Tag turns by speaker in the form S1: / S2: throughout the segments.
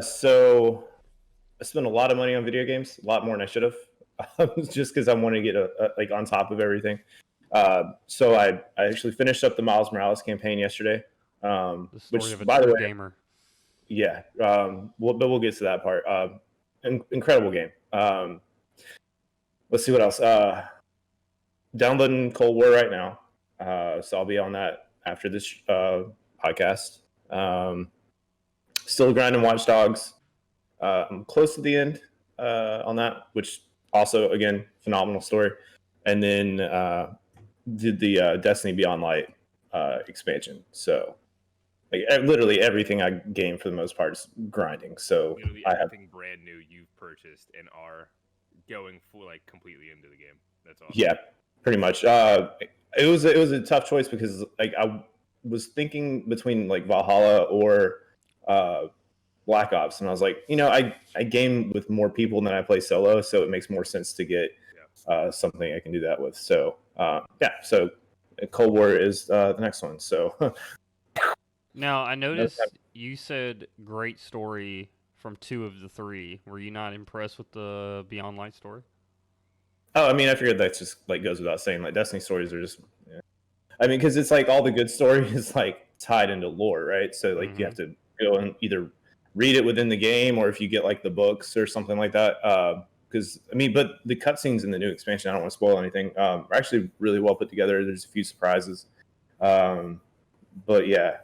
S1: So I spent a lot of money on video games, a lot more than I should have, just because I want to get like on top of everything. So I actually finished up the Miles Morales campaign yesterday.
S2: The story
S1: Which,
S2: of a
S1: by the
S2: true
S1: way,
S2: gamer.
S1: yeah. But we'll get to that part. Incredible game. Let's see what else. Downloading Cold War right now, so I'll be on that after this podcast. Still grinding Watch Dogs. I'm close to the end on that, which also, again, phenomenal story. And then did the Destiny Beyond Light expansion. So like literally everything I game for the most part is grinding. So
S3: literally
S1: I have
S3: everything brand new you've purchased and are going full, like, completely into the game. That's awesome.
S1: yeah, pretty much. It was a tough choice because like I was thinking between like Valhalla or Black Ops, and I was like, I game with more people than I play solo, so it makes more sense to get something I can do that with. So so Cold War is the next one. So
S2: Now, I noticed you said great story from 2 of the 3. Were you not impressed with the Beyond Light story?
S1: I mean, I figured that just like goes without saying. Like Destiny stories are just, I mean, because it's like all the good story is like tied into lore, right? So like you have to go and either read it within the game, or if you get like the books or something like that. Because I mean, but the cutscenes in the new expansion, I don't want to spoil anything, are actually really well put together. There's a few surprises, but yeah,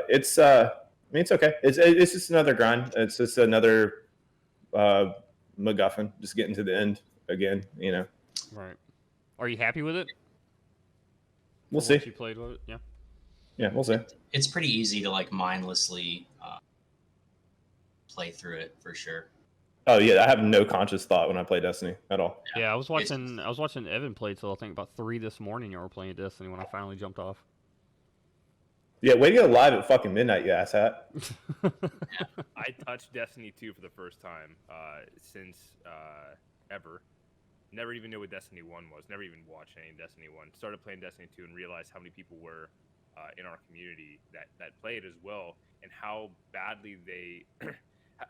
S1: it's I mean, it's okay. It's just another grind. It's just another MacGuffin, just getting to the end again.
S2: Right. Are you happy with it?
S1: We'll see.
S2: You played with it, yeah.
S1: Yeah, we'll see.
S4: It's pretty easy to like mindlessly play through it for sure.
S1: Oh yeah, I have no conscious thought when I play Destiny at all.
S2: Yeah, I was watching Evan play till I think about 3 this morning. You were playing Destiny when I finally jumped off.
S1: Yeah, way to go live at fucking midnight, you asshat.
S3: I touched Destiny 2 for the first time since ever. Never even knew what Destiny 1 was. Never even watched any Destiny 1. Started playing Destiny 2 and realized how many people were in our community that played as well, and how badly they,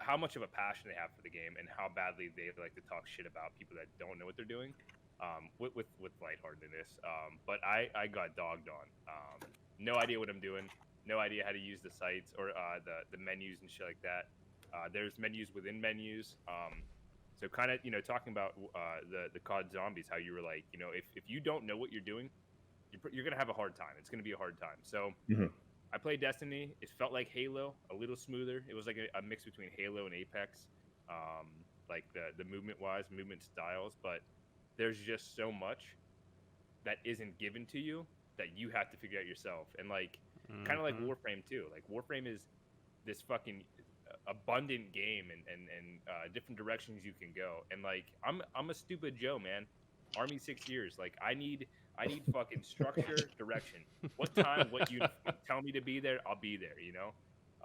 S3: how much of a passion they have for the game, and how badly they like to talk shit about people that don't know what they're doing, with lightheartedness. But I got dogged on. No idea what I'm doing. No idea how to use the sites or the menus and shit like that. There's menus within menus. So kind of, talking about the COD Zombies, how you were like, if you don't know what you're doing, you're going to have a hard time. It's going to be a hard time. So I played Destiny. It felt like Halo, a little smoother. It was like a mix between Halo and Apex, like the movement-wise, movement styles. But there's just so much that isn't given to you that you have to figure out yourself. And like, kind of like Warframe too. Like Warframe is this fucking abundant game and different directions you can go. And like, I'm a stupid Joe, man. Army 6 years. Like I need fucking structure, direction. What time, what you tell me to be there, I'll be there,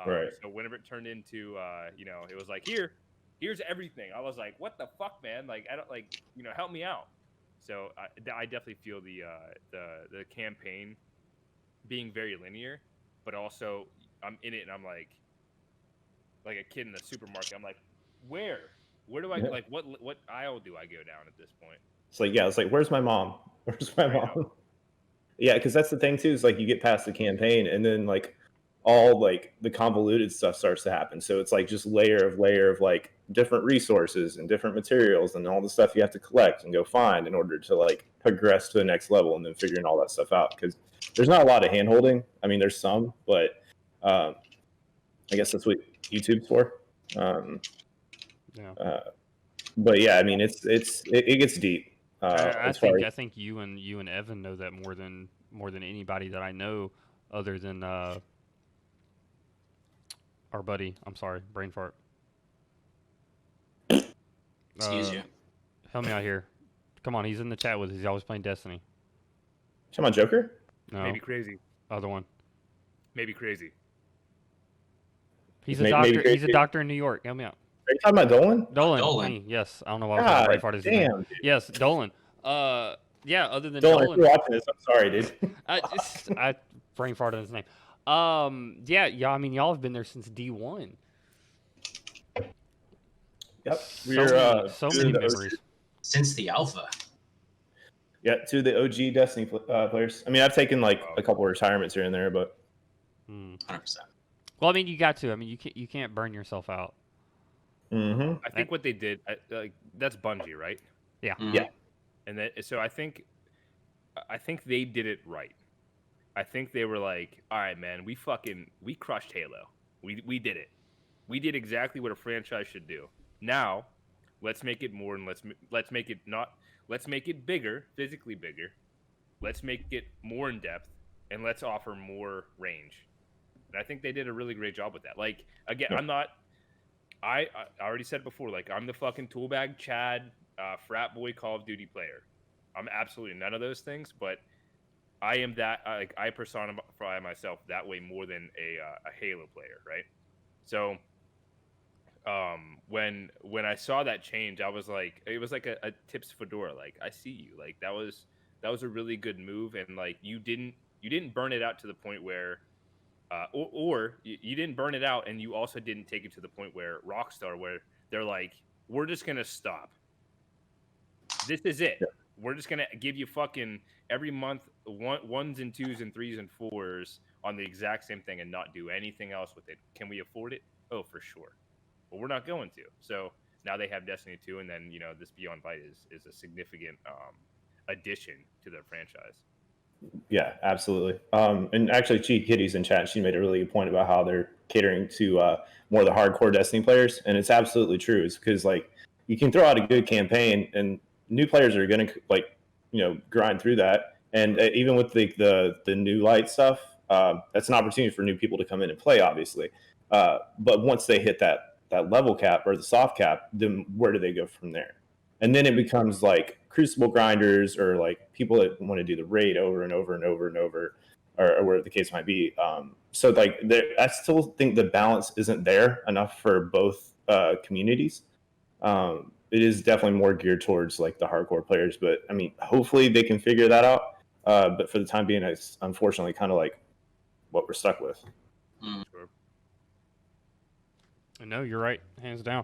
S1: Right.
S3: So whenever it turned into, it was like, here's everything. I was like, what the fuck, man? Like, I don't help me out. So I definitely feel the campaign being very linear, but also I'm in it and I'm like a kid in the supermarket. I'm like, where do I like what aisle do I go down at this point?
S1: It's like where's my mom? Where's my mom? Yeah, because that's the thing too, is like you get past the campaign and then like all like the convoluted stuff starts to happen. So it's like just layer of like different resources and different materials and all the stuff you have to collect and go find in order to like progress to the next level, and then figuring all that stuff out, because there's not a lot of hand holding. I mean, there's some, but I guess that's what YouTube's for. But yeah, I mean, it gets deep.
S2: I think you and Evan know that more than anybody that I know, other than our buddy. I'm sorry, brain fart.
S4: Excuse you.
S2: Help me out here. Come on, he's in the chat with us. He's always playing Destiny.
S1: Come on, Joker.
S2: No,
S3: Maybe crazy.
S2: Other one.
S3: Maybe crazy.
S2: He's a doctor. He's a doctor in New York. Help me out.
S1: Are you talking about Dolan?
S2: Dolan. Hey, yes. I don't know why I was brain fart his name. Yes, Dolan. Yeah. Other than
S1: Dolan,
S2: Dolan.
S1: if you're watching this, I'm sorry, dude.
S2: I brain farted his name. Yeah. I mean, y'all have been there since D1.
S1: Yep.
S2: So
S1: two
S2: many
S1: of the
S2: memories.
S4: Since the alpha.
S1: two of the OG Destiny players. I mean, I've taken like
S3: Wow.
S1: a couple of retirements here and there, but
S4: 100%.
S2: Well, I mean, you got to. I mean, you can't burn yourself out.
S3: I think what they did, like that's Bungie, right?
S2: Yeah.
S4: Mhm.
S1: Yeah.
S3: And so I think they did it right. I think they were like, all right, man, we crushed Halo. We did it. We did exactly what a franchise should do. Now, let's make it more, and let's make it not. Let's make it bigger, physically bigger. Let's make it more in depth, and let's offer more range. And I think they did a really great job with that. Like again,
S1: Yeah.
S3: I'm not. I already said before, like I'm the fucking toolbag Chad, frat boy Call of Duty player. I'm absolutely none of those things, but I am that. Like I personify myself that way more than a Halo player, right? So, when I saw that change, I was like, it was like a tips fedora. Like I see you. Like that was a really good move, and like you didn't burn it out to the point where. Or you didn't burn it out, and you also didn't take it to the point where Rockstar, where they're like, we're just gonna stop. This is it.
S1: Yeah.
S3: We're just gonna give you fucking every month ones and twos and threes and fours on the exact same thing and not do anything else with it. Can we afford it? Oh, for sure. But we're not going to. So now they have Destiny 2, and then this Beyond Light is a significant addition to their franchise.
S1: Yeah, absolutely. And actually, Cheat Kitty's in chat. She made a really good point about how they're catering to more of the hardcore Destiny players, and it's absolutely true. It's because like you can throw out a good campaign, and new players are going to grind through that. And even with the new light stuff, that's an opportunity for new people to come in and play, obviously. But once they hit that level cap or the soft cap, then where do they go from there? And then it becomes like crucible grinders or like people that want to do the raid over and over and over and over, or whatever the case might be. So like I still think the balance isn't there enough for both communities. It is definitely more geared towards like the hardcore players, but I mean, hopefully they can figure that out. But for the time being, it's unfortunately kind of like what we're stuck with.
S3: Sure.
S2: No, you're right, hands down.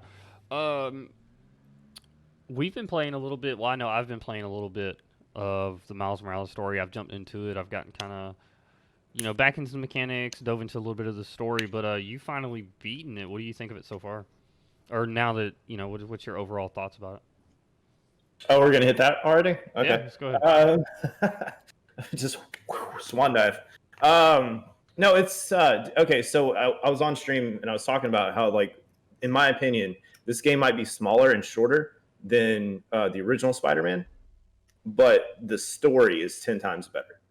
S2: We've been playing a little bit. Well, I know I've been playing a little bit of the Miles Morales story. I've jumped into it. I've gotten kind of, back into the mechanics, dove into a little bit of the story. But you finally beaten it. What do you think of it so far? Or now that what's your overall thoughts about it?
S1: Oh, we're gonna hit that already? Okay.
S2: Yeah, let's go ahead.
S1: Just swan dive. No, it's okay. So I was on stream and I was talking about how, like, in my opinion, this game might be smaller and shorter than the original Spider-Man, but the story is 10 times better.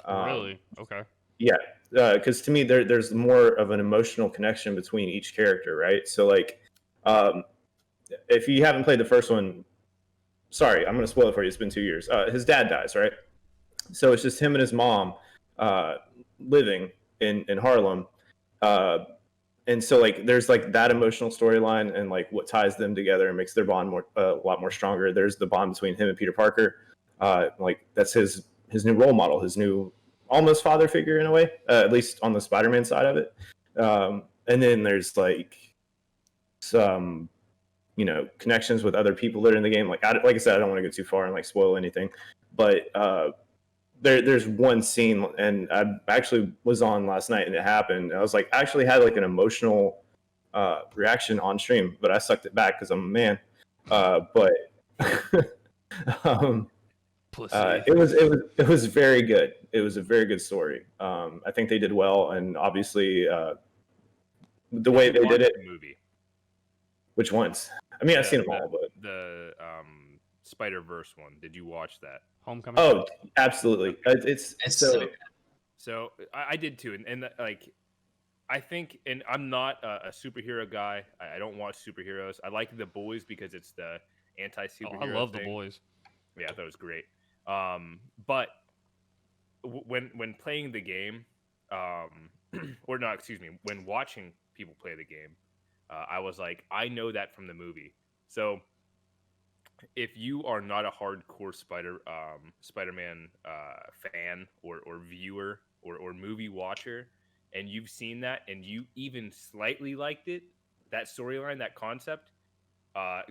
S2: Really? Okay.
S1: Yeah, because to me, there's more of an emotional connection between each character, right? So, like, if you haven't played the first one, sorry, I'm going to spoil it for you. It's been 2 years. His dad dies, right? So it's just him and his mom living in Harlem. And so like there's like that emotional storyline and like what ties them together and makes their bond a lot more stronger. There's the bond between him and Peter Parker. Like that's his new role model, his new almost father figure in a way, at least on the Spider-Man side of it. And then there's like some connections with other people that are in the game. Like I said, I don't want to go too far and like spoil anything, but there's one scene, and I actually was on last night and it happened. I was like, actually had like an emotional reaction on stream, but I sucked it back because I'm a man. But it was very good. It was a very good story. I think they did well, and obviously the way they did it.
S3: The movie.
S1: Which ones? I mean, I've seen them all, but
S3: the Spider-Verse one. Did you watch that?
S2: Homecoming.
S1: Oh, absolutely. It's so good.
S3: So I did too, and like I think, and I'm not a superhero guy. I don't watch superheroes. I like The Boys because it's the anti-superhero.
S2: I love
S3: thing.
S2: The Boys.
S3: Yeah, I thought it was great. But when playing the game, or not, excuse me, when watching people play the game, I was like, I know that from the movie. So if you are not a hardcore Spider-Man fan or viewer or movie watcher, and you've seen that and you even slightly liked it, that storyline, that concept,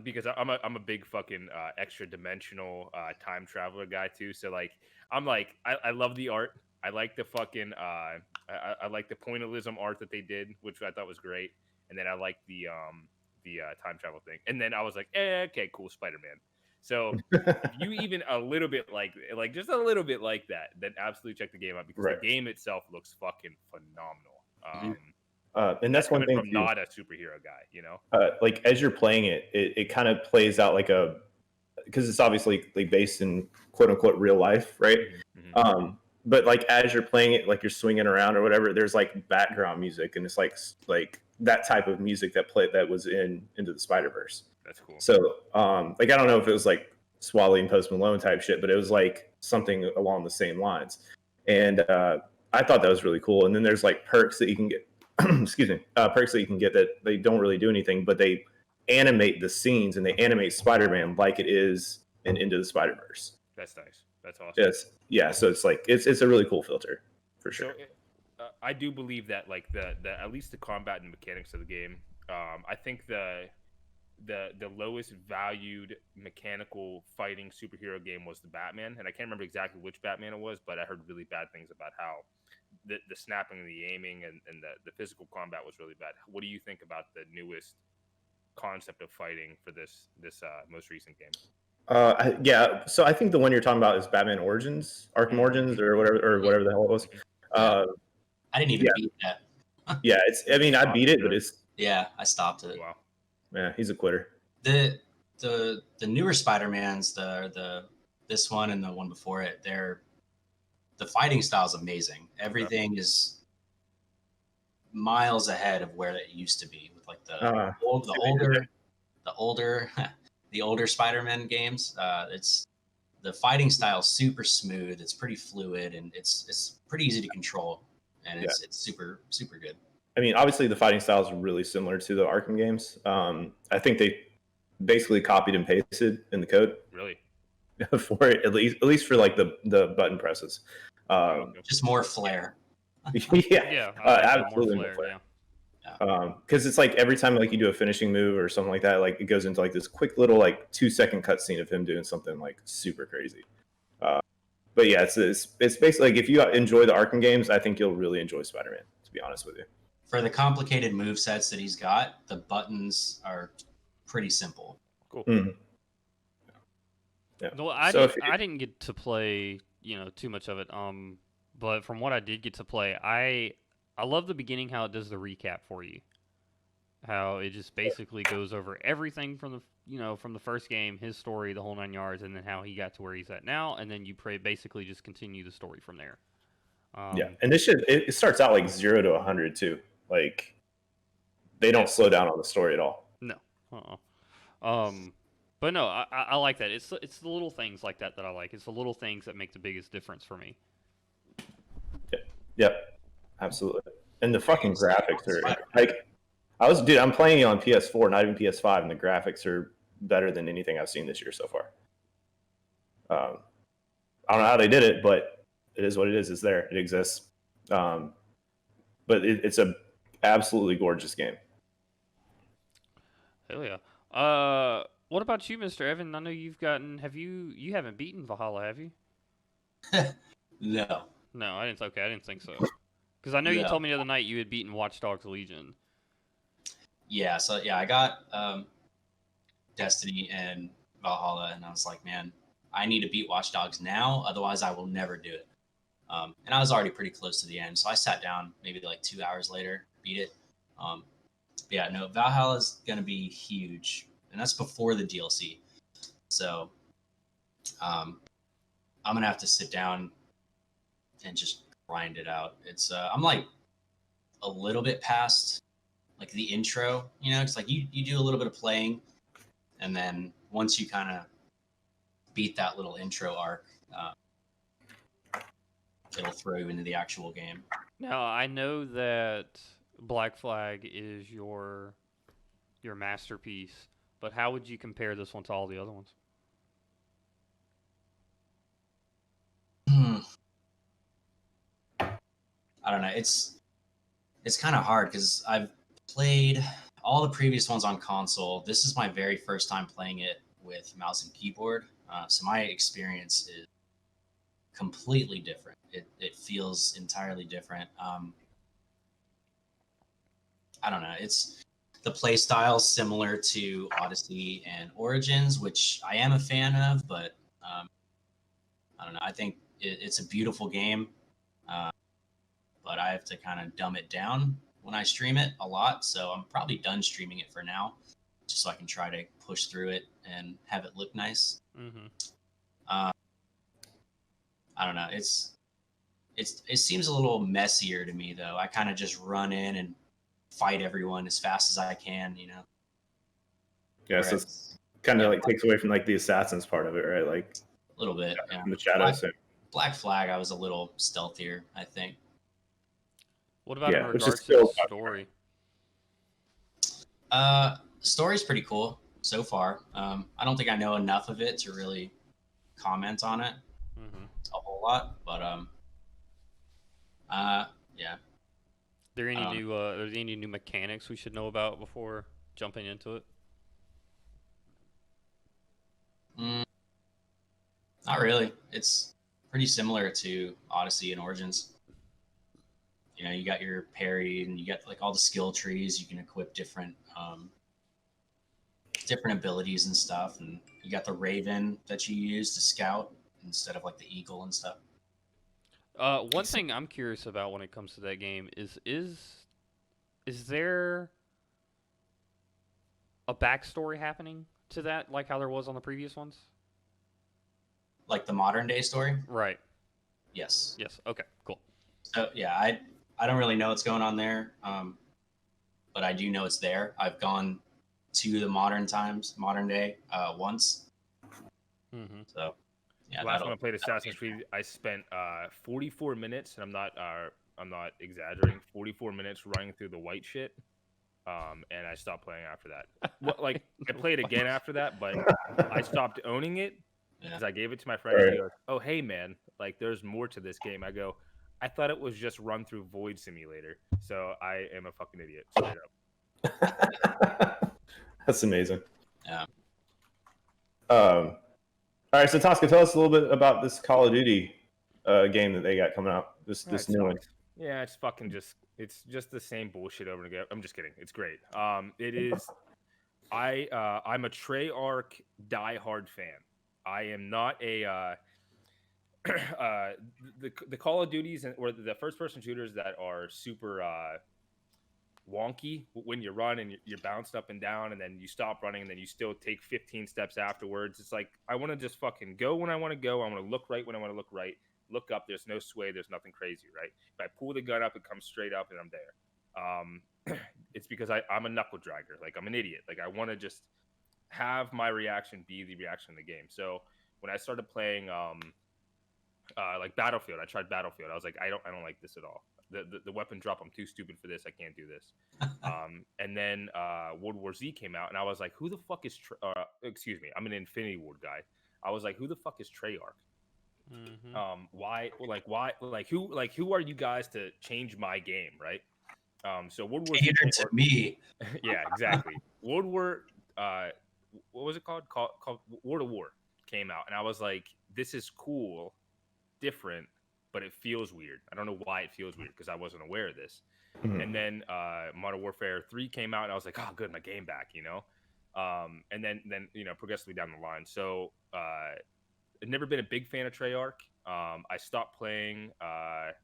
S3: because I'm a big fucking extra dimensional time traveler guy too. So like I love the art. I like the fucking I like the pointillism art that they did, which I thought was great. And then I like the time travel thing. And then I was like, okay, cool, Spider-Man. So if you even a little bit like just a little bit like that, then absolutely check the game out because
S1: Right.
S3: the game itself looks fucking phenomenal.
S1: And that's one
S3: coming
S1: thing
S3: from
S1: too.
S3: not a superhero guy, you know.
S1: Like as you're playing it kind of plays out like a, because it's obviously like based in quote unquote real life, right?
S3: Mm-hmm.
S1: But like as you're playing it, like you're swinging around or whatever, there's like background music, and it's like that type of music that was in Into the Spider-Verse.
S3: That's cool.
S1: So like I don't know if it was like Swally and Post Malone type shit, but it was like something along the same lines. And I thought that was really cool. And then there's like perks that you can get, excuse me, perks that you can get that they don't really do anything, but they animate the scenes and they animate Spider-Man like it is in Into the Spider-Verse.
S3: That's nice. That's awesome.
S1: Yes, yeah. So it's like it's a really cool filter for sure.
S3: So I do believe that like the at least the combat and mechanics of the game. I think the lowest valued mechanical fighting superhero game was the Batman, and I can't remember exactly which Batman it was, but I heard really bad things about how the snapping and the aiming and the physical combat was really bad. What do you think about the newest concept of fighting for this most recent game?
S1: Yeah. So I think the one you're talking about is Batman Origins, Arkham Origins, or whatever the hell it was.
S4: I didn't even beat that.
S1: Yeah, it's. I mean, I beat it, but it's.
S4: Yeah, I stopped it.
S3: Wow.
S1: Yeah, he's a quitter.
S4: The newer Spider-Mans, this one and the one before it, the fighting style is amazing. Everything is miles ahead of where it used to be with like the older Spider-Man games. It's the fighting style is super smooth. It's pretty fluid and it's pretty easy to control, and it's super good.
S1: I mean, obviously the fighting style is really similar to the Arkham games. I think they basically copied and pasted in the code.
S3: Really?
S1: For it, at least for like the button presses.
S4: Just more flair.
S1: Yeah, absolutely
S2: more flair.
S1: Because it's like every time like you do a finishing move or something like that, like it goes into like this quick little like 2-second cutscene of him doing something like super crazy. But yeah, it's basically like if you enjoy the Arkham games, I think you'll really enjoy Spider-Man. To be honest with you.
S4: For the complicated move sets that he's got, the buttons are pretty simple.
S3: Cool.
S1: Mm-hmm. Yeah.
S2: No, I didn't get to play, too much of it. But from what I did get to play, I love the beginning, how it does the recap for you. How it just basically goes over everything from the first game, his story, the whole 9 yards, and then how he got to where he's at now, and then you basically just continue the story from there.
S1: Yeah, and it starts out like 0 to 100 too. Like they don't slow down on the story at all.
S2: No. But no, I like that. It's the little things like that I like. It's the little things that make the biggest difference for me.
S1: Yep, absolutely. And the fucking graphics are like, I'm playing it on PS4, not even PS5, and the graphics are better than anything I've seen this year so far. I don't know how they did it, but it is what it is. It's there. It exists. But it's a absolutely gorgeous game.
S2: Hell yeah. What about you, Mr. Evan? I know you haven't beaten Valhalla, have you?
S4: No.
S2: No, I didn't think so. Because I know you told me the other night you had beaten Watch Dogs Legion.
S4: Yeah, so I got Destiny and Valhalla, and I was like, man, I need to beat Watch Dogs now, otherwise I will never do it. And I was already pretty close to the end, so I sat down maybe like 2 hours later, beat it. Yeah, no, Valhalla is going to be huge, and that's before the DLC. So I'm going to have to sit down and just grind it out. It's I'm like a little bit past like the intro, it's like you do a little bit of playing, and then once you kind of beat that little intro arc, it'll throw you into the actual game.
S2: Now, I know that Black Flag is your masterpiece, but how would you compare this one to all the other ones?
S4: I don't know. It's kind of hard because I've played all the previous ones on console. This is my very first time playing it with mouse and keyboard. So my experience is completely different. It feels entirely different. I don't know. It's the play style similar to Odyssey and Origins, which I am a fan of, but I don't know. I think it's a beautiful game, but I have to kind of dumb it down when I stream it a lot. So I'm probably done streaming it for now, just so I can try to push through it and have it look nice.
S2: Mm-hmm.
S4: I don't know. It seems a little messier to me though. I kind of just run in and fight everyone as fast as I can, you know.
S1: Yeah, so it's kind of like takes away from like the assassins part of it, right? Like
S4: a little bit. Yeah.
S1: The shadows.
S4: Black Flag, I was a little stealthier, I think.
S2: What about in
S1: which is
S2: regards to
S1: still
S2: the story?
S4: Story's pretty cool so far. I don't think I know enough of it to really comment on it a whole lot, but yeah.
S2: There any new mechanics we should know about before jumping into it?
S4: Not really. It's pretty similar to Odyssey and Origins. You know, you got your parry and you got like all the skill trees. You can equip different abilities and stuff, and you got the Raven that you use to scout instead of like the Eagle and stuff.
S2: One thing I'm curious about when it comes to that game is there a backstory happening to that, like how there was on the previous ones?
S4: Like the modern day story?
S2: Right.
S4: Yes.
S2: Yes. Okay. Cool.
S4: So yeah, I don't really know what's going on there, but I do know it's there. I've gone to the modern day once.
S2: Mm-hmm.
S4: So yeah.
S3: Last time I played Assassin's Creed, I spent 44 minutes, and I'm not exaggerating. 44 minutes running through the white shit, and I stopped playing after that. Like I played again after that, but I stopped owning it because I gave it to my friend. And he goes, "Oh hey man, like there's more to this game." I go, "I thought it was just run through Void Simulator." So I am a fucking idiot. Straight up.
S1: That's amazing.
S4: Yeah.
S1: All right, so Tosca, tell us a little bit about this Call of Duty game that they got coming out. This new one.
S3: Yeah, it's fucking it's just the same bullshit over and again. I'm just kidding. It's great. It is. I'm a Treyarch diehard fan. I am not a the Call of Duties or the first person shooters that are super wonky when you run and you're bounced up and down and then you stop running and then you still take 15 steps afterwards. It's like I want to just fucking go when I want to go. I want to look right when I want to look right. Look up. There's no sway. There's nothing crazy, right? If I pull the gun up, it comes straight up and I'm there. It's because I'm a knuckle dragger. Like I'm an idiot. Like I want to just have my reaction be the reaction in the game. So when I started playing like Battlefield, I tried Battlefield. I was like, I don't like this at all. The weapon drop, I'm too stupid for this. I can't do this. And then World War Z came out, and I was like, who the fuck is? Excuse me, I'm an Infinity Ward guy. I was like, who the fuck is Treyarch?
S2: Mm-hmm.
S3: Who are you guys to change my game, right? So World War
S4: Z to me.
S3: Yeah, exactly. World War, what was it called? Called World of War came out, and I was like, this is cool, different, but it feels weird. I don't know why it feels weird because I wasn't aware of this. Mm-hmm. And then Modern Warfare 3 came out, and I was like, oh, good, my game back, you know? And then progressively down the line. So I've never been a big fan of Treyarch. I stopped playing at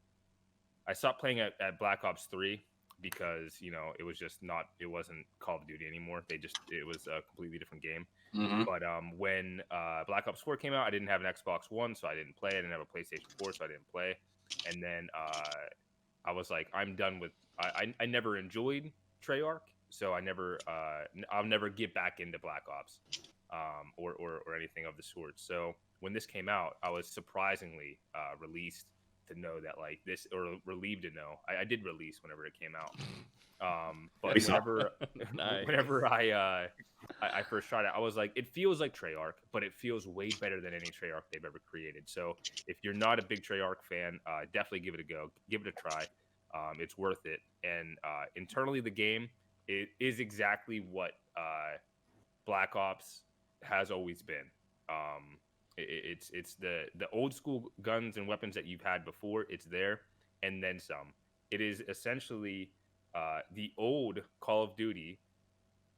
S3: Black Ops 3 because, it wasn't Call of Duty anymore. It was a completely different game. Mm-hmm. But when Black Ops 4 came out, I didn't have an Xbox One, so I didn't play. I didn't have a PlayStation 4, so I didn't play. And then I was like, I'm done with. I never enjoyed Treyarch, so I'll never get back into Black Ops or anything of the sort. So when this came out, I was surprisingly released to know that like this, or relieved to know. I did release whenever it came out. But whenever I first tried it, I was like, it feels like Treyarch, but it feels way better than any Treyarch they've ever created. So if you're not a big Treyarch fan, definitely give it a go. Give it a try. It's worth it. And internally, the game it is exactly what Black Ops has always been. It's the old school guns and weapons that you've had before. It's there, and then some. It is essentially the old Call of Duty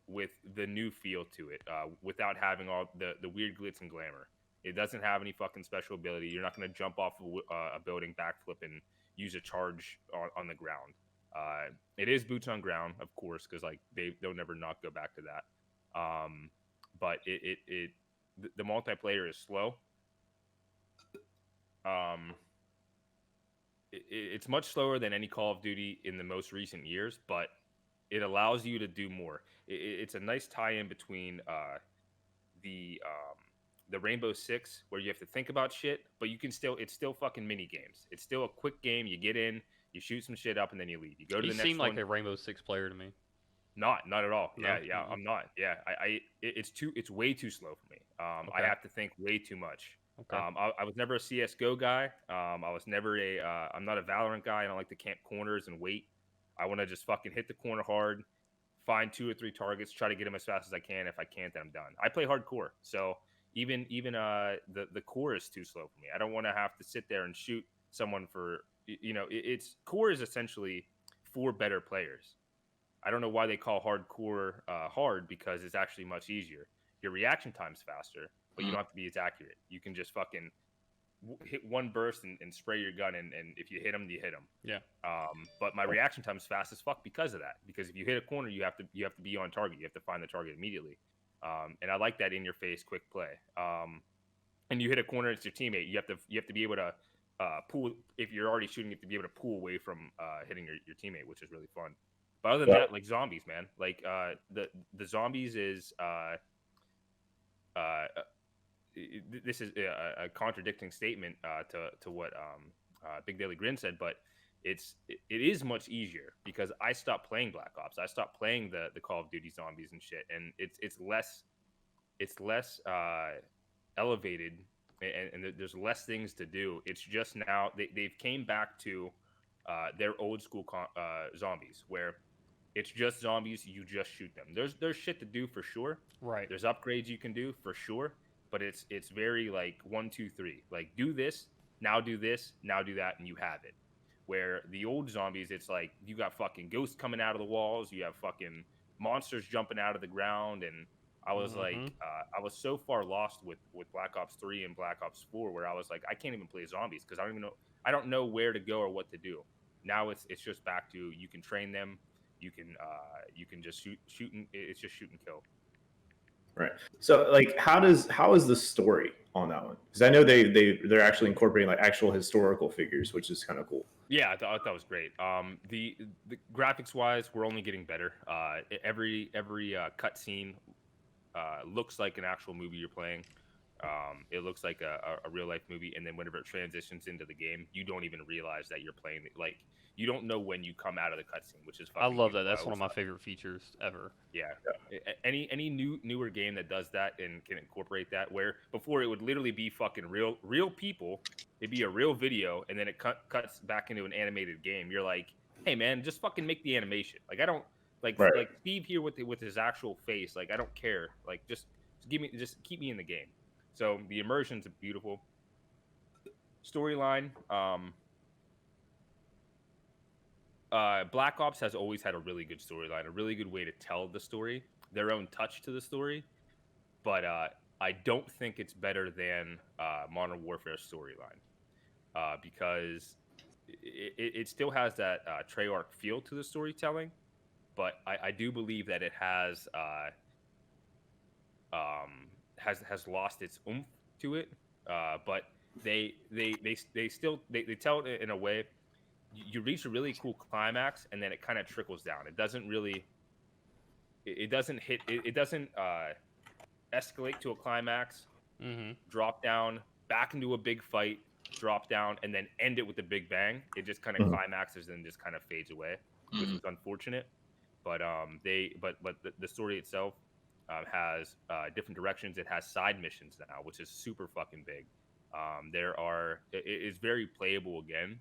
S3: with the new feel to it, without having all the weird glitz and glamour. It doesn't have any fucking special ability. You're not going to jump off a building, backflip, and use a charge on the ground. It is boots on ground, of course, because like they'll never not go back to that. But the multiplayer is slow. It's much slower than any Call of Duty in the most recent years, but it allows you to do more. It's a nice tie-in between the Rainbow Six, where you have to think about shit, but you can it's still fucking mini games. It's still a quick game. You get in, you shoot some shit up, and then you leave. You go to the next one.
S2: You seem like a Rainbow Six player to me.
S3: Not at all.
S2: No?
S3: Yeah,
S2: Mm-hmm.
S3: I'm not. Yeah, it's way too slow for me.
S2: Okay.
S3: I have to think way too much.
S2: Okay.
S3: I was never a CS:GO guy. I was never I'm not a Valorant guy. I don't like to camp corners and wait. I want to just fucking hit the corner hard, find 2 or 3 targets, try to get them as fast as I can. If I can't, then I'm done. I play hardcore, so even the core is too slow for me. I don't want to have to sit there and shoot someone for it's core is essentially for better players. I don't know why they call hardcore hard, because it's actually much easier. Your reaction time's faster, but you don't have to be as accurate. You can just fucking hit one burst and spray your gun, and if you hit them, you hit them.
S2: Yeah.
S3: But my reaction time's fast as fuck because of that. Because if you hit a corner, you have to be on target. You have to find the target immediately. And I like that in your face quick play. And you hit a corner, it's your teammate. You have to be able to pull. If you're already shooting, you have to be able to pull away from hitting your teammate, which is really fun. But other than that, like zombies, man. Like the zombies is this is a contradicting statement to what Big Daily Grin said, but it is much easier because I stopped playing Black Ops. I stopped playing the Call of Duty zombies and shit, and it's less elevated, and there's less things to do. It's just now they've came back to their old school zombies where it's just zombies. You just shoot them. There's shit to do for sure.
S2: Right.
S3: There's upgrades you can do for sure, but it's very like 1, 2, 3. Like do this, now do this, now do that, and you have it. Where the old zombies, it's like you got fucking ghosts coming out of the walls. You have fucking monsters jumping out of the ground, and I was like, I was so far lost with Black Ops 3 and Black Ops 4, where I was like, I can't even play zombies because I don't know where to go or what to do. Now it's just back to you can train them. You can just shoot and it's just shoot and kill.
S1: Right. So like how is the story on that one? Because I know they're actually incorporating like actual historical figures, which is kind of cool.
S3: Yeah, I thought that was great. The graphics wise, we're only getting better. Every cutscene looks like an actual movie you're playing. It looks like a real life movie, and then whenever it transitions into the game, you don't even realize that you're playing. Like you don't know when you come out of the cutscene, which is fucking
S2: I love that.
S3: beautiful.
S2: That's one of my favorite features ever.
S3: Yeah. Any newer game that does that and can incorporate that, where before it would literally be fucking real people, it'd be a real video, and then it cuts back into an animated game. You're like, hey man, just fucking make the animation. Like I don't like Steve here with his actual face. Like I don't care. Like just keep me in the game. So the immersion's beautiful. Storyline. Black Ops has always had a really good storyline, a really good way to tell the story, their own touch to the story. But I don't think it's better than Modern Warfare's storyline because it still has that Treyarch feel to the storytelling. But I do believe that it has lost its oomph to it. But they still tell it in a way. You reach a really cool climax, and then it kind of trickles down. It doesn't really, it doesn't escalate to a climax, drop down, back into a big fight, drop down, and then end it with a big bang. It just kind of climaxes and just kind of fades away, which is unfortunate. But the story itself has different directions. It has side missions now, which is super fucking big. It is very playable again.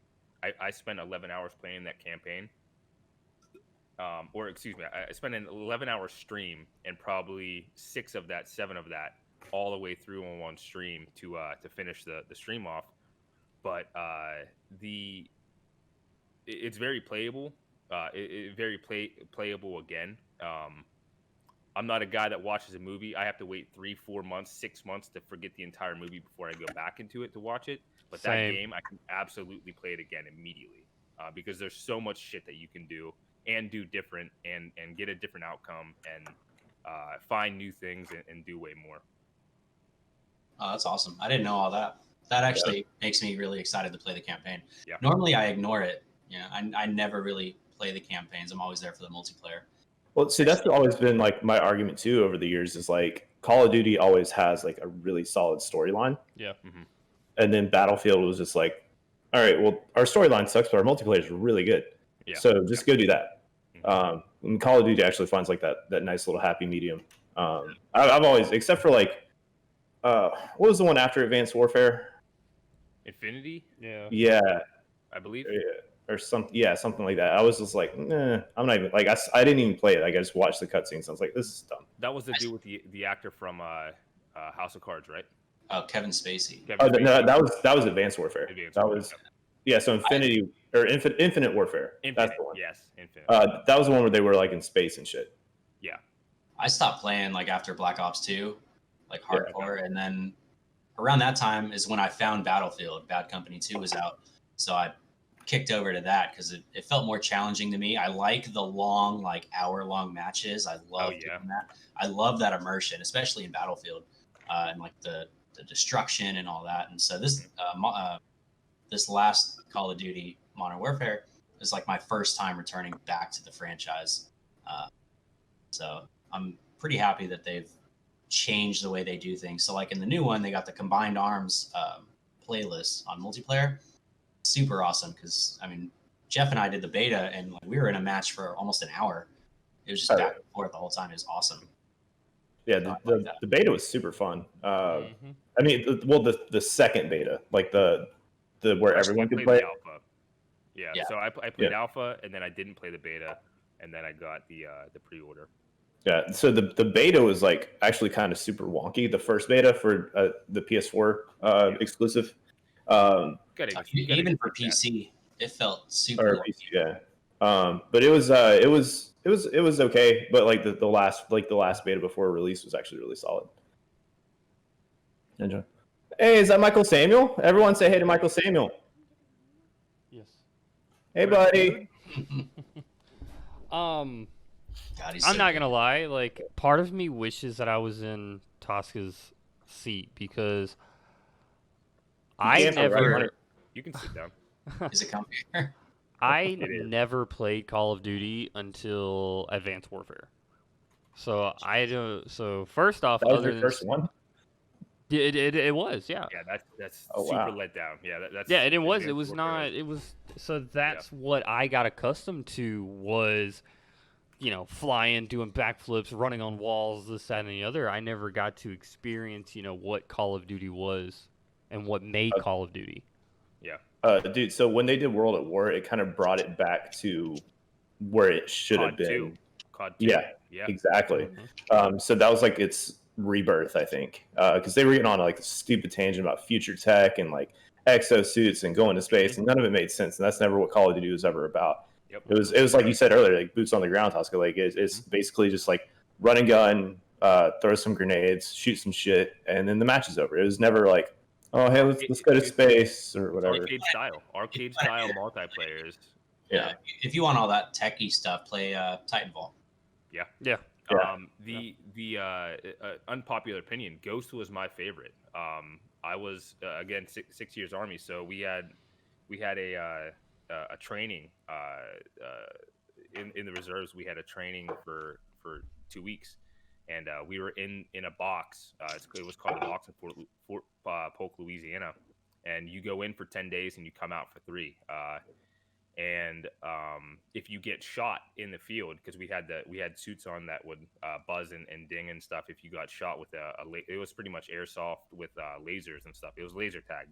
S3: I spent 11 hours playing that campaign, or excuse me, I spent an 11-hour stream, and probably 7 of that, all the way through on one stream to finish the stream off. But it's very playable. Playable again. I'm not a guy that watches a movie. I have to wait 3, 4 months, 6 months to forget the entire movie before I go back into it to watch it. But that
S2: Same.
S3: game, I can absolutely play it again immediately because there's so much shit that you can do and do different and get a different outcome and find new things and do way more.
S4: Oh, that's awesome. I didn't know all that. That actually makes me really excited to play the campaign. Yeah. Normally, I ignore it. You know, I never really play the campaigns. I'm always there for the multiplayer.
S1: Well, see, that's always been like my argument too over the years is like Call of Duty always has like a really solid storyline.
S2: Yeah.
S3: Mm-hmm.
S1: And then Battlefield was just like, all right, well, our storyline sucks, but our multiplayer is really good. Yeah. So just go do that. And Call of Duty actually finds like that nice little happy medium. I've always, except for like, what was the one after Advanced Warfare?
S3: Infinity?
S2: Yeah.
S1: Yeah.
S3: I believe.
S1: Yeah. Or something like that. I was just like, I'm not even like I didn't even play it. Like I just watched the cutscenes. I was like, this is dumb.
S3: That was the dude with the actor from House of Cards, right?
S4: Oh, Kevin Spacey.
S1: No, that was Advanced Warfare. So Infinity or Infinite Warfare. That's the one.
S3: Yes, Infinite.
S1: That was the one where they were like in space and shit.
S3: Yeah.
S4: I stopped playing like after Black Ops 2, like hardcore, and then around that time is when I found Battlefield. Bad Company 2 was out, so I kicked over to that because it felt more challenging to me. I like the long, like hour-long matches. I love doing that. I love that immersion, especially in Battlefield, and like the destruction and all that. And so this this last Call of Duty Modern Warfare is like my first time returning back to the franchise. So I'm pretty happy that they've changed the way they do things. So like in the new one, they got the Combined Arms playlist on multiplayer. Super awesome because I mean Jeff and I did the beta and like, we were in a match for almost an hour. It was just back and forth the whole time. It was awesome.
S1: Yeah, the beta was super fun. I mean, the second beta, like the where everyone could play.
S3: Alpha. Yeah, so I played alpha and then I didn't play the beta and then I got the pre-order.
S1: Yeah, so the beta was like actually kind of super wonky. The first beta for the PS4 exclusive.
S4: Even for PC, it felt super.
S1: PC, yeah, but it was okay. But like the last beta before release was actually really solid. Enjoy. Hey, is that Michael Samuel? Everyone say hey to Michael Samuel.
S2: Yes.
S1: Hey, buddy.
S2: I'm
S4: so
S2: not gonna lie. Like, part of me wishes that I was in Tosca's seat because I never.
S3: You can sit down.
S4: Is it coming here?
S2: I never played Call of Duty until Advanced Warfare. So So first off,
S1: that was your first one.
S2: It was, yeah.
S3: Yeah, that's super let down. Yeah, that's
S2: and it was. It was not. It was. So that's what I got accustomed to was, flying, doing backflips, running on walls, this, that, and the other. I never got to experience, what Call of Duty was and what made Call of Duty.
S3: Yeah.
S1: Dude, so when they did World at War, it kind of brought it back to where it should have been.
S3: COD 2.
S1: Yeah, exactly. So that was like its rebirth, I think, because they were getting on like a stupid tangent about future tech and like exosuits and going to space, and none of it made sense. And that's never what Call of Duty was ever about.
S3: Yep.
S1: It was like you said earlier, like boots on the ground, Tosca. Like it's basically just like run and gun, throw some grenades, shoot some shit, and then the match is over. It was never like, oh hey, let's go to space or whatever.
S3: Arcade style multiplayers.
S4: Yeah. If you want all that techie stuff, play Titanfall.
S3: Yeah. The unpopular opinion, Ghost was my favorite. I was again 6 years Army, so we had a training in the reserves. We had a training for 2 weeks, and we were in a box. It was called a box in Fort Polk, Louisiana, and you go in for 10 days and you come out for 3. And if you get shot in the field, because we had suits on that would buzz and ding and stuff. If you got shot with it was pretty much airsoft with lasers and stuff. It was laser tag,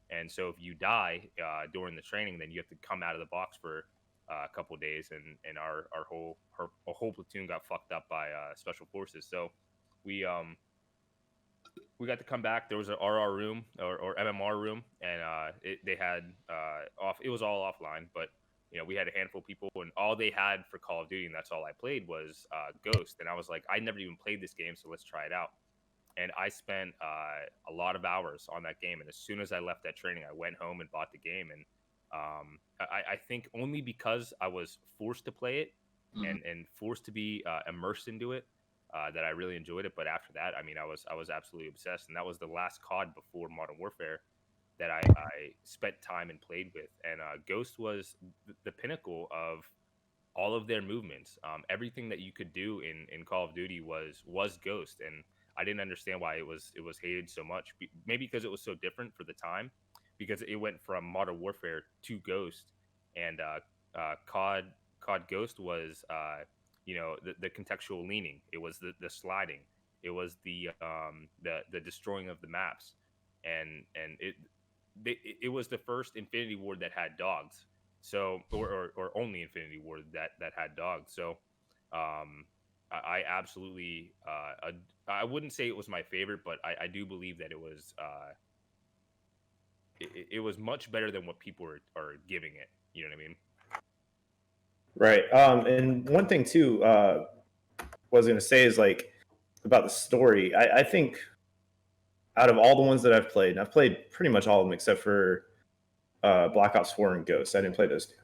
S3: and so if you die during the training, then you have to come out of the box for a couple days, and our whole platoon got fucked up by special forces. So we got to come back. There was an RR room or MMR room, and they had off. It was all offline, but we had a handful of people, and all they had for Call of Duty, and that's all I played was Ghost. And I was like, I never even played this game, so let's try it out. And I spent a lot of hours on that game. And as soon as I left that training, I went home and bought the game. And I think only because I was forced to play it and forced to be immersed into it, that I really enjoyed it. But after that, I mean, I was absolutely obsessed, and that was the last COD before Modern Warfare that I spent time and played with. And Ghost was the pinnacle of all of their movements. Everything that you could do in Call of Duty was Ghost, and I didn't understand why it was hated so much. Maybe because it was so different for the time, because it went from Modern Warfare to Ghost, and COD Ghost was the contextual leaning. It was the sliding. It was the destroying of the maps, and it was the first Infinity Ward that had dogs. So or only Infinity Ward that had dogs. So I absolutely I wouldn't say it was my favorite, but I do believe that it was it was much better than what people are giving it. You know what I mean?
S1: Right. And one thing too, what I was gonna say is like about the story. I think out of all the ones that I've played, and I've played pretty much all of them except for Black Ops 4 and Ghost. I didn't play those two.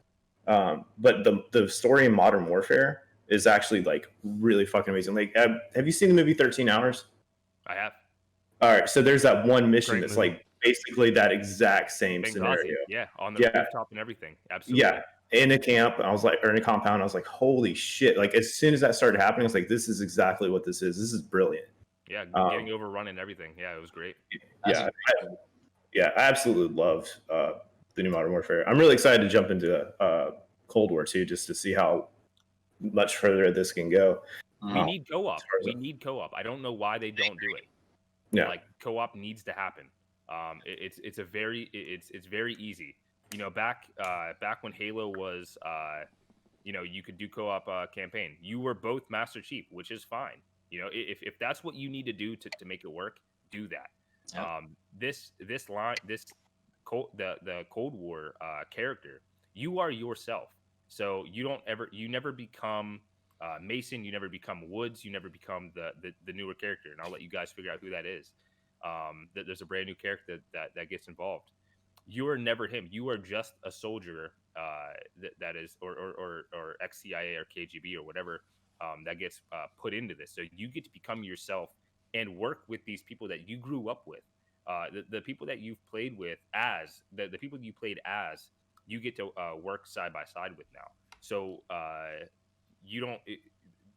S1: But the story in Modern Warfare is actually like really fucking amazing. Like, have you seen the movie 13 Hours?
S3: I have.
S1: All right, so there's that one mission
S2: Great
S1: that's
S2: movie.
S1: like basically that exact same
S3: Benghazi,
S1: scenario.
S3: yeah, on the rooftop and everything. Absolutely.
S1: Yeah, in a camp, I was like, or in a compound, I was like, holy shit! Like as soon as that started happening, I was like, this is exactly what this is. This is brilliant.
S3: Yeah, getting overrun and everything. Yeah, it was great.
S1: Yeah, I absolutely loved the new Modern Warfare. I'm really excited to jump into Cold War too, just to see how much further this can go.
S3: We need co-op. We need co-op. I don't know why they don't do it.
S1: Yeah,
S3: Like co-op needs to happen. It's very easy. Back when Halo was you could do co-op campaign. You were both Master Chief, which is fine. If that's what you need to do to make it work, do that.
S4: Yep.
S3: The Cold War character, you are yourself. So you never become Mason, you never become Woods, you never become the newer character. And I'll let you guys figure out who that is. There's a brand new character that gets involved. You are never him. You are just a soldier that is or ex-CIA or KGB or whatever that gets put into this. So you get to become yourself and work with these people that you grew up with. The people that you've played with as the people you played as, you get to work side by side with now. So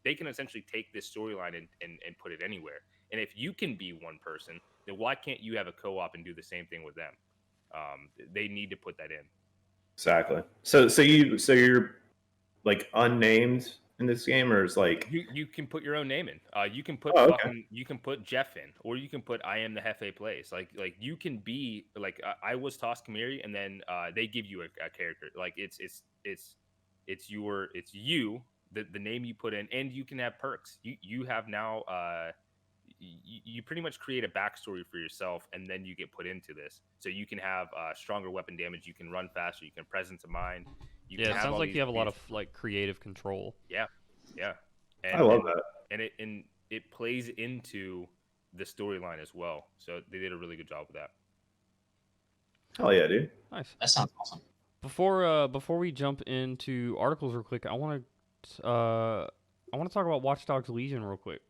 S3: they can essentially take this storyline and put it anywhere. And if you can be one person, then why can't you have a co-op and do the same thing with them? They need to put that in.
S1: exactly. So you're like unnamed in this game, or is like
S3: you can put your own name in. You can put you can put Jeff in, or you can put I am the Hefe Plays. Like you can be like I was Toskamiri, and then they give you a character. Like it's you, the name you put in, and you can have perks. You have now you pretty much create a backstory for yourself, and then you get put into this. So you can have stronger weapon damage. You can run faster. You can presence of mind.
S2: It sounds like you have a lot of like creative control.
S3: Yeah. And,
S1: I love that,
S3: and it plays into the storyline as well. So they did a really good job with that.
S1: hell yeah, dude.
S2: Nice.
S4: That sounds awesome.
S2: Before we jump into articles real quick, I want to talk about Watch Dogs Legion real quick.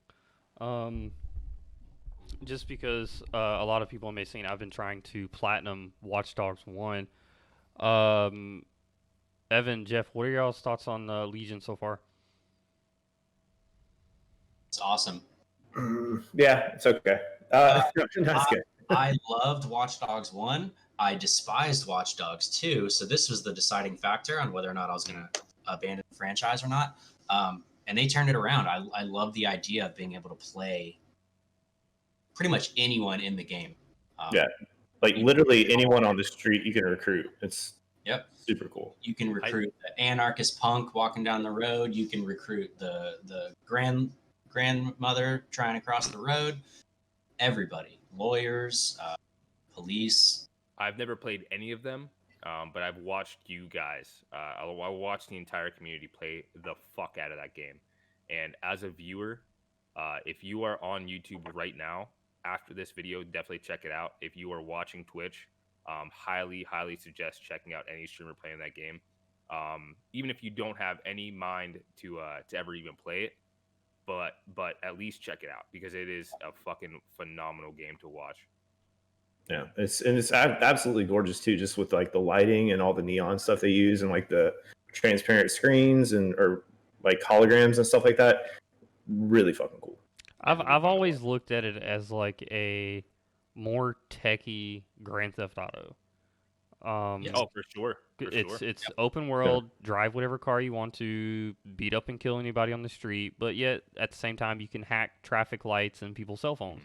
S2: Just because a lot of people may say I've been trying to platinum Watch Dogs 1. Evan, Jeff, what are y'all's thoughts on Legion so far?
S4: It's awesome.
S1: Yeah, it's okay. That's good.
S4: I loved Watch Dogs 1. I despised Watch Dogs 2. So this was the deciding factor on whether or not I was going to abandon the franchise or not. And they turned it around. I love the idea of being able to play pretty much anyone in the game.
S1: Yeah, like literally anyone on the street you can recruit. It's
S4: Yep.
S1: Super cool.
S4: You can recruit the anarchist punk walking down the road. You can recruit the grandmother trying to cross the road. Everybody, lawyers, police.
S3: I've never played any of them, but I've watched you guys. I watched the entire community play the fuck out of that game. And as a viewer, if you are on YouTube right now, after this video, definitely check it out. If you are watching Twitch, highly suggest checking out any streamer playing that game. Even if you don't have any mind to ever even play it, but at least check it out because it is a fucking phenomenal game to watch.
S1: Yeah, it's absolutely gorgeous too, just with like the lighting and all the neon stuff they use and like the transparent screens or like holograms and stuff like that. Really fucking cool.
S2: I've always looked at it as like a more techie Grand Theft Auto.
S3: Oh, for sure.
S2: It's open world, drive whatever car you want to, beat up and kill anybody on the street, but yet at the same time you can hack traffic lights and people's cell phones.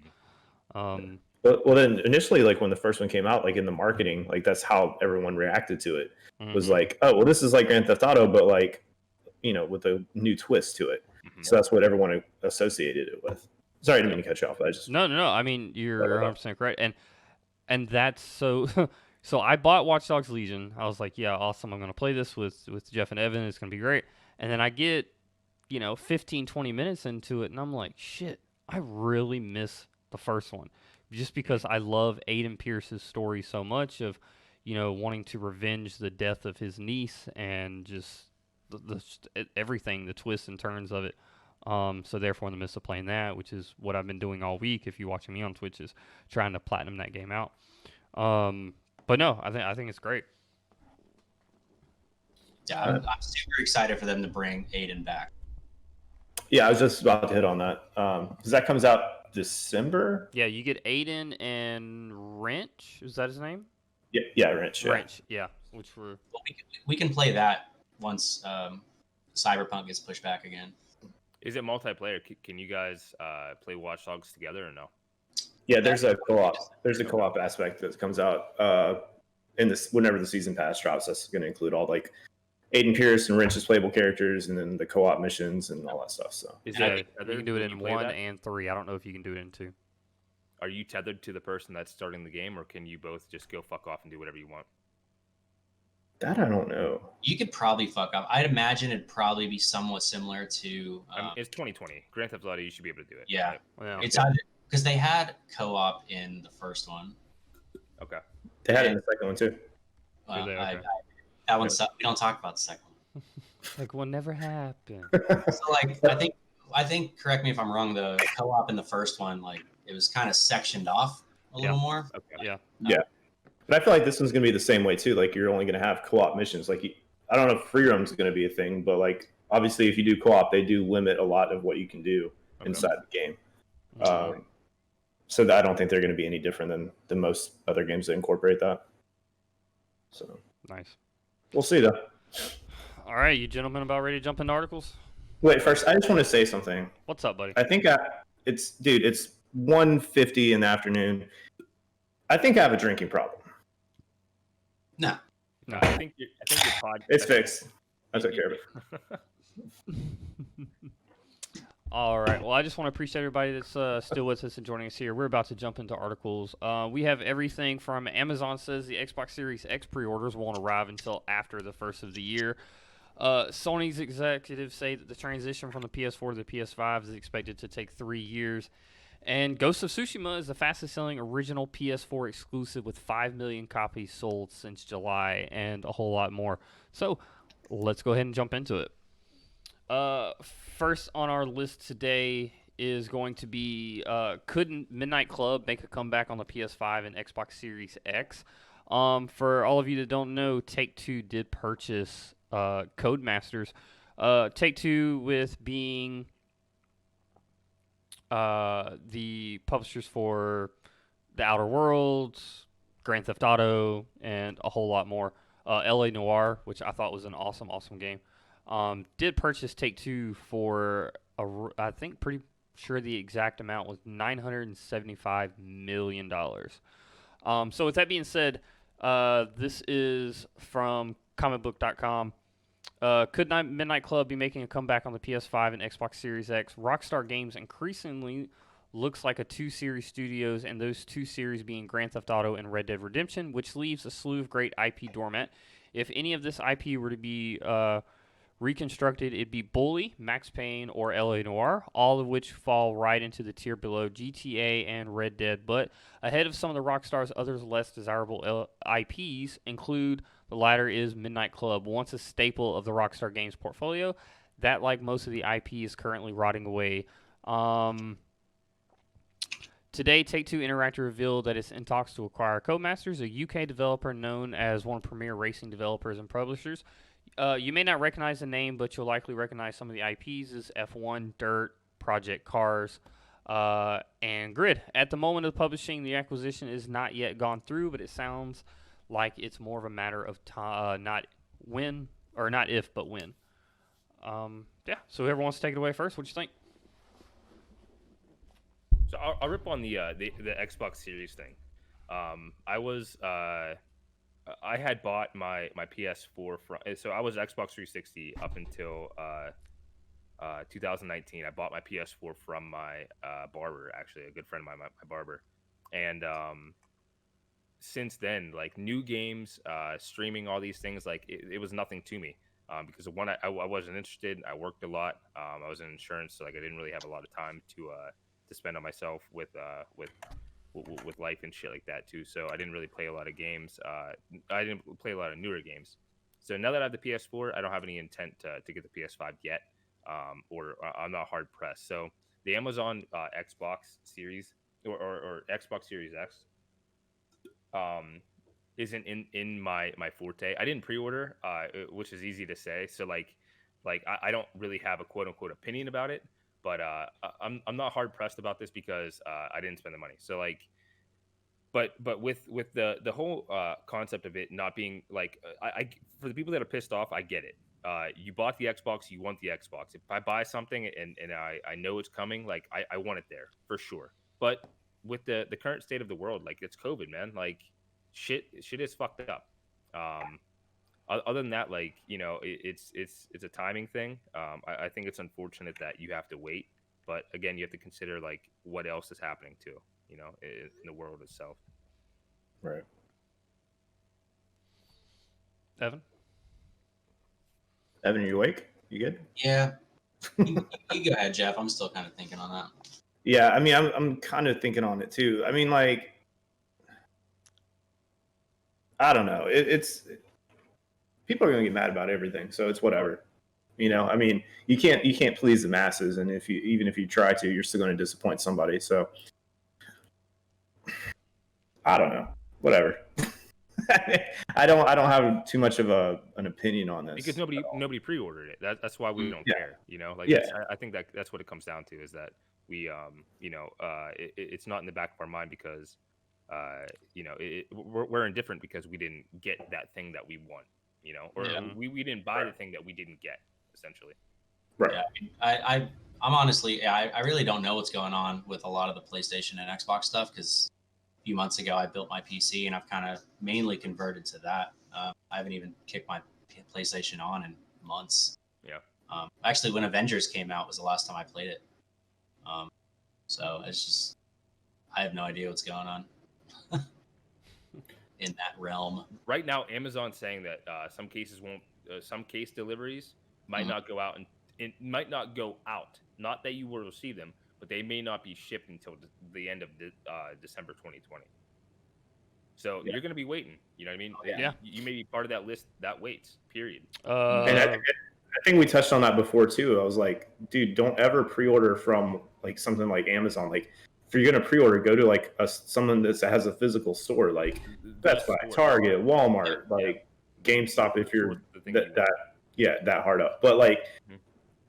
S1: Well, then initially, like when the first one came out, like in the marketing, like that's how everyone reacted to it. Was like, oh, well, this is like Grand Theft Auto, but like, with a new twist to it. So that's what everyone associated it with. Sorry, I didn't mean to cut you off. I just
S2: no. I mean, you're 100% correct, and that's so. So I bought Watch Dogs Legion. I was like, yeah, awesome. I'm gonna play this with Jeff and Evan. It's gonna be great. And then I get, 15, 20 minutes into it, and I'm like, shit, I really miss the first one, just because I love Aiden Pierce's story so much of, wanting to revenge the death of his niece and just everything, the twists and turns of it. So therefore, in the midst of playing that, which is what I've been doing all week, if you're watching me on Twitch, is trying to platinum that game out. But no, I think it's great.
S4: Yeah, I'm super excited for them to bring Aiden back.
S1: Yeah, I was just about to hit on that because that comes out December.
S2: Yeah, you get Aiden and Wrench. Is that his name?
S1: Yeah, Wrench. Yeah.
S2: Wrench, yeah. Which were
S4: we can play that once Cyberpunk gets pushed back again.
S3: Is it multiplayer? Can you guys play Watch Dogs together or no?
S1: Yeah, there's a co-op. There's a co-op aspect that comes out in this whenever the season pass drops. That's going to include all like Aiden Pierce and Wrench's playable characters, and then the co-op missions and all that stuff. So
S2: you can do it in 1 and 3. I don't know if you can do it in 2.
S3: Are you tethered to the person that's starting the game, or can you both just go fuck off and do whatever you want?
S1: That I don't know.
S4: You could probably fuck up. I'd imagine it'd probably be somewhat similar to.
S3: It's 2020. Grand Theft Auto, you should be able to do it.
S4: Yeah,
S2: well,
S4: it's either because they had co-op in the first one.
S3: Okay.
S1: They had it in the second one too.
S3: Okay.
S4: That one sucked. We don't talk about the second one.
S2: Like what never happened.
S4: So like I think correct me if I'm wrong. The co-op in the first one, like it was kind of sectioned off a little more.
S3: Okay.
S1: Yeah. But I feel like this one's gonna be the same way too. Like you're only gonna have co-op missions. Like I don't know if free roam's gonna be a thing, but like obviously if you do co-op, they do limit a lot of what you can do inside the game. So I don't think they're gonna be any different than most other games that incorporate that. So
S2: nice.
S1: We'll see though.
S2: All right, you gentlemen about ready to jump into articles?
S1: Wait, first I just want to say something.
S2: What's up, buddy?
S1: I think it's 1:50 in the afternoon. I think I have a drinking problem.
S4: No.
S3: I think your podcast.
S1: It's fixed. I took care of it.
S2: All right. Well, I just want to appreciate everybody that's still with us and joining us here. We're about to jump into articles. We have everything from Amazon says the Xbox Series X pre-orders won't arrive until after the first of the year. Sony's executives say that the transition from the PS4 to the PS5 is expected to take 3 years. And Ghost of Tsushima is the fastest-selling original PS4 exclusive with 5 million copies sold since July and a whole lot more. So let's go ahead and jump into it. First on our list today is going to be could Midnight Club make a comeback on the PS5 and Xbox Series X? For all of you that don't know, Take-Two did purchase Codemasters. Take-Two with being the publishers for The Outer Worlds, Grand Theft Auto, and a whole lot more. L.A. Noire, which I thought was an awesome game. Did purchase Take-Two for, I think pretty sure the exact amount was $975 million. So with that being said, This is from comicbook.com. Could Midnight Club be making a comeback on the PS5 and Xbox Series X? Rockstar Games increasingly looks like a two-series studios, and those two series being Grand Theft Auto and Red Dead Redemption, which leaves a slew of great IP dormant. If any of this IP were to be reconstructed, it'd be Bully, Max Payne, or LA Noire, all of which fall right into the tier below GTA and Red Dead. But ahead of some of the Rockstar's others less desirable IPs include the latter is Midnight Club, once a staple of the Rockstar Games portfolio. That, like most of the IP, is currently rotting away. Today, Take-Two Interactive revealed that it's in talks to acquire Codemasters, a UK developer known as one of premier racing developers and publishers. You may not recognize the name, but you'll likely recognize some of the IPs as F1, Dirt, Project Cars, and Grid. At the moment of publishing, the acquisition is not yet gone through, but it sounds like it's more of a matter of time, not when, or not if, but when. Yeah, so whoever wants to take it away first, what do you think?
S3: So I'll rip on the Xbox Series thing. I had bought my PS4 from, so I was Xbox 360 up until 2019. I bought my PS4 from my barber, actually, a good friend of mine, my barber. And since then, like new games, streaming, all these things, like it was nothing to me. Because one, I wasn't interested. I worked a lot. I was in insurance, so like I didn't really have a lot of time to spend on myself with life and shit like that too. So I didn't really play a lot of games. I didn't play a lot of newer games. So now that I have the PS4, I don't have any intent to get the PS5 yet, or I'm not hard pressed. So the Amazon Xbox Series or Xbox Series X isn't in my forte. I didn't pre-order, which is easy to say. So like I don't really have a quote unquote opinion about it. But I'm not hard pressed about this because I didn't spend the money. So like, but with the whole concept of it not being like, I for the people that are pissed off, I get it. You bought the Xbox, you want the Xbox. If I buy something and I know it's coming, like I want it there for sure. But with the current state of the world, like it's COVID, man. Like shit is fucked up. Other than that, like, you know, it's a timing thing. I think it's unfortunate that you have to wait, but again, you have to consider like what else is happening too, you know, in the world itself.
S1: Right.
S2: Evan,
S1: are you awake? You good?
S4: Yeah. You go ahead, Jeff. I'm still kind of thinking on that.
S1: Yeah, I mean, I'm kind of thinking on it too. I mean, like, I don't know. It's people are gonna get mad about everything, so it's whatever. You know, I mean, you can't please the masses, and even if you try to, you're still going to disappoint somebody. So I don't know. Whatever. I don't have too much of an opinion on this
S3: because nobody pre-ordered it. That's why we don't care. You know, like I think that's what it comes down to is that we you know it's not in the back of our mind because you know we're indifferent because we didn't get that thing that we want. You know, or we didn't buy the thing that we didn't get, essentially.
S4: Right. Yeah, I'm honestly, I really don't know what's going on with a lot of the PlayStation and Xbox stuff because a few months ago I built my PC and I've kind of mainly converted to that. I haven't even kicked my PlayStation on in months.
S3: Yeah.
S4: Actually, when Avengers came out was the last time I played it. So it's just, I have no idea what's going on. In that realm
S3: right now, Amazon's saying that some cases won't, some case deliveries might not go out, and it might not go out. Not that you will receive them, but they may not be shipped until the end of December 2020. So you're going to be waiting. You know what I mean?
S2: Yeah.
S3: You may be part of that list that waits. Period.
S1: And I think we touched on that before too. I was like, dude, don't ever pre-order from like something like Amazon. Like, if you're gonna pre-order, go to like someone that has a physical store, like Best Buy, Target, Walmart, like GameStop. If you're that hard up, but like,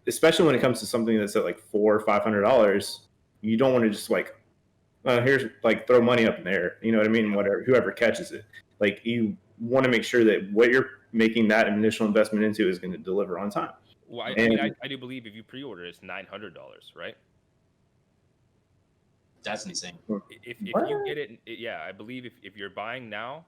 S1: especially when it comes to something that's at like $400 or $500, you don't want to just like, here's like throw money up in the air. You know what I mean? Whoever catches it, like you want to make sure that what you're making that initial investment into is going to deliver on time.
S3: Well, I mean, I do believe if you pre-order, it's $900, right?
S4: That's insane.
S3: If you get it, yeah, I believe if you're buying now,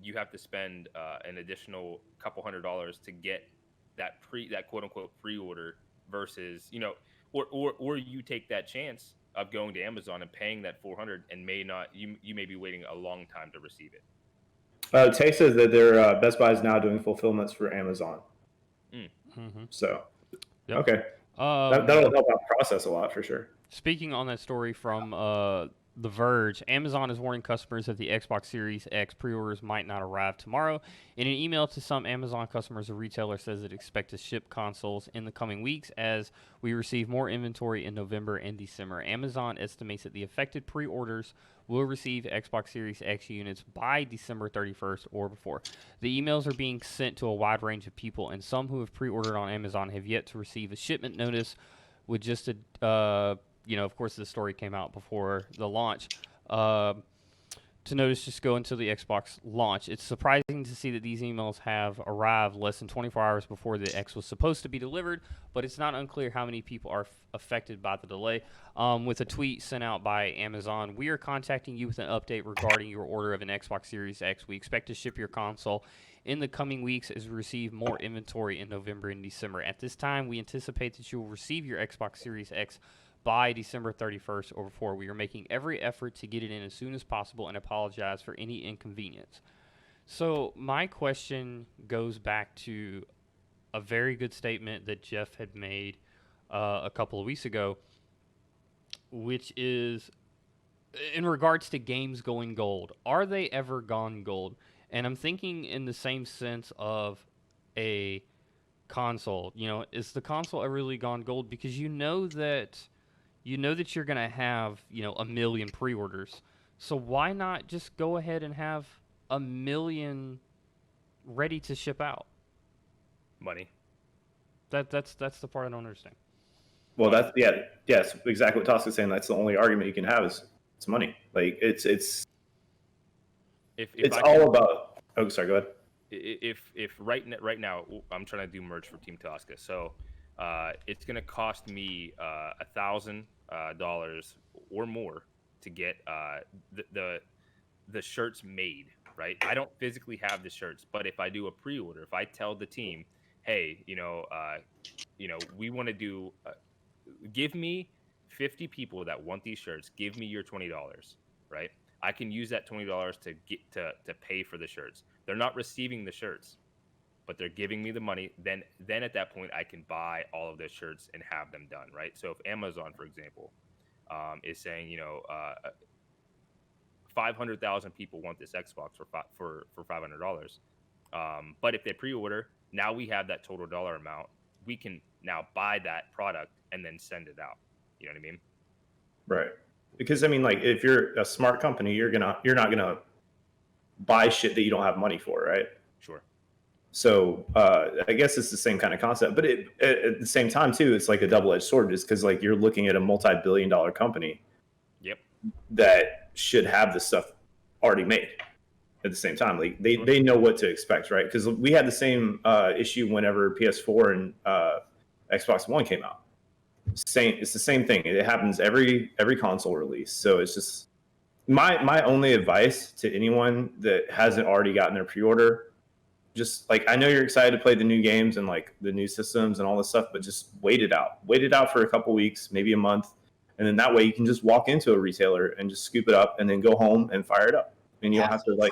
S3: you have to spend an additional couple $100 to get that quote unquote pre-order versus, you know, or you take that chance of going to Amazon and paying that $400 and you may be waiting a long time to receive it.
S1: Tay says that their Best Buy is now doing fulfillments for Amazon. So,
S2: Yep.
S1: okay, that'll help out the process a lot for sure.
S2: Speaking on that story from The Verge, Amazon is warning customers that the Xbox Series X pre-orders might not arrive tomorrow. In an email to some Amazon customers, the retailer says it expects to ship consoles in the coming weeks as we receive more inventory in November and December. Amazon estimates that the affected pre-orders will receive Xbox Series X units by December 31st or before. The emails are being sent to a wide range of people, and some who have pre-ordered on Amazon have yet to receive a shipment notice with just a you know, of course, this story came out before the launch. To notice just go until the Xbox launch. It's surprising to see that these emails have arrived less than 24 hours before the X was supposed to be delivered, but it's not unclear how many people are affected by the delay. With a tweet sent out by Amazon, we are contacting you with an update regarding your order of an Xbox Series X. We expect to ship your console in the coming weeks as we receive more inventory in November and December. At this time, we anticipate that you will receive your Xbox Series X by December 31st or before. We are making every effort to get it in as soon as possible and apologize for any inconvenience. So my question goes back to a very good statement that Jeff had made a couple of weeks ago, which is in regards to games going gold. Are they ever gone gold? And I'm thinking in the same sense of a console. You know, is the console ever really gone gold? Because you know that you're going to have, you know, 1 million pre-orders. So why not just go ahead and have 1 million ready to ship out?
S3: Money.
S2: That's the part I don't understand.
S1: Well, yes, exactly what Tosk is saying. That's the only argument you can have is it's money. Like it's all about. Oh, sorry. Go ahead.
S3: If right now I'm trying to do merch for Team Tosca, so it's going to cost me $1,000 or more to get the shirts made. Right? I don't physically have the shirts, but if I do a pre-order, if I tell the team, hey, we want to do, give me 50 people that want these shirts. Give me your $20. Right? I can use that $20 to get to pay for the shirts. They're not receiving the shirts, but they're giving me the money. Then at that point, I can buy all of the shirts and have them done, right? So if Amazon, for example, is saying, 500,000 people want this Xbox for $500, but if they pre-order, now we have that total dollar amount. We can now buy that product and then send it out. You know what I mean?
S1: Right. Because I mean, like, if you're a smart company, you're not gonna buy shit that you don't have money for, right?
S3: Sure.
S1: So I guess it's the same kind of concept, but at the same time too, it's like a double-edged sword, just because like you're looking at a multi-billion-dollar company.
S3: Yep.
S1: That should have this stuff already made. At the same time, like they know what to expect, right? Because we had the same issue whenever PS4 and Xbox One came out. It's the same thing. It happens every console release. So it's just my only advice to anyone that hasn't already gotten their pre-order, just like, I know you're excited to play the new games and like the new systems and all this stuff, but just wait it out for a couple weeks, maybe a month, and then that way you can just walk into a retailer and just scoop it up and then go home and fire it up, and you don't have to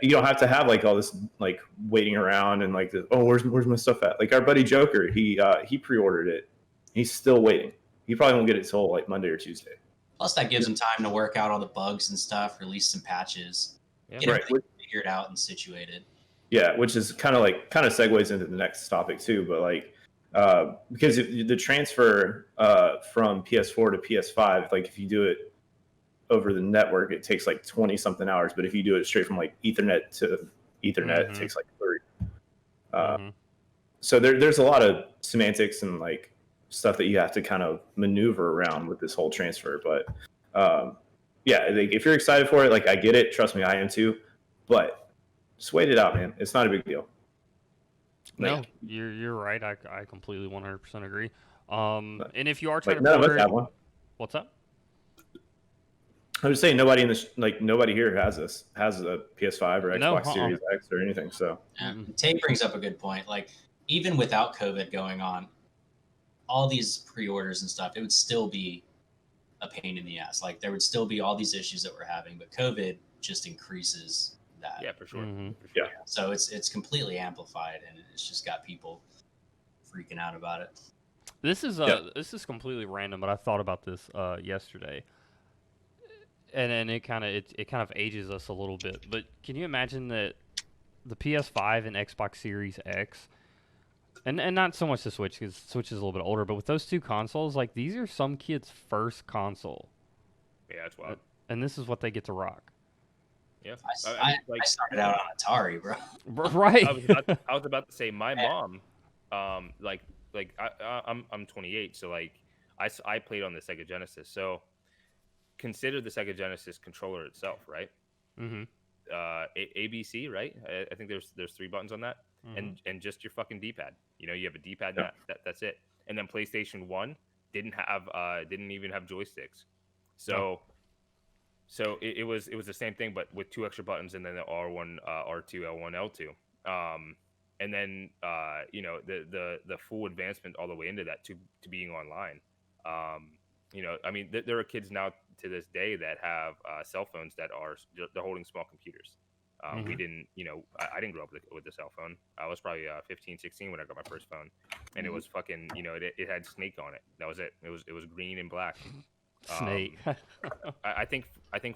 S1: you don't have to have like all this like waiting around and like where's my stuff at? Like our buddy Joker, he pre-ordered it. He's still waiting. He probably won't get it till like Monday or Tuesday.
S4: Plus, that gives him time to work out all the bugs and stuff, release some patches, get everything figured out and situated.
S1: Yeah, which is kind of segues into the next topic too. But like, because the transfer from PS4 to PS5, like if you do it over the network, it takes like 20 something hours. But if you do it straight from like Ethernet to Ethernet, it takes like 30. So there's a lot of semantics and like stuff that you have to kind of maneuver around with this whole transfer. But yeah, like, if you're excited for it, like I get it. Trust me, I am too. But just wait it out, man. It's not a big deal.
S2: No, you're right. I completely 100% agree. And if you are trying
S1: none
S2: to
S1: of us have one.
S2: what's up?
S1: I was saying nobody in this, like nobody here has a PS5 or
S2: No,
S1: Xbox Series X or anything. So
S4: Yeah. Tate brings up a good point. Like, even without COVID going on, all these pre-orders and stuff, it would still be a pain in the ass. Like, there would still be all these issues that we're having, but COVID just increases that.
S3: Yeah, for sure.
S2: Mhm.
S3: For sure.
S1: Yeah.
S4: So it's completely amplified, and it's just got people freaking out about it.
S2: This is
S1: Yeah.
S2: this is completely random, but I thought about this yesterday, and it kind of ages us a little bit. But can you imagine that the PS5 and Xbox Series X, and not so much the Switch because Switch is a little bit older, but with those two consoles, like these are some kids' first console,
S3: Yeah, that's wild.
S2: and this is what they get to rock.
S3: Yeah.
S4: I started out on Atari, bro.
S2: Right.
S3: I was about to say my mom, like I'm 28, so like I played on the Sega Genesis. So consider the Sega Genesis controller itself, right?
S2: Mm-hmm.
S3: ABC, right? I think there's 3 buttons on that, and just your fucking D-pad. You know, you have a D-pad, and that's it. And then PlayStation 1 didn't even have joysticks, so. So it was the same thing, but with 2 extra buttons, and then the R1, R2, L1, L2, and then you know, the full advancement all the way into that to being online. You know, I mean, there are kids now to this day that have cell phones that they're holding small computers. We didn't, you know, I didn't grow up with a cell phone. I was probably 15, 16 when I got my first phone, and it was fucking, you know, it had Snake on it. That was it. It was green and black.
S2: Snake.
S3: I think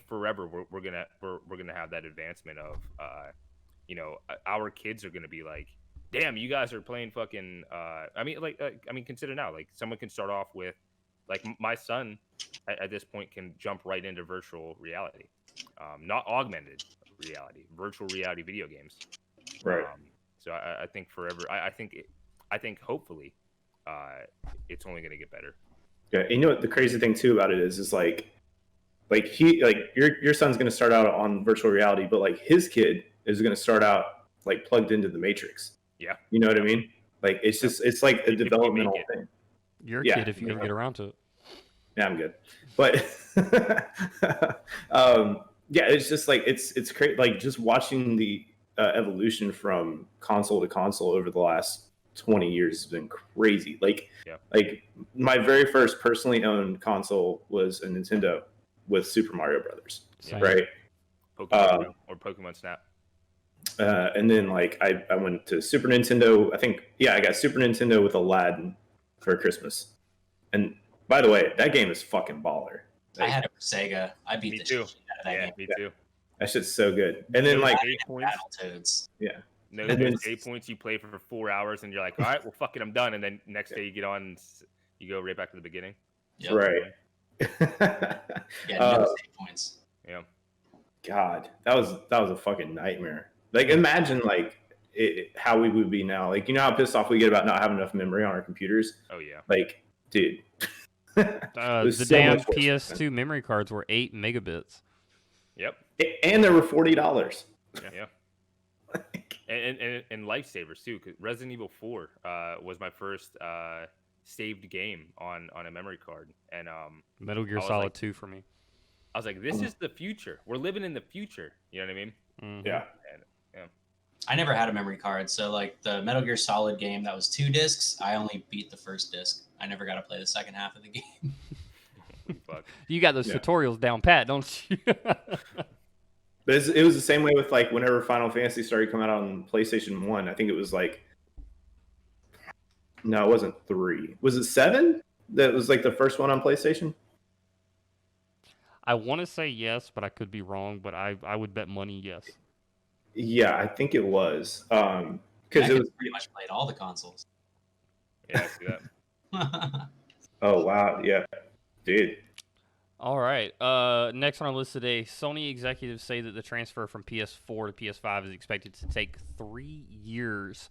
S3: forever we're gonna have that advancement of, you know, our kids are gonna be like, damn, you guys are playing fucking. I mean, consider now, like someone can start off with, like my son, at this point can jump right into virtual reality, not augmented reality, virtual reality video games.
S1: right.
S3: So I think forever. I think hopefully, it's only gonna get better.
S1: Yeah, you know what the crazy thing too about it is like your son's gonna start out on virtual reality, but like his kid is gonna start out like plugged into the Matrix.
S3: Yeah,
S1: You know what I mean? Like it's like a developmental thing.
S2: You're a
S1: Yeah,
S2: kid if you ever get around to it.
S1: Yeah, I'm good. But yeah, it's just like it's great. Like just watching the evolution from console to console over the last 20 years has been crazy. Like my very first personally owned console was a Nintendo with Super Mario Brothers,
S2: Same.
S1: right?
S3: Pokemon or Pokemon Snap.
S1: And then like I went to Super Nintendo. I think I got Super Nintendo with Aladdin for Christmas. And by the way, that game is fucking baller.
S4: I had it for Sega. I beat
S3: Me
S4: the
S3: too.
S4: shit out of that game.
S3: Me too.
S1: That shit's so good. And then like
S3: 8 points.
S4: Battletoads.
S1: yeah.
S3: No,
S1: And
S3: there's
S1: then-
S3: 8 points you play for 4 hours, and you're like, all right, well, fuck it, I'm done. And then next day you get on, and you go right back to the beginning.
S4: Yep.
S1: Right.
S4: Yeah, no 8 points.
S3: Yeah.
S1: God, that was a fucking nightmare. Like, imagine like how we would be now. Like, you know how pissed off we get about not having enough memory on our computers.
S3: Oh yeah.
S1: Like, dude,
S2: The
S1: so
S2: damn
S1: much worse,
S2: PS2 memory cards were 8 megabits.
S3: Yep.
S1: and they were $40.
S3: Yeah. And lifesavers too, because Resident Evil 4 was my first saved game on a memory card, and
S2: Metal Gear
S3: I was
S2: Solid
S3: like-
S2: 2 for me.
S3: I was like, this is the future. We're living in the future. You know what I mean?
S2: Mhm.
S1: Yeah.
S4: I never had a memory card, so like the Metal Gear Solid game that was 2 discs, I only beat the first disc. I never got to play the second half of the game.
S3: Fuck.
S2: You got those
S1: Yeah.
S2: tutorials down pat, don't you?
S1: But it was the same way with like whenever Final Fantasy started coming out on PlayStation 1. I think it was like, no, it wasn't 3. Was it 7? That was like the first one on PlayStation.
S2: I want to say yes, but I could be wrong. But I would bet money yes.
S1: Yeah, I think it was.
S4: I
S1: Because it was.
S4: pretty much played all the consoles.
S3: Yeah, I see that.
S1: Oh wow, yeah, dude.
S2: All right. Next on our list today, Sony executives say that the transfer from PS4 to PS5 is expected to take 3 years.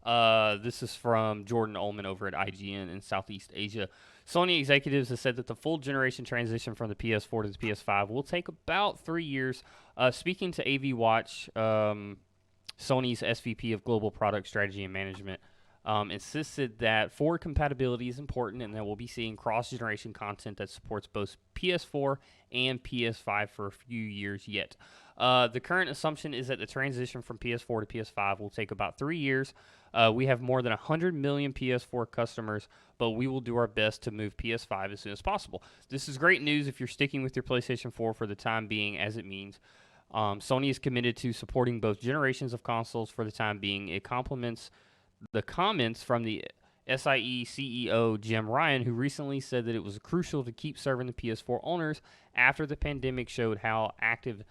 S2: This is from Jordan Ullman over at IGN in Southeast Asia. Sony executives have said that the full generation transition from the PS4 to the PS5 will take about 3 years. Speaking to AV Watch, Sony's SVP of Global Product Strategy and Management, insisted that forward compatibility is important and that we'll be seeing cross-generation content that supports both PS4 and PS5 for a few years yet. The current assumption is that the transition from PS4 to PS5 will take about 3 years. We have more than 100 million PS4 customers, but we will do our best to move PS5 as soon as possible. This is great news if you're sticking with your PlayStation 4 for the time being, as it means Sony is committed to supporting both generations of consoles for the time being. It complements the comments from the SIE CEO Jim Ryan, who recently said that it was crucial to keep serving the PS4 owners after the pandemic showed how active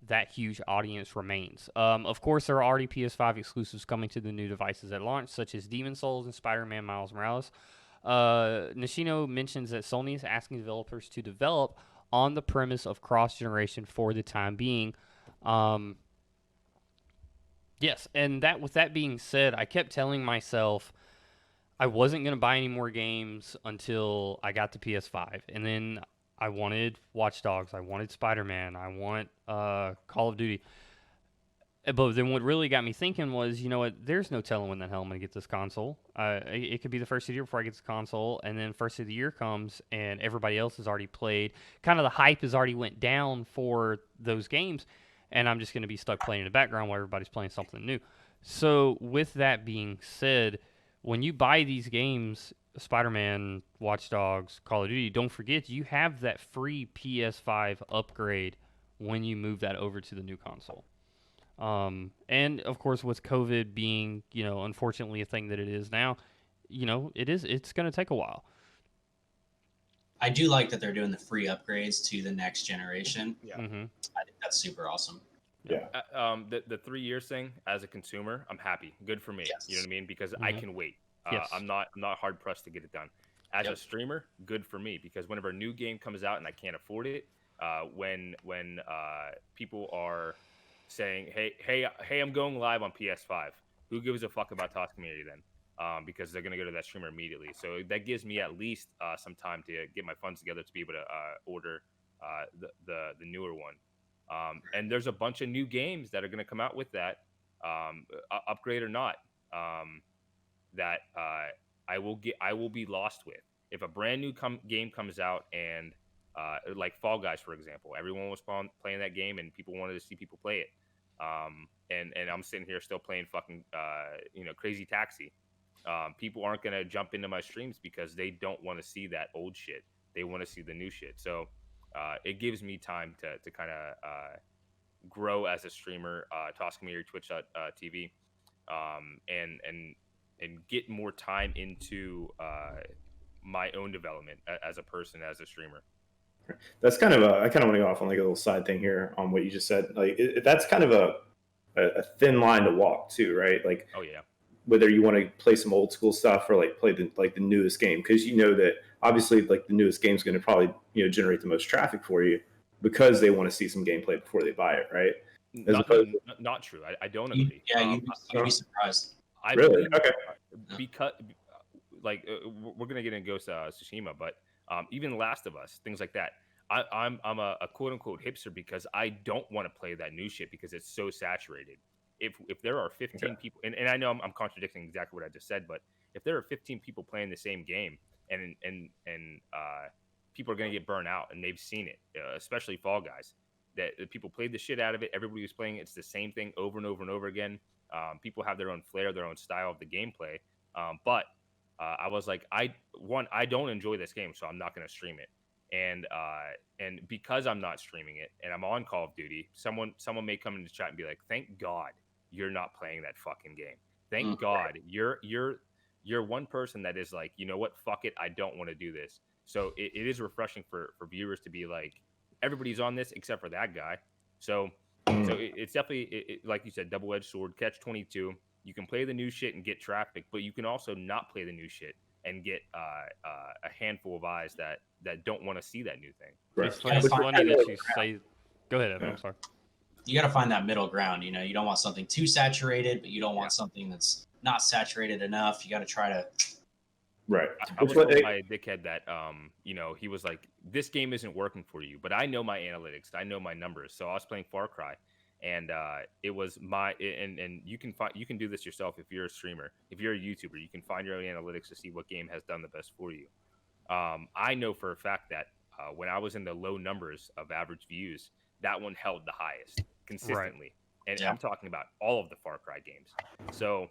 S2: that huge audience remains. Of course, there are already PS5 exclusives coming to the new devices at launch, such as Demon's Souls and Spider-Man Miles Morales. Nishino mentions that Sony is asking developers to develop on the premise of cross-generation for the time being. Yes, and with that being said, I kept telling myself I wasn't going to buy any more games until I got the PS5. And then I wanted Watch Dogs, I wanted Spider-Man, I want Call of Duty. But then what really got me thinking was, you know what, there's no telling when the hell I'm going to get this console. It could be the first of the year before I get this console, and then first of the year comes and everybody else has already played. Kind of the hype has already went down for those games, and I'm just going to be stuck playing in the background while everybody's playing something new. So with that being said, when you buy these games, Spider-Man, Watch Dogs, Call of Duty, don't forget you have that free PS5 upgrade when you move that over to the new console. And of course, with COVID being, unfortunately a thing that it is now, it's going to take a while.
S4: I do like that they're doing the free upgrades to the next generation.
S3: Yeah.
S2: Mm-hmm.
S4: I think that's super awesome.
S1: Yeah.
S3: The 3 years thing, as a consumer, I'm happy. Good for me.
S4: Yes.
S3: You know what I mean? Because I can wait.
S2: Yes.
S3: I'm not hard pressed to get it done. As a streamer, good for me, because whenever a new game comes out and I can't afford it, when people are saying, hey, I'm going live on PS5, who gives a fuck about Toskamiri then? Because they're gonna go to that streamer immediately. So that gives me at least some time to get my funds together to be able to order the newer one. And there's a bunch of new games that are going to come out with that, upgrade or not, that I will be lost with. If a brand new game comes out and like Fall Guys, for example, everyone was playing that game and people wanted to see people play it. And I'm sitting here still playing fucking Crazy Taxi. People aren't going to jump into my streams because they don't want to see that old shit. They want to see the new shit. So it gives me time to kind of grow as a streamer, Toskamiri, Twitch.tv, and get more time into my own development as a person, as a streamer.
S1: That's kind of I kind of want to go off on like a little side thing here on what you just said. Like that's kind of a thin line to walk too, right? Like,
S3: oh yeah,
S1: whether you want to play some old school stuff or like play the newest game, because you know that obviously like the newest game is going to probably generate the most traffic for you because they want to see some gameplay before they buy it, right?
S3: Not true. I don't agree.
S4: You'd be surprised.
S1: Really? Okay.
S3: Because like we're gonna get into Ghost of Tsushima, but even Last of Us, things like that. I'm a quote unquote hipster because I don't want to play that new shit because it's so saturated. If there are 15 people, and I know I'm contradicting exactly what I just said, but if there are 15 people playing the same game and people are going to get burnt out and they've seen it, especially Fall Guys, that people played the shit out of it. Everybody was playing it. It's the same thing over and over and over again. People have their own flair, their own style of the gameplay. But I was like, I don't enjoy this game, so I'm not going to stream it. And because I'm not streaming it and I'm on Call of Duty, someone may come into the chat and be like, "Thank God you're not playing that fucking game. Thank God you're one person that is like, you know what, fuck it, I don't want to do this." So it is refreshing for viewers to be like, everybody's on this except for that guy. So it's definitely like you said, double-edged sword, catch-22. You can play the new shit and get traffic, but you can also not play the new shit and get a handful of eyes that don't want to see that new thing.
S1: Right.
S2: It's funny that you say. Go ahead, Evan. I'm sorry.
S4: You got to find that middle ground. You don't want something too saturated, but you don't want something that's not saturated enough. You got to try to.
S1: Right.
S3: I was told by a dickhead that he was like, "This game isn't working for you," but I know my analytics, I know my numbers. So I was playing Far Cry, and it was and you can do this yourself if you're a streamer, if you're a YouTuber, you can find your own analytics to see what game has done the best for you. I know for a fact that when I was in the low numbers of average views, that one held the highest consistently. And
S4: Yeah.
S3: I'm talking about all of the Far Cry games. So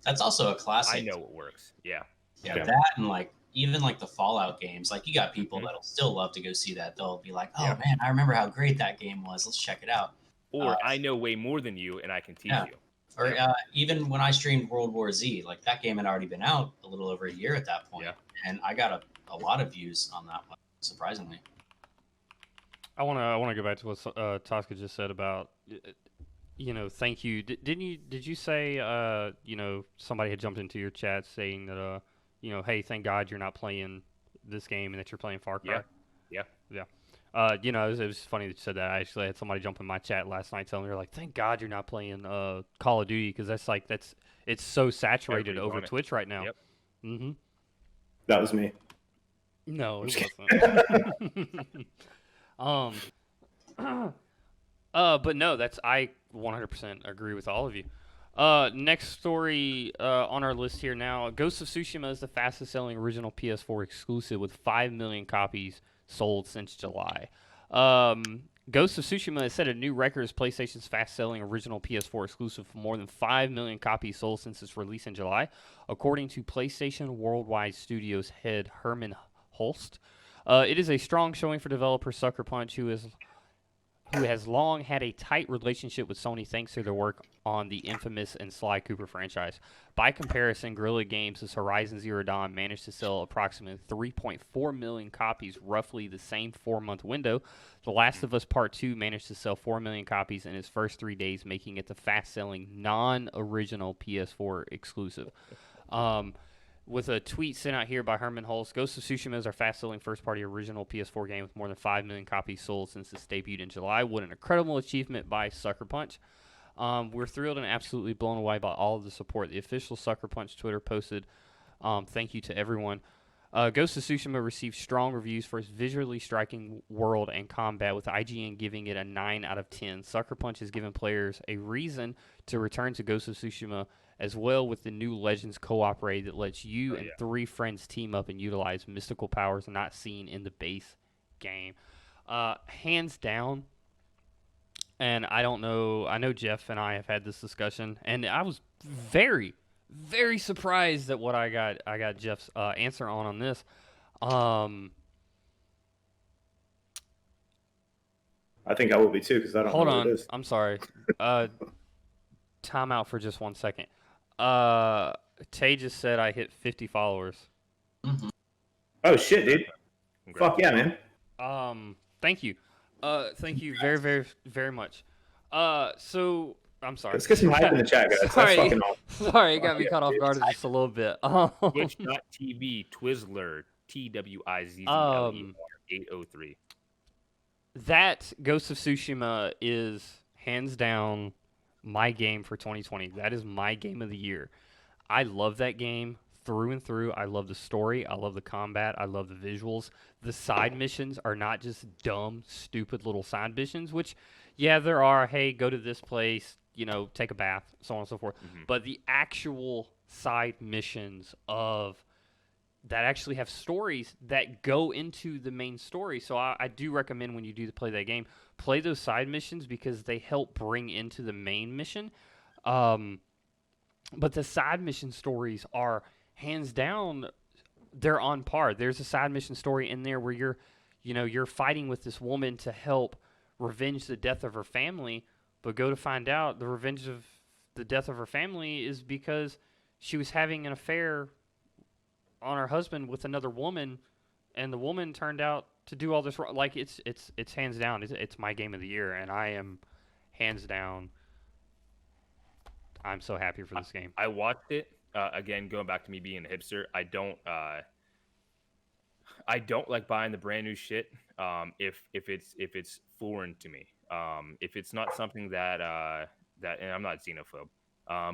S4: That's also a classic.
S3: I know it works. Yeah.
S4: Yeah, that and like even like the Fallout games, like you got people
S3: Mhm.
S4: that'll still love to go see that. They'll be like, "Oh
S3: Yeah.
S4: man, I remember how great that game was. Let's check it out."
S3: Or I know way more than you, and I can teach
S4: yeah.
S3: you.
S4: Or
S3: Yeah.
S4: even when I streamed World War Z, like that game had already been out a little over a year at that point,
S3: Yeah.
S4: and I got a lot of views on that one, surprisingly.
S2: I wanna go back to what Tosca just said about thank you. Did you say somebody had jumped into your chat saying that hey, thank God you're not playing this game and that you're playing Far Cry?
S3: Yeah.
S2: It was funny that you said that. I actually had somebody jump in my chat last night telling me, they're like, thank God you're not playing Call of Duty, because it's so saturated
S3: Everybody's
S2: over
S3: on it.
S2: Twitch right now.
S3: Yep.
S2: Mm-hmm.
S1: That was me.
S2: No, it wasn't. But no, I 100% agree with all of you. Next story on our list here now. Ghost of Tsushima is the fastest selling original PS4 exclusive with 5 million copies sold since July. Ghost of Tsushima has set a new record as PlayStation's fast selling original PS4 exclusive for more than 5 million copies sold since its release in July, according to PlayStation Worldwide Studios head Herman Holst. It is a strong showing for developer Sucker Punch, who has long had a tight relationship with Sony thanks to their work on the infamous and Sly Cooper franchise. By comparison, Guerrilla Games' Horizon Zero Dawn managed to sell approximately 3.4 million copies, roughly the same 4-month window. The Last of Us Part 2 managed to sell 4 million copies in its first 3 days, making it the fast-selling non-original PS4 exclusive. With a tweet sent out here by Herman Holst, Ghost of Tsushima is our fast-selling first-party original PS4 game with more than 5 million copies sold since its debut in July. What an incredible achievement by Sucker Punch. We're thrilled and absolutely blown away by all of the support. The official Sucker Punch Twitter posted, thank you to everyone. Ghost of Tsushima received strong reviews for its visually striking world and combat, with IGN giving it a 9 out of 10. Sucker Punch has given players a reason to return to Ghost of Tsushima, as well with the new Legends co-op raid that lets you and 3 friends team up and utilize mystical powers not seen in the base game. Hands down, and I don't know, I know Jeff and I have had this discussion, and I was very, very surprised at what I got Jeff's answer on this.
S1: I think I will be too, because I don't know what it is.
S2: I'm sorry. Time out for just 1 second. Tay just said I hit 50 followers.
S4: Mm-hmm.
S1: Oh shit, dude!
S3: Congrats.
S1: Fuck yeah, man!
S2: Thank you. Thank you very, very, very much. So I'm sorry.
S1: Let's get some hype in the chat, guys.
S2: Sorry.
S1: That's fucking awesome.
S2: Sorry, it got me caught off guard just a little bit.
S3: Twitch.tv Twizzler TWIZZLER 803.
S2: That Ghost of Tsushima is hands down my game for 2020. That is my game of the year. I love that game through and through. I love the story. I love the combat. I love the visuals. The side missions are not just dumb, stupid little side missions, which, yeah, there are. Hey, go to this place, take a bath, so on and so forth.
S3: Mm-hmm.
S2: But the actual side missions that actually have stories that go into the main story. So I do recommend when you do play that game, play those side missions because they help bring into the main mission. But the side mission stories are hands down, they're on par. There's a side mission story in there where you're fighting with this woman to help revenge the death of her family, but go to find out the revenge of the death of her family is because she was having an affair on her husband with another woman, and the woman turned out to do all this wrong. Like it's hands down. It's my game of the year, and I am hands down. I'm so happy for this game.
S3: I watched it again. Going back to me being a hipster, I don't like buying the brand new shit. If it's foreign to me, if it's not something that and I'm not xenophobe.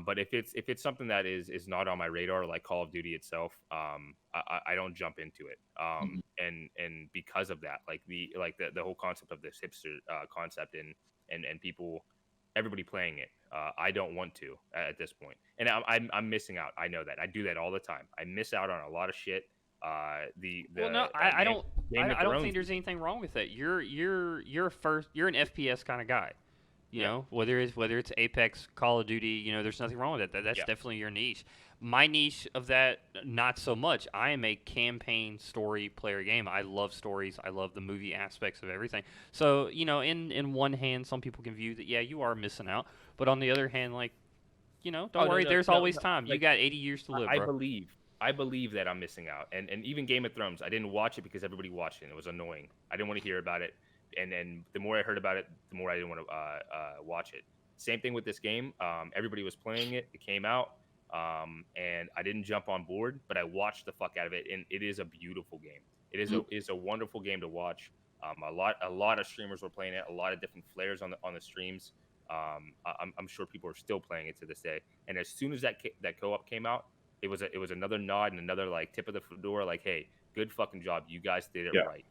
S3: But if it's something that is not on my radar, like Call of Duty itself, I don't jump into it. And because of that, like the whole concept of this hipster concept and people everybody playing it. I don't want to at this point, and I'm missing out. I know that. I do that all the time. I miss out on a lot of shit.
S2: Well, no, I don't.
S3: Game of
S2: I don't
S3: Thrones
S2: think there's anything wrong with that. You're an FPS kind of guy. You know, whether it's Apex, Call of Duty, you know, there's nothing wrong with that. That's definitely your niche. My niche of that, not so much. I am a campaign story player game. I love stories. I love the movie aspects of everything. So, you know, in one hand, some people can view that, yeah, you are missing out. But on the other hand, like, you know, don't worry, there's always time. You got 80 years to live, bro.
S3: I believe that I'm missing out. And even Game of Thrones, I didn't watch it because everybody watched it. And it was annoying. I didn't want to hear about it. And the more I heard about it, the more I didn't want to watch it. Same thing with this game. Everybody was playing it. It came out. And I didn't jump on board, but I watched the fuck out of it. And it is a beautiful game. It is a wonderful game to watch. A lot of streamers were playing it. A lot of different flares on the streams. I'm sure people are still playing it to this day. And as soon as that co-op came out, it was another nod and another like tip of the door. Like, hey, good fucking job. You guys did it right.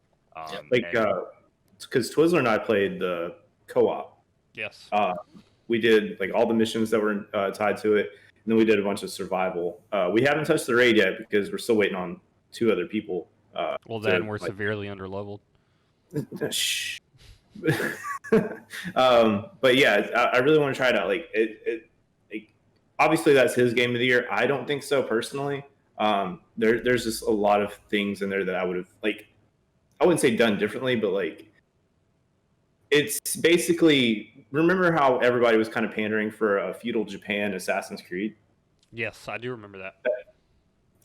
S1: Because Twizzler and I played the co-op.
S2: Yes.
S1: We did like all the missions that were tied to it, and then we did a bunch of survival. We haven't touched the raid yet because we're still waiting on 2 other people.
S2: Then we're severely underleveled.
S1: Shh. But yeah, I really want to try it out. Like obviously that's his game of the year. I don't think so personally. There's just a lot of things in there that I would have like. I wouldn't say done differently, but like. It's basically, remember how everybody was kind of pandering for a feudal Japan Assassin's Creed?
S2: Yes, I do remember that.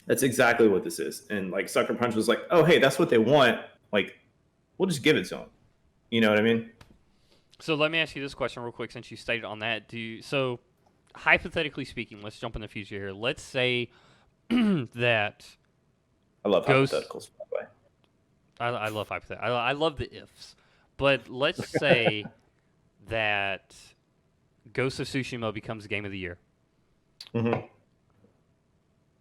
S1: That's exactly what this is. And like Sucker Punch was like, oh, hey, that's what they want. Like, we'll just give it to them. You know what I mean?
S2: So let me ask you this question real quick since you stated on that. So hypothetically speaking, let's jump in the future here. Let's say that
S1: I love hypotheticals, by the way.
S2: I love hypotheticals. I love the ifs. But let's say that Ghost of Tsushima becomes Game of the Year.
S1: Mm-hmm.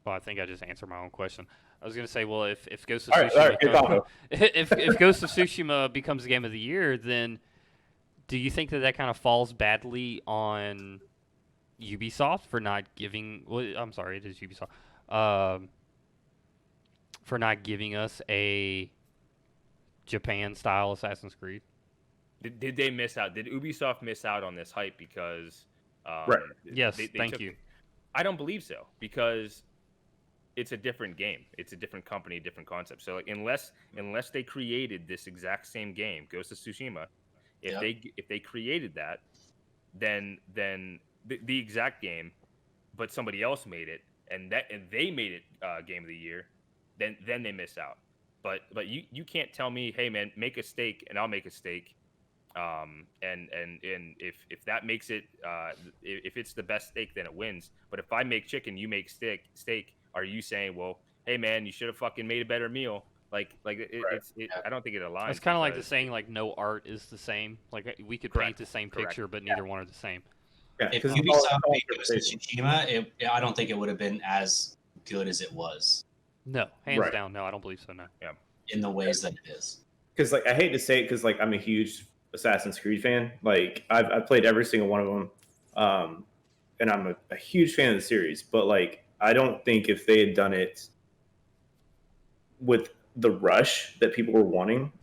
S2: Well, I think I just answered my own question. I was going to say, well, if Ghost of Tsushima if Ghost of Tsushima becomes Game of the Year, then do you think that kind of falls badly on Ubisoft for not giving? Well, I'm sorry, it is Ubisoft. For not giving us a Japan-style Assassin's Creed.
S3: Did they miss out? Did Ubisoft miss out on this hype because?
S1: Right.
S2: Yes. Thank you.
S3: I don't believe so because it's a different game. It's a different company, different concept. So like, unless they created this exact same game, Ghost of Tsushima, if they created that, then the exact game, but somebody else made it, and they made it Game of the Year, then they miss out. But you can't tell me, hey man, make a steak and I'll make a steak, and if that makes it, if it's the best steak, then it wins. But if I make chicken, you make steak, are you saying, well, hey man, you should have fucking made a better meal? I don't think it aligns.
S2: It's kind of like the saying, like no art is the same. Like we could paint the same picture, but neither one are the same.
S1: Yeah,
S4: if Ubisoft made Ghost of Tsushima, I don't think it would have been as good as it was.
S2: No, hands down, no, I don't believe so. No.
S3: Yeah.
S4: In the ways that it is.
S1: Because like I hate to say it, because like I'm a huge Assassin's Creed fan. Like I've played every single one of them, and I'm a huge fan of the series. But like I don't think if they had done it with the rush that people were wanting,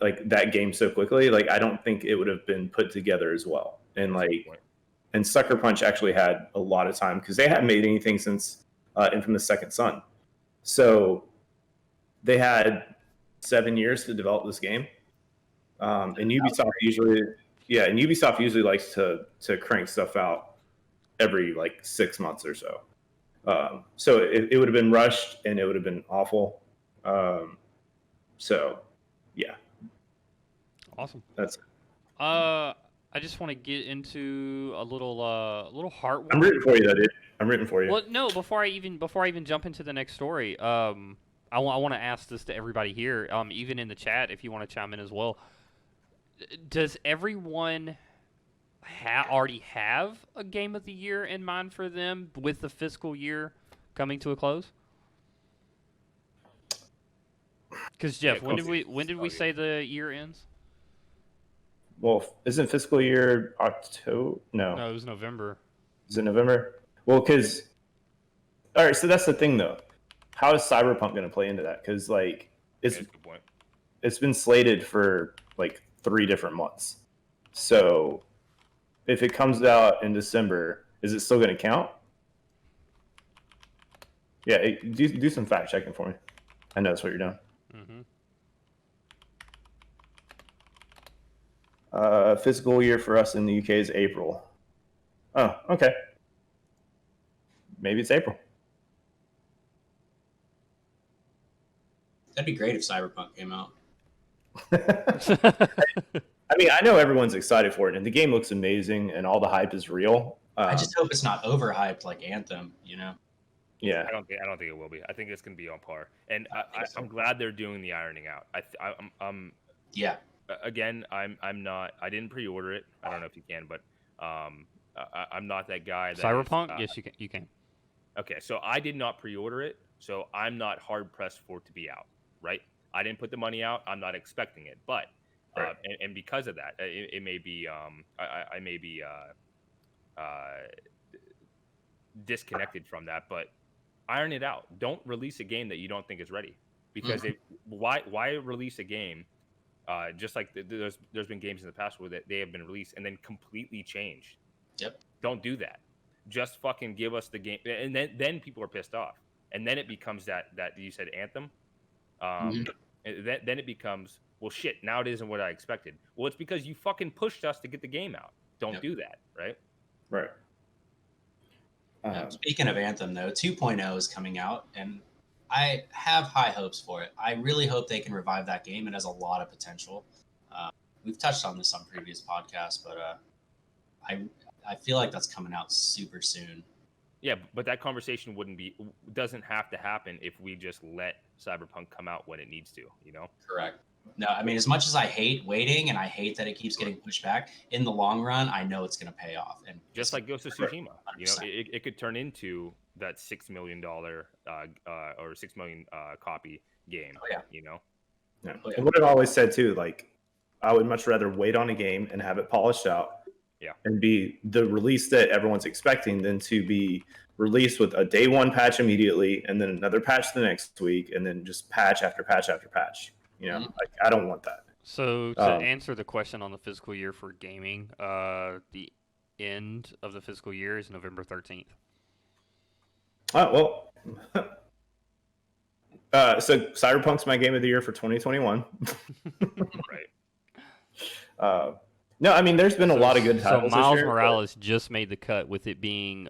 S1: like that game so quickly, like I don't think it would have been put together as well. And Sucker Punch actually had a lot of time because they hadn't made anything since Infamous Second Son. So they had 7 years to develop this game. And Ubisoft usually likes to crank stuff out every like 6 months or so. So it would have been rushed and it would have been awful. So yeah.
S2: Awesome.
S1: That's it.
S2: I just want to get into a little heartwarming.
S1: I'm rooting for you, though, dude. I'm rooting for you.
S2: Well, no, before I even jump into the next story, I want to ask this to everybody here, even in the chat, if you want to chime in as well. Does everyone already have a game of the year in mind for them with the fiscal year coming to a close? Because Jeff, when did we say the year ends?
S1: Well, isn't fiscal year October?
S2: No, it was November.
S1: Is it November? Well, because all right, so that's the thing though. How is Cyberpunk going to play into that? Because like
S3: That's a good point.
S1: it's been slated for like 3 different months. So if it comes out in December, is it still going to count? Yeah, do some fact checking for me. I know that's what you're doing. Fiscal year for us in the UK is April. Oh, okay. Maybe it's April.
S4: That'd be great if Cyberpunk came out.
S1: I mean, I know everyone's excited for it, and the game looks amazing, and all the hype is real.
S4: I just hope it's not overhyped like Anthem,
S1: Yeah.
S3: I don't think it will be. I think it's going to be on par, and I'm glad they're doing the ironing out.
S4: Yeah.
S3: Again, I'm not. I didn't pre-order it. I don't know if you can, but I'm not that guy.
S2: Cyberpunk? Yes, you can.
S3: Okay, so I did not pre-order it, so I'm not hard pressed for it to be out. Right? I didn't put the money out. I'm not expecting it, but
S1: right.
S3: and because of that, it may be I may be disconnected from that, but iron it out. Don't release a game that you don't think is ready, because why release a game just like there's been games in the past where they have been released and then completely changed.
S4: Yep.
S3: Don't do that. Just fucking give us the game, and then people are pissed off, and then it becomes that you said Anthem. And then it becomes, well, shit. Now it isn't what I expected. Well, it's because you fucking pushed us to get the game out. Don't do that, right?
S1: Right.
S4: Speaking of Anthem, though, 2.0 is coming out, and I have high hopes for it. I really hope they can revive that game. It has a lot of potential. We've touched on this on previous podcasts, but I feel like that's coming out super soon.
S3: Yeah, but that conversation doesn't have to happen if we just let Cyberpunk come out when it needs to,
S4: Correct. No, I mean, as much as I hate waiting and I hate that it keeps getting pushed back, in the long run, I know it's going to pay off. And
S3: just like Ghost of Tsushima, it could turn into that $6 million or 6 million copy game.
S4: Oh, yeah.
S1: Yeah.
S4: Oh, yeah.
S1: And what I've always said too, like I would much rather wait on a game and have it polished out.
S3: Yeah.
S1: And be the release that everyone's expecting than to be released with a day one patch immediately and then another patch the next week and then just patch after patch after patch. Like I don't want that.
S2: So to answer the question on the fiscal year for gaming, the end of the fiscal year is November 13th.
S1: Oh, well. So Cyberpunk's my game of the year for 2021.
S3: Right.
S1: No, I mean, there's been a lot of good titles.
S2: So Miles
S1: this year,
S2: Morales just made the cut with it being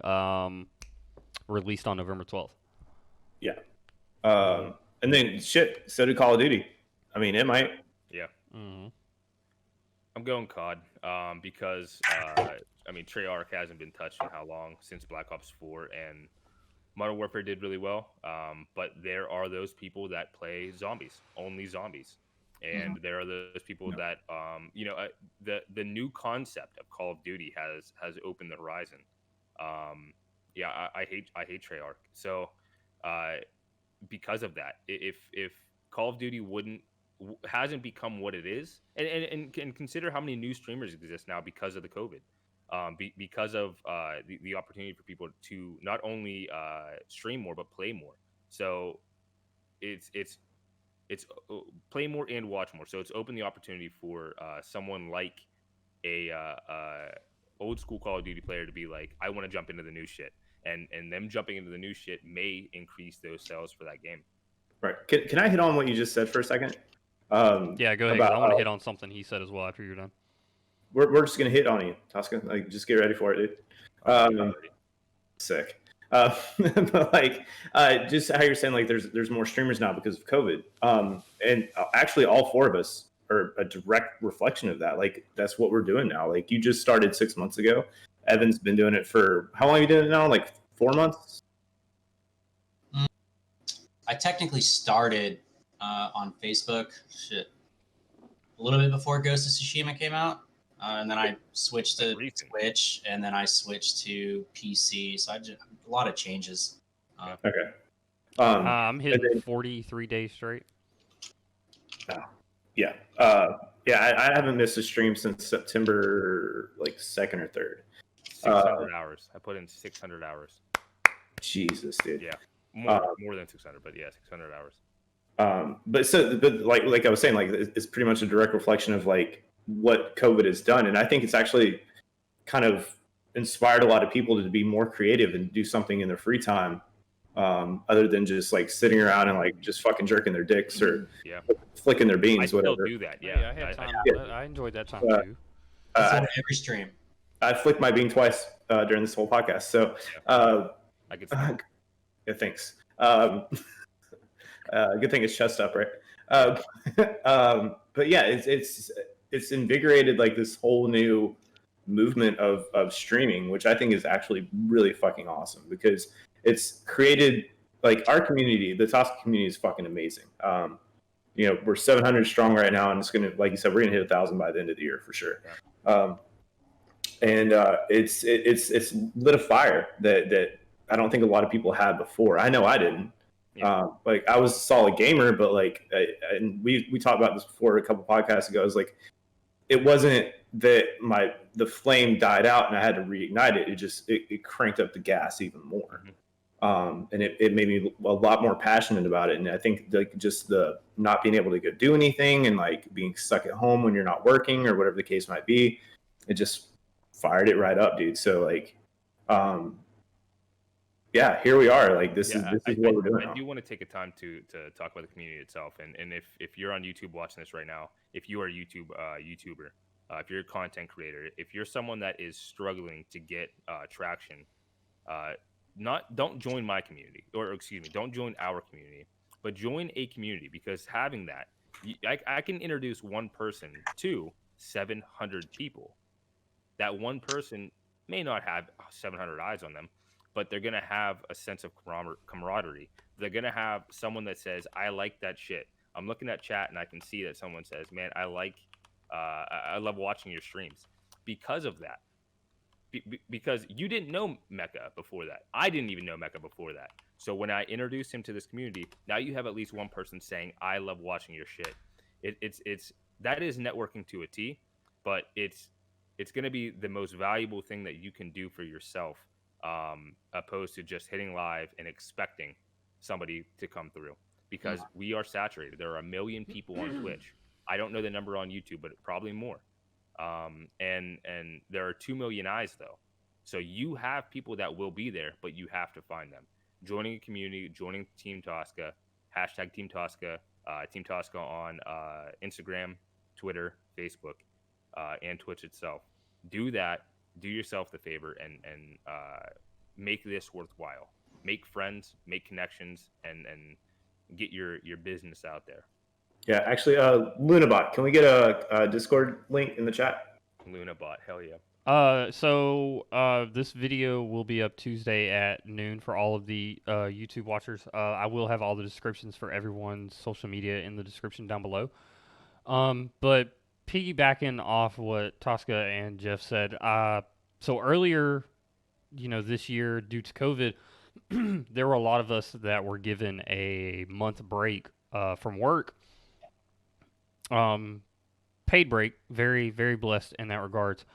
S2: released on November 12th.
S1: Yeah. And then, so did Call of Duty. I mean, it might.
S3: Yeah.
S2: Mm-hmm.
S3: I'm going COD because, Treyarch hasn't been touched in how long since Black Ops 4, and Modern Warfare did really well. But there are those people that play zombies, only zombies. And there are those people that, the new concept of Call of Duty has opened the horizon. I hate Treyarch. So, because of that, if Call of Duty hasn't become what it is, and consider how many new streamers exist now because of the COVID, because of the opportunity for people to not only stream more but play more. So, it's play more and watch more. So it's opened the opportunity for someone like a old school Call of Duty player to be like, I want to jump into the new shit, and them jumping into the new shit may increase those sales for that game.
S1: Right. Can I hit on what you just said for a second?
S2: Yeah, go ahead. I want to hit on something he said as well after you're done.
S1: We're just gonna hit on you, Tosca. Like, just get ready for it, dude. Sick. But like, just how you're saying, like, there's more streamers now because of COVID. And actually, all 4 of us are a direct reflection of that. Like, that's what we're doing now. Like, you just started 6 months ago. Evan's been doing it for how long? Have you doing it now? Like 4 months.
S4: I technically started on Facebook. A little bit before Ghost of Tsushima came out. And then I switched to Twitch, and then I switched to PC. So a lot of changes.
S1: Okay.
S2: I'm hitting 43 days straight.
S1: Yeah. Yeah, I haven't missed a stream since September like 2nd or 3rd.
S3: 600 hours. I put in 600 hours.
S1: Jesus, dude.
S3: Yeah, more than 600, but yeah, 600 hours.
S1: But like I was saying, like it's pretty much a direct reflection of like what COVID has done, and I think it's actually kind of inspired a lot of people to be more creative and do something in their free time, other than just like sitting around and like just fucking jerking their dicks or flicking their beans,
S3: I
S1: whatever.
S3: still do that.
S2: Yeah,
S3: Yeah,
S2: I had time.
S1: yeah.
S2: I enjoyed that time too.
S4: Every stream.
S1: I flicked my bean twice during this whole podcast. So,
S3: I could.
S1: yeah, thanks. Good thing it's chest up, right? But yeah, it's invigorated like this whole new movement of streaming, which I think is actually really fucking awesome because it's created like our community. The Tosca community is fucking amazing. You know, we're 700 strong right now, and it's gonna, like you said, we're gonna hit 1,000 by the end of the year for sure. And it's lit a fire that I don't think a lot of people had before. I know I didn't. Like I was a solid gamer, but like, and we talked about this before a couple podcasts ago. It was like, it wasn't that the flame died out and I had to reignite it. It cranked up the gas even more. And it made me a lot more passionate about it. And I think like just the not being able to go do anything and like being stuck at home when you're not working or whatever the case might be, it just fired it right up, dude. So like, yeah, here we are. Like this is what we're doing.
S3: I do want to take a time to talk about the community itself. And if you're on YouTube watching this right now, if you are a YouTuber, if you're a content creator, if you're someone that is struggling to get traction, don't join my community, or excuse me, don't join our community, but join a community, because having that, I can introduce one person to 700 people. That one person may not have 700 eyes on them, but they're going to have a sense of camaraderie. They're going to have someone that says, I like that shit. I'm looking at chat and I can see that someone says, man, I love watching your streams because of that. Because you didn't know Mecca before that. I didn't even know Mecca before that. So when I introduced him to this community, now you have at least one person saying, I love watching your shit. That is networking to a T, but it's going to be the most valuable thing that you can do for yourself, opposed to just hitting live and expecting somebody to come through, because we are saturated. There are 1 million people on Twitch. I don't know the number on YouTube, but probably more. And there are 2 million eyes though. So you have people that will be there, but you have to find them. Joining a community, joining Team Tosca, hashtag Team Tosca, Team Tosca on Instagram, Twitter, Facebook, and Twitch itself. Do that. Do yourself the favor and make this worthwhile. Make friends, make connections, and get your business out there.
S1: Yeah, actually, Lunabot, can we get a Discord link in the chat?
S3: Lunabot, hell yeah.
S2: So this video will be up Tuesday at noon for all of the YouTube watchers. I will have all the descriptions for everyone's social media in the description down below. But piggybacking off what Tosca and Jeff said, so earlier, this year due to COVID, there were a lot of us that were given a month break from work. Paid break, very, very blessed in that regards.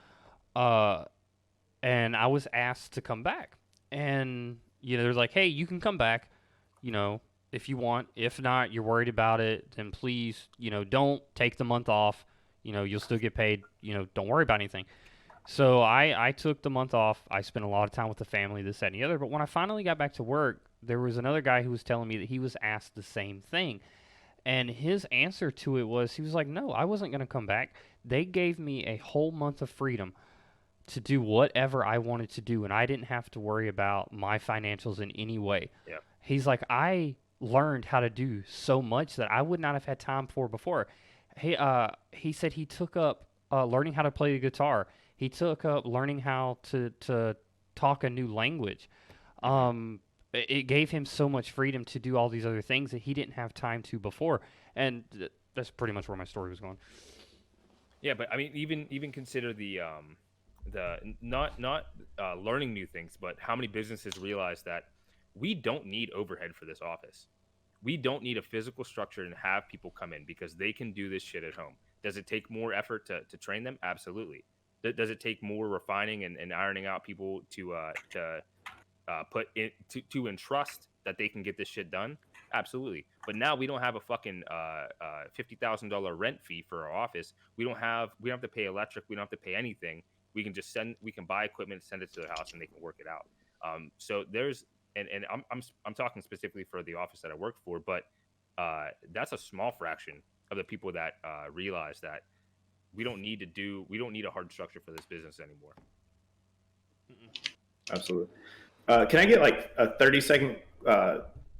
S2: And I was asked to come back, and they're like, hey, you can come back, if you want. If not, you're worried about it, then please, don't take the month off. You'll still get paid. Don't worry about anything. So I took the month off. I spent a lot of time with the family, this, that, and the other. But when I finally got back to work, there was another guy who was telling me that he was asked the same thing. And his answer to it was, he was like, no, I wasn't going to come back. They gave me a whole month of freedom to do whatever I wanted to do, and I didn't have to worry about my financials in any way.
S3: Yeah.
S2: He's like, I learned how to do so much that I would not have had time for before. He said he took up learning how to play the guitar. He took up learning how to talk a new language. It gave him so much freedom to do all these other things that he didn't have time to before. And that's pretty much where my story was going.
S3: Yeah, but I mean, even consider the not learning new things, but how many businesses realize that we don't need overhead for this office. We don't need a physical structure and have people come in, because they can do this shit at home. Does it take more effort to train them? Absolutely. Does it take more refining and ironing out people to put in to entrust that they can get this shit done? Absolutely. But now we don't have a fucking $50,000 rent fee for our office. We don't have to pay electric. We don't have to pay anything. We can just buy equipment, send it to their house, and they can work it out. So there's and I'm talking specifically for the office that I work for, but that's a small fraction of the people that realize that we don't need a hard structure for this business anymore.
S1: Absolutely. Can I get like a 30-second?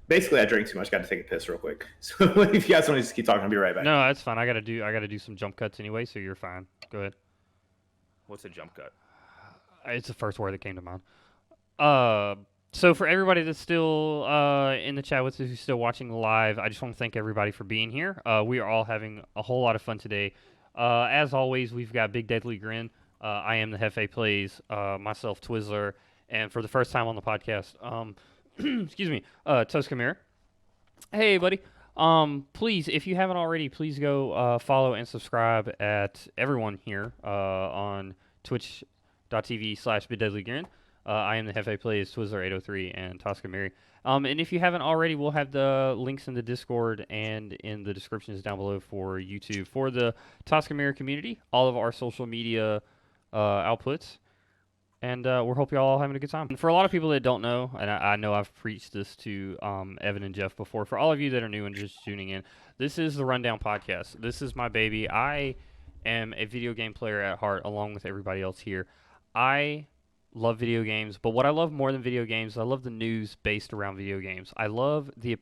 S1: Basically, I drank too much. Got to take a piss real quick. So if you guys want to just keep talking, I'll be right back.
S2: No, that's fine. I gotta do some jump cuts anyway, so you're fine. Go ahead.
S3: What's a jump cut?
S2: It's the first word that came to mind. So for everybody that's still in the chat with us, who's still watching live, I just want to thank everybody for being here. We are all having a whole lot of fun today. As always, we've got Big Deadly Grin. I am the Hefe Plays, myself, Twizzler, and for the first time on the podcast, excuse me, Toskamiri. Hey, buddy. Please, if you haven't already, please go follow and subscribe at everyone here on twitch.tv/BigDeadlyGrin. I am the Hefe Plays, Twizzler803, and Toskamiri. And if you haven't already, we'll have the links in the Discord and in the descriptions down below for YouTube for the Toskamiri community, all of our social media outputs. And we hope you're all having a good time. And for a lot of people that don't know, and I know I've preached this to Evan and Jeff before, for all of you that are new and just tuning in, this is the Rundown Podcast. This is my baby. I am a video game player at heart, along with everybody else here. I love video games, but what I love more than video games, I love the news based around video games. I love the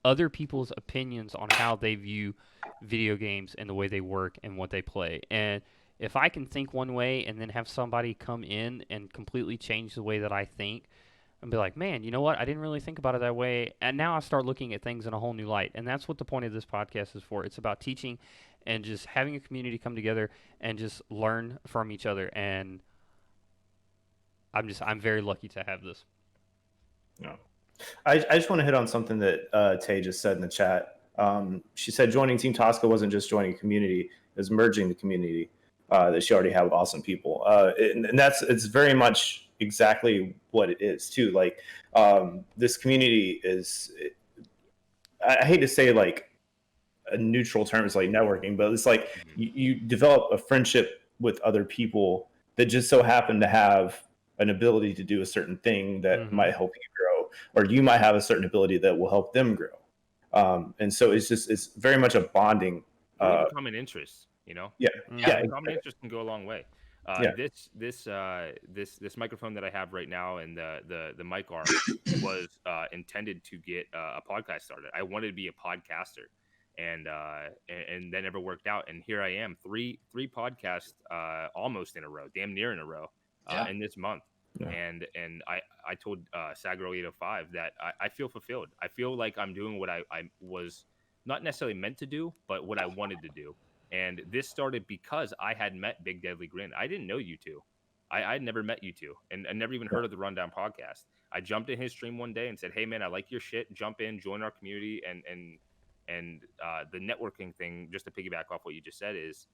S2: other people's opinions on how they view video games and the way they work and what they play. And if I can think one way and then have somebody come in and completely change the way that I think and be like, man, you know what? I didn't really think about it that way. And now I start looking at things in a whole new light. And that's what the point of this podcast is for. It's about teaching and just having a community come together and just learn from each other. And I'm very lucky to have this.
S1: No. I just want to hit on something that Tay just said in the chat. She said joining Team Tosca wasn't just joining a community, it was merging the community that she already had with awesome people. And it's very much exactly what it is too. Like this community is, I hate to say like a neutral term is like networking, but it's like you develop a friendship with other people that just so happen to have an ability to do a certain thing that might help you grow, or you might have a certain ability that will help them grow. And so it's very much a bonding.
S3: Common interests, you know.
S1: Yeah.
S3: Common interest can go a long way. This microphone that I have right now and the mic arm was intended to get a podcast started. I wanted to be a podcaster, and that never worked out. And here I am, three podcasts almost in a row, damn near in a row, in this month. Yeah. And I told Sagro805 that I feel fulfilled. I feel like I'm doing what I was not necessarily meant to do, but what I wanted to do. And this started because I had met Big Deadly Grin. I didn't know you two. I had never met you two and never even heard of the Rundown Podcast. I jumped in his stream one day and said, hey, man, I like your shit. Jump in, join our community. And the networking thing, just to piggyback off what you just said, is,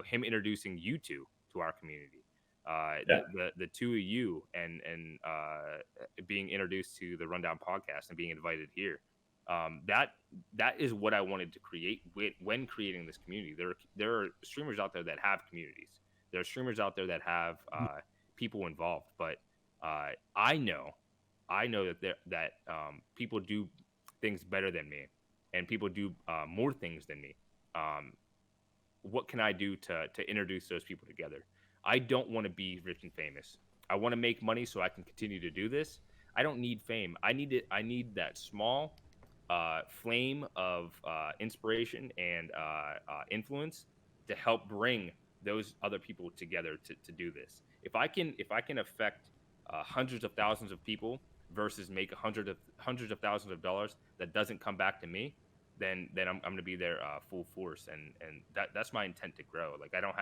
S3: him introducing you two to our community. The two of you and being introduced to the Rundown Podcast and being invited here. That is what I wanted to create when creating this community. There are streamers out there that have communities. There are streamers out there that have people involved. But I know that people do things better than me, and people do more things than me. What can I do to introduce those people together? I don't want to be rich and famous. I want to make money so I can continue to do this. I don't need fame. I need that small flame of inspiration and influence to help bring those other people together to do this. If I can affect hundreds of thousands of people versus make hundreds of thousands of dollars that doesn't come back to me, then I'm going to be there full force, and that's my intent to grow. Like I don't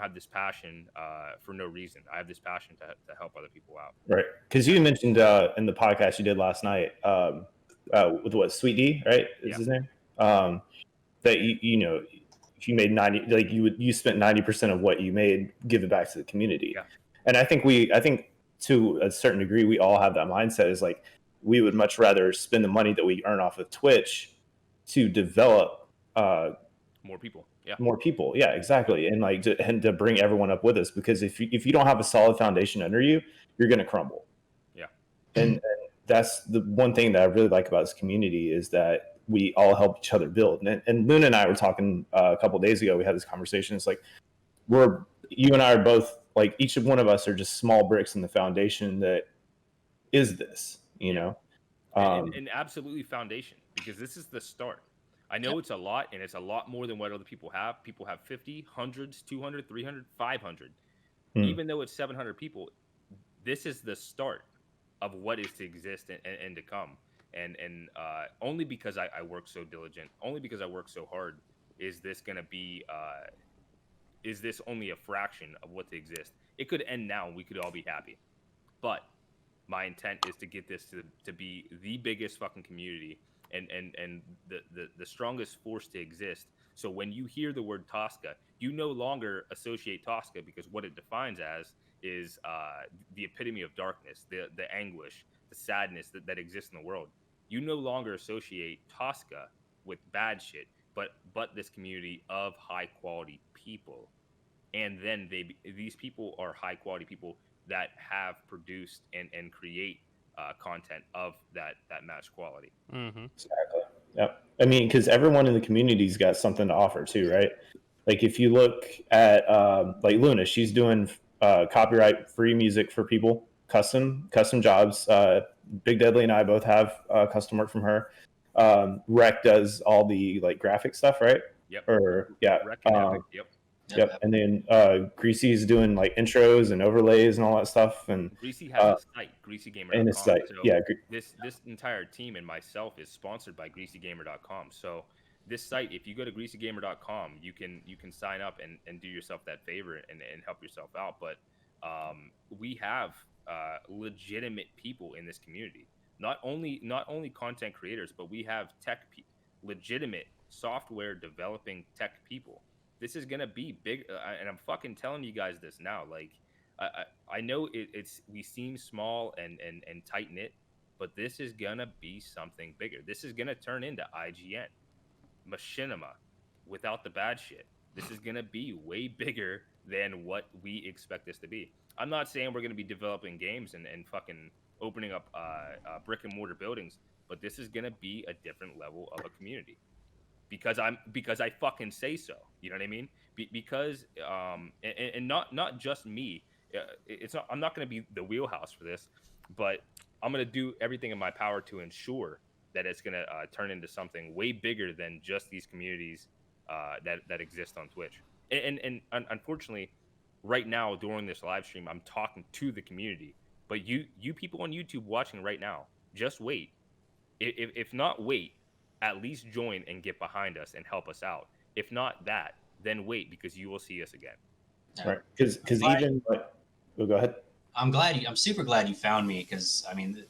S3: have this passion for no reason. I have this passion to help other people out.
S1: Right, because you mentioned in the podcast you did last night with what, Sweet D, right? Is his name? that you know, if you made 90, like you spent 90% of what you made, give it back to the community.
S3: Yeah.
S1: And I think to a certain degree, we all have that mindset, is like, we would much rather spend the money that we earn off of Twitch to develop
S3: more people. Yeah.
S1: more people. Yeah, exactly. And like to bring everyone up with us, because if you don't have a solid foundation under you, you're going to crumble.
S3: Yeah.
S1: And that's the one thing that I really like about this community, is that we all help each other build. And Luna and I were talking a couple of days ago. We had this conversation. It's like, you and I are both like, each of one of us are just small bricks in the foundation that is this, you know?
S3: And absolutely foundation, because this is the start. I know it's a lot, and it's a lot more than what other people have. People have 50, hundreds, 200, 300, 500. Even though it's 700 people, this is the start of what is to exist and to come. And only because I work so diligent, only because I work so hard, is this going to be, is this only a fraction of what to exist. It could end now and we could all be happy. But my intent is to get this to be the biggest fucking community and the strongest force to exist. So when you hear the word Tosca, you no longer associate Tosca, because what it defines as is the epitome of darkness, the anguish, the sadness that exists in the world. You no longer associate Tosca with bad shit, but this community of high quality people. And then these people are high quality people that have produced and create content of that match quality.
S1: Exactly. Yeah. I mean, because everyone in the community's got something to offer too, right? Like if you look at like Luna, she's doing copyright free music for people, custom jobs. Big Deadly and I both have custom work from her. Rec does all the like graphic stuff, right?
S3: Yep.
S1: Or yeah.
S3: Rec and Epic. Yep.
S1: Yep. And then Greasy's doing like intros and overlays and all that stuff. And
S3: Greasy has a site, greasygamer.com.
S1: and a site.
S3: So
S1: yeah.
S3: This entire team and myself is sponsored by greasygamer.com. So this site, if you go to greasygamer.com, you can sign up and do yourself that favor and help yourself out. But we have legitimate people in this community. Not only content creators, but we have legitimate software developing tech people. This is gonna be big, and I'm fucking telling you guys this now. Like, I know we seem small and tight knit, but this is gonna be something bigger. This is gonna turn into IGN, Machinima, without the bad shit. This is gonna be way bigger than what we expect this to be. I'm not saying we're gonna be developing games and fucking opening up brick and mortar buildings, but this is gonna be a different level of a community. Because I fucking say so. You know what I mean? Because and not just me. I'm not going to be the wheelhouse for this, but I'm going to do everything in my power to ensure that it's going to turn into something way bigger than just these communities that exist on Twitch. And unfortunately, right now during this live stream, I'm talking to the community. But you people on YouTube watching right now, just wait. If not wait, at least join and get behind us and help us out. If not that, then wait, because you will see us again.
S1: Right. Because even like, go ahead.
S4: I'm super glad you found me, because I mean,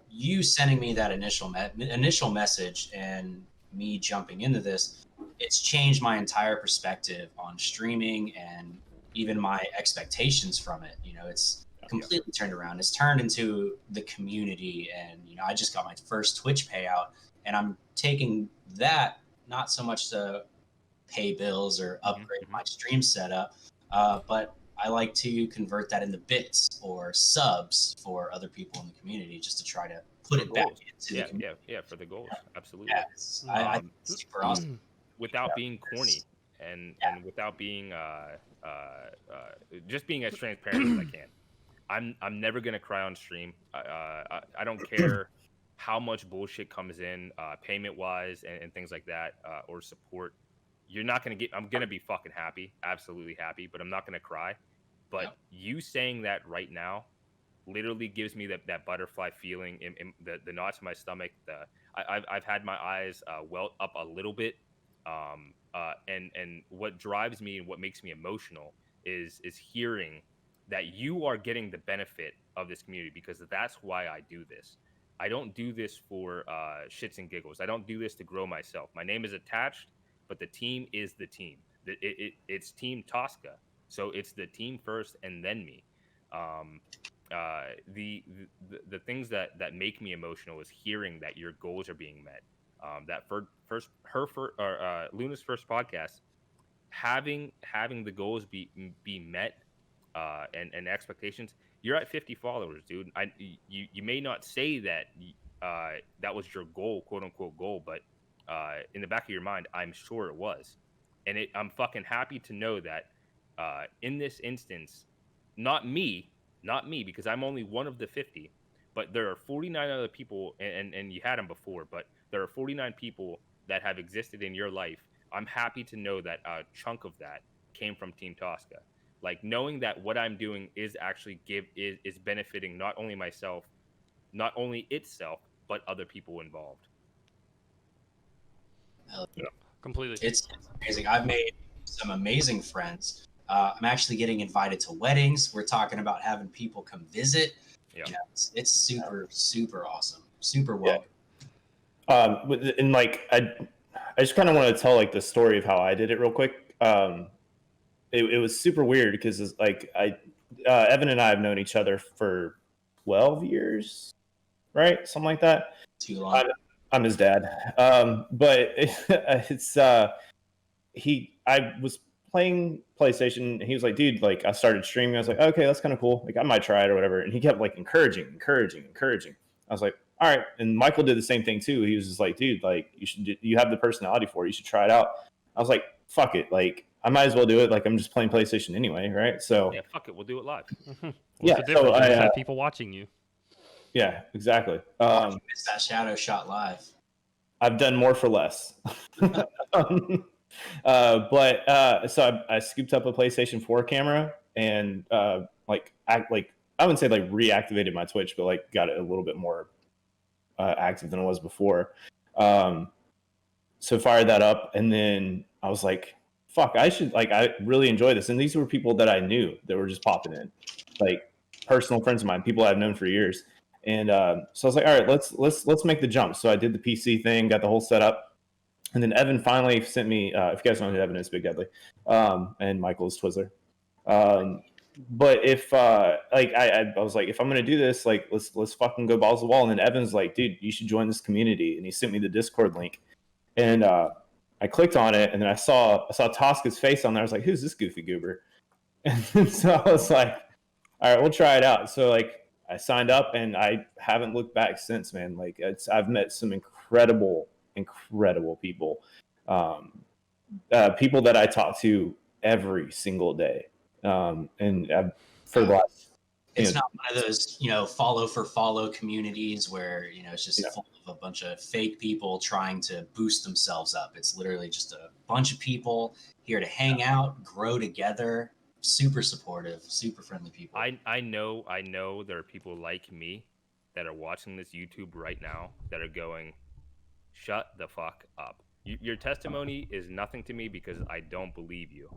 S4: you sending me that initial message and me jumping into this, it's changed my entire perspective on streaming and even my expectations from it. You know, it's completely turned around. It's turned into the community, and you know, I just got my first Twitch payout. And I'm taking that not so much to pay bills or upgrade my stream setup, but I like to convert that into bits or subs for other people in the community, just to try to put it back into the community.
S3: Yeah, for the goals, absolutely.
S4: Yeah, I think it's super awesome.
S3: Without being corny and without being just being as transparent as I can. I'm never gonna cry on stream. I don't care how much bullshit comes in payment wise and things like that, or support. You're not going to get, I'm going to be fucking happy, absolutely happy, but I'm not going to cry. But you saying that right now literally gives me that butterfly feeling in the knots in my stomach. I've had my eyes welt up a little bit. And what drives me and what makes me emotional is hearing that you are getting the benefit of this community, because that's why I do this. I don't do this for shits and giggles. I don't do this to grow myself. My name is attached, but the team is the team. It's Team Tosca, so it's the team first and then me. Um, the things that make me emotional is hearing that your goals are being met. That Luna's first podcast, having the goals be met, and expectations. You're at 50 followers, dude. You may not say that that was your goal, quote unquote goal, but in the back of your mind, I'm sure it was. And I'm fucking happy to know that in this instance, not me, because I'm only one of the 50, but there are 49 other people, and you had them before, but there are 49 people that have existed in your life. I'm happy to know that a chunk of that came from Team Tosca. Like, knowing that what I'm doing is actually is benefiting not only myself, not only itself, but other people involved.
S1: Yeah.
S2: Completely.
S4: It's amazing. I've made some amazing friends. I'm actually getting invited to weddings. We're talking about having people come visit.
S3: Yeah.
S4: You know, it's super, super awesome. Super well.
S1: And like I just kind of want to tell like the story of how I did it real quick. It was super weird because it's like Evan and I have known each other for 12 years, right? Something like that.
S4: Too long.
S1: I'm his dad. But it's I was playing PlayStation and he was like, dude, like I started streaming. I was like, okay, that's kind of cool. Like I might try it or whatever. And he kept like encouraging. I was like, all right. And Michael did the same thing too. He was just like, dude, like you have the personality for it. You should try it out. I was like, fuck it. Like I might as well do it. Like I'm just playing PlayStation anyway. Right. So
S3: Yeah, fuck it. We'll do it live.
S2: What's the difference? You just have people watching you.
S1: Yeah, exactly.
S4: You missed that shadow shot live.
S1: I've done more for less. So I scooped up a PlayStation 4 camera and I wouldn't say like reactivated my Twitch, but like got it a little bit more active than it was before. So fired that up, and then I was like, "Fuck, I really enjoy this." And these were people that I knew that were just popping in, like personal friends of mine, people I've known for years. And so I was like, "All right, let's make the jump." So I did the PC thing, got the whole setup. And then Evan finally sent me, if you guys don't know who Evan is, Big Deadly, and Michael is Twizzler. But if I was like, if I'm gonna do this, like let's fucking go balls to the wall. And then Evan's like, dude, you should join this community, and he sent me the Discord link, and I clicked on it, and then I saw Tosca's face on there. I was like, who's this goofy goober? And so I was like, all right, we'll try it out. So like I signed up, and I haven't looked back since, man. Like I've met some incredible people, people that I talk to every single day. And for the last,
S4: it's not one of those, follow for follow communities where, it's just full of a bunch of fake people trying to boost themselves up. It's literally just a bunch of people here to hang out, grow together, super supportive, super friendly people.
S3: I know there are people like me that are watching this YouTube right now that are going, shut the fuck up. Your testimony is nothing to me because I don't believe you,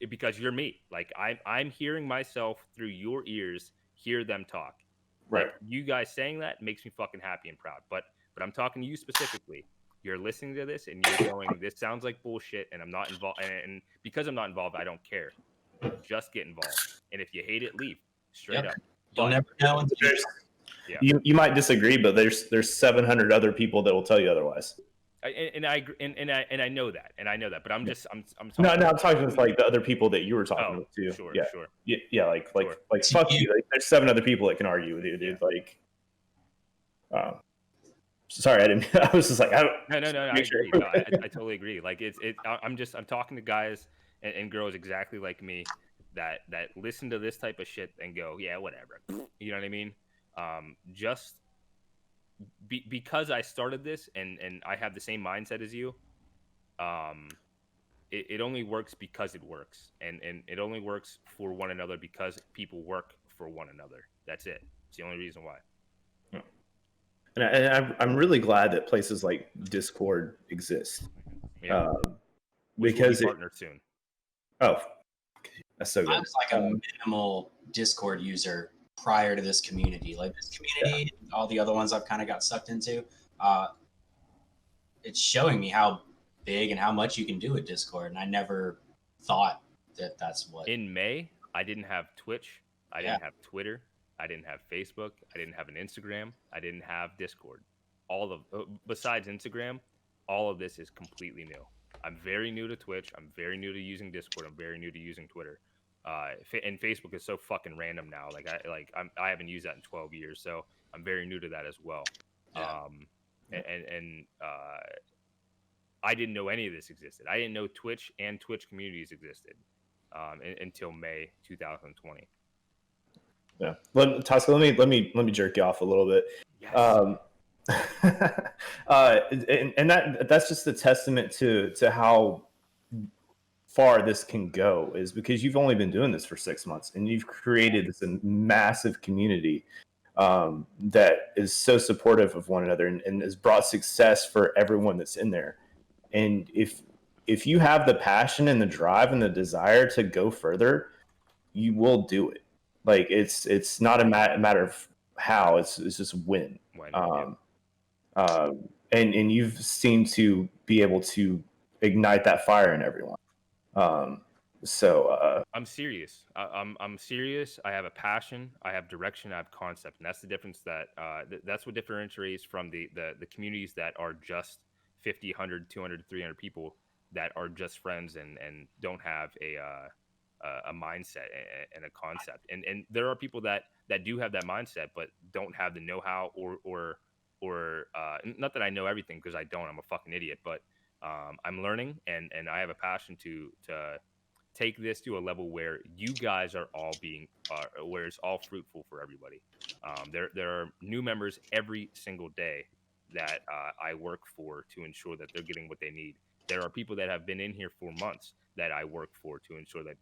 S3: because you're me. Like I'm hearing myself through your ears, hear them talk.
S1: right.
S3: Like, you guys saying that makes me fucking happy and proud. But I'm talking to you specifically. You're listening to this and you're going, this sounds like bullshit, and I'm not involved. And because I'm not involved, I don't care. Just get involved. And if you hate it, leave. Straight up.
S4: You'll never know.
S3: Yeah.
S1: You might disagree, but there's 700 other people that will tell you otherwise.
S3: And I know that, but I'm talking.
S1: No, I'm talking with like the other people that you were talking with too.
S3: Sure.
S1: Yeah, like
S3: Sure.
S1: fuck you. Like, there's 7 other people that can argue with you, dude. Like, sorry, I didn't. I was just like, I don't.
S3: No. I agree. No, I totally agree. Like I'm talking to guys and girls exactly like me that listen to this type of shit and go, yeah, whatever. You know what I mean? Because I started this and I have the same mindset as you, it only works because it works, and it only works for one another because people work for one another. That's it. It's the only reason why.
S1: And I'm really glad that places like Discord exist.
S3: Yeah.
S1: Because
S3: partnered soon.
S1: Oh, that's so good.
S4: I was like a minimal Discord user prior to this community. Like this community, all the other ones I've kind of got sucked into, it's showing me how big and how much you can do with Discord, and I never thought that that's what.
S3: In May, I didn't have Twitch, I didn't have Twitter, I didn't have Facebook, I didn't have an Instagram, I didn't have Discord. All of besides Instagram, all of this is completely new. I'm very new to Twitch. I'm very new to using Discord. I'm very new to using Twitter. And Facebook is so fucking random now. Like I haven't used that in 12 years, so I'm very new to that as well.
S4: Yeah.
S3: I didn't know any of this existed. I didn't know Twitch and Twitch communities existed until May 2020.
S1: Yeah. Tosca, let me jerk you off a little bit.
S3: Yes.
S1: And that's just a testament to how far this can go, is because you've only been doing this for 6 months and you've created this massive community that is so supportive of one another and has brought success for everyone that's in there. And if you have the passion and the drive and the desire to go further, you will do it. Like it's not a matter of how, it's just win. And you've seemed to be able to ignite that fire in everyone.
S3: I'm serious. I'm serious. I have a passion. I have direction. I have concept, and that's the difference. That's what differentiates from the communities that are just 50, 100, 200, 300 people that are just friends and don't have a mindset and a concept. And there are people that do have that mindset, but don't have the know-how or not that I know everything, because I don't. I'm a fucking idiot, but I'm learning, and I have a passion to take this to a level where you guys are all where it's all fruitful for everybody. There are new members every single day that I work for to ensure that they're getting what they need. There are people that have been in here for months that I work for to ensure that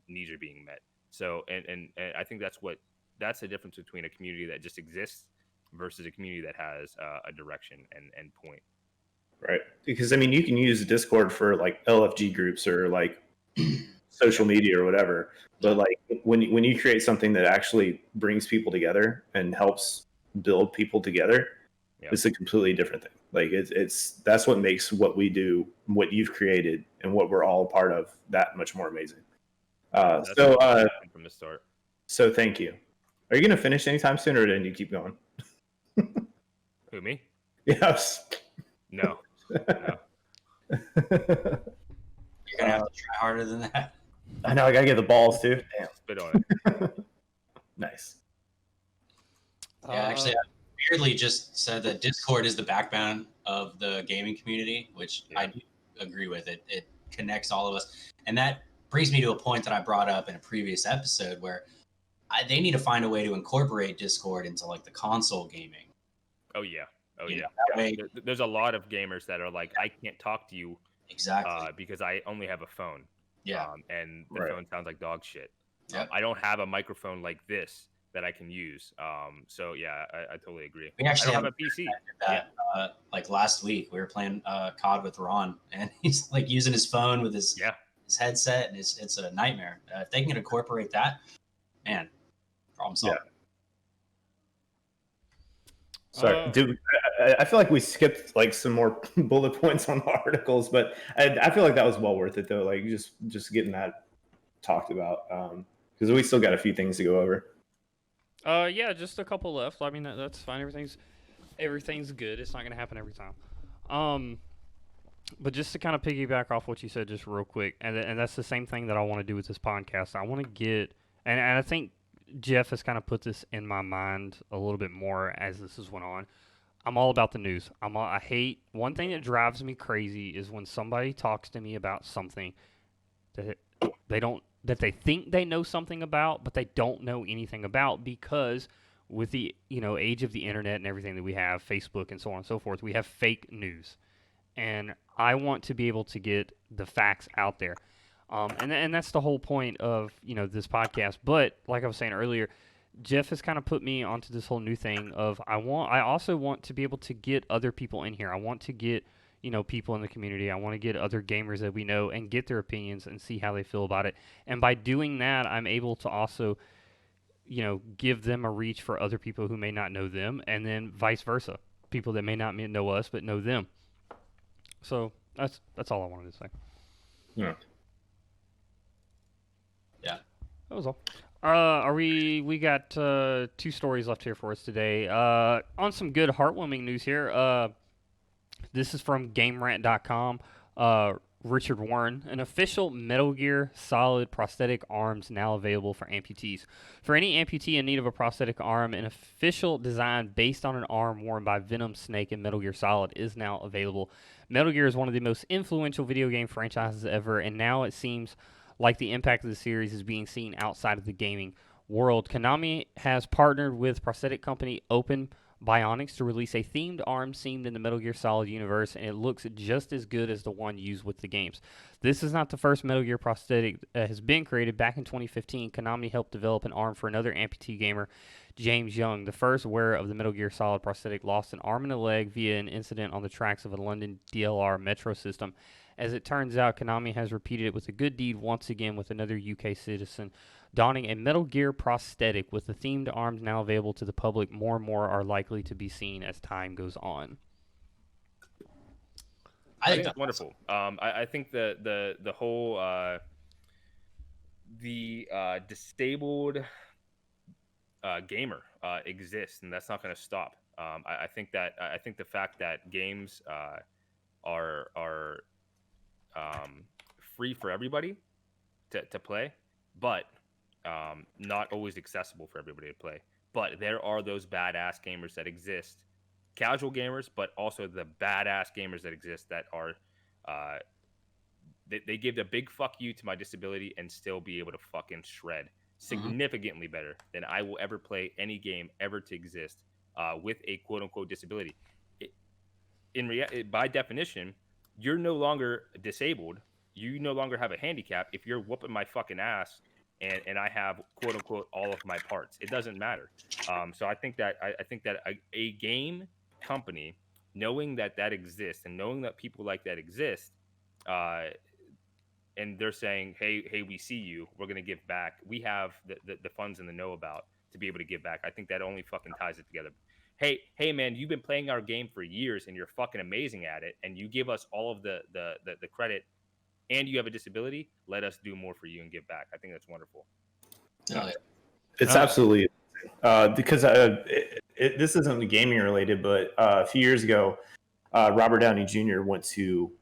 S3: needs are being met. So, and I think that's the difference between a community that just exists versus a community that has a direction and point.
S1: Right. Because I mean, you can use Discord for like LFG groups or like social media or whatever, but like when you create something that actually brings people together and helps build people together, it's a completely different thing. Like that's what makes what we do, what you've created, and what we're all a part of that much more amazing. So
S3: from the start.
S1: So thank you. Are you going to finish anytime soon, or did you keep going?
S3: Who, me?
S1: Yes.
S3: No.
S4: You're gonna have to try harder than that.
S1: I know. I gotta get the balls too. Damn.
S3: Spit on it.
S1: Nice.
S4: Yeah, actually, I weirdly just said that Discord is the backbone of the gaming community, which I do agree with. It connects all of us, and that brings me to a point that I brought up in a previous episode where they need to find a way to incorporate Discord into like the console gaming.
S3: Oh yeah. There's a lot of gamers that are like, I can't talk to you
S4: exactly
S3: because I only have a phone.
S4: Yeah.
S3: And the phone sounds like dog shit.
S4: Yep.
S3: I don't have a microphone like this that I can use. So yeah, I totally agree.
S4: We actually
S3: have a PC.
S4: Like last week, we were playing COD with Ron, and he's like using his phone with his headset, and it's a nightmare. If they can incorporate that, man, problem solved.
S1: Yeah. Sorry, dude. I feel like we skipped like some more bullet points on the articles, but I feel like that was well worth it though. Like just getting that talked about, because we still got a few things to go over.
S2: Yeah, just a couple left. I mean, that's fine. Everything's good. It's not gonna happen every time. But just to kind of piggyback off what you said, just real quick, and that's the same thing that I want to do with this podcast. I want to get, and I think Jeff has kind of put this in my mind a little bit more as this has went on. I'm all about the news. I hate, one thing that drives me crazy is when somebody talks to me about something that they think they know something about, but they don't know anything about, because with the age of the internet and everything that we have, Facebook and so on and so forth, we have fake news, and I want to be able to get the facts out there. And that's the whole point of this podcast. But like I was saying earlier, Jeff has kind of put me onto this whole new thing of I also want to be able to get other people in here. I want to get people in the community. I want to get other gamers that we know and get their opinions and see how they feel about it. And by doing that, I'm able to also give them a reach for other people who may not know them, and then vice versa, people that may not know us but know them. So that's all I wanted to say.
S1: Yeah.
S4: Yeah.
S2: That was all. We got 2 stories left here for us today. On some good heartwarming news here. This is from GameRant.com. Richard Warren, an official Metal Gear Solid prosthetic arms now available for amputees. For any amputee in need of a prosthetic arm, an official design based on an arm worn by Venom, Snake, and Metal Gear Solid is now available. Metal Gear is one of the most influential video game franchises ever, and now it seems like the impact of the series is being seen outside of the gaming world. Konami has partnered with prosthetic company Open Bionics to release a themed arm themed in the Metal Gear Solid universe, and it looks just as good as the one used with the games. This is not the first Metal Gear prosthetic that has been created. Back in 2015, Konami helped develop an arm for another amputee gamer, James Young. The first wearer of the Metal Gear Solid prosthetic lost an arm and a leg via an incident on the tracks of a London DLR metro system. As it turns out, Konami has repeated it with a good deed once again with another UK citizen donning a Metal Gear prosthetic. With the themed arms now available to the public, more and more are likely to be seen as time goes on.
S3: I think that's wonderful. I think the whole disabled gamer exists, and that's not going to stop. I think the fact that games are free for everybody to play, but not always accessible for everybody to play. But there are those badass gamers that exist, casual gamers, but also the badass gamers that exist that are they give a big fuck you to my disability and still be able to fucking shred significantly better than I will ever play any game ever to exist with a quote unquote disability. By definition, you're no longer disabled. You no longer have a handicap if you're whooping my fucking ass and I have quote unquote all of my parts. It doesn't matter. So I think that a game company, knowing that exists and knowing that people like that exist, and they're saying, hey, we see you, we're gonna give back. We have the funds in the know about to be able to give back. I think that only fucking ties it together. Hey, man, you've been playing our game for years and you're fucking amazing at it, and you give us all of the credit, and you have a disability. Let us do more for you and give back. I think that's wonderful.
S1: It's absolutely because this isn't gaming related, but a few years ago, Robert Downey Jr. went to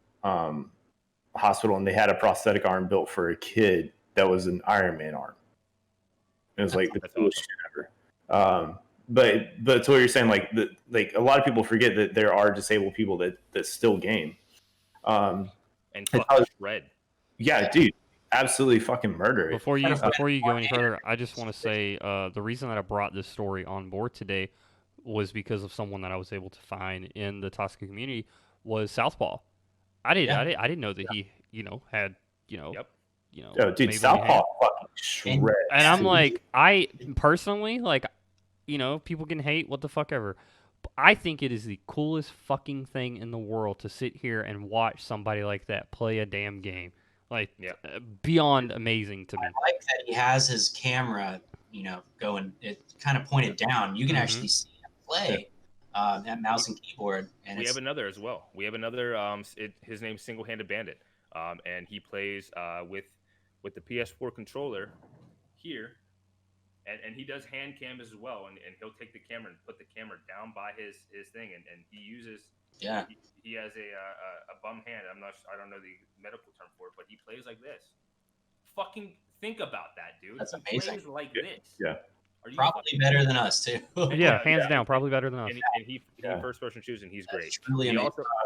S1: hospital and they had a prosthetic arm built for a kid that was an Iron Man arm. It was like the coolest shit ever. But to what you're saying, like a lot of people forget that there are disabled people that still game.
S3: And fucking shred.
S1: Yeah, dude, absolutely fucking murder it.
S2: Before you go any further, I just want to say the reason that I brought this story on board today was because of someone that I was able to find in the Tosca community was Southpaw. I didn't know that he had
S1: Oh, dude, Southpaw fucking shreds.
S2: And I'm like, I personally like, people can hate what the fuck ever. I think it is the coolest fucking thing in the world to sit here and watch somebody like that play a damn game. Like, beyond amazing to me.
S4: I like that he has his camera, going, it kind of pointed down. You can actually see him play that mouse and keyboard. And
S3: we have another as well. We have another, his name's Single Handed Bandit. And he plays with the PS4 controller here. And he does hand cam as well, and he'll take the camera and put the camera down by his thing, and he uses he has a bum hand. I don't know the medical term for it, but he plays like this. Fucking think about that, dude.
S4: That's amazing.
S3: He plays like this.
S1: Yeah.
S4: Probably better than us too.
S2: Hands down, probably better than us.
S3: And he first person shoots, and he's great.
S4: Really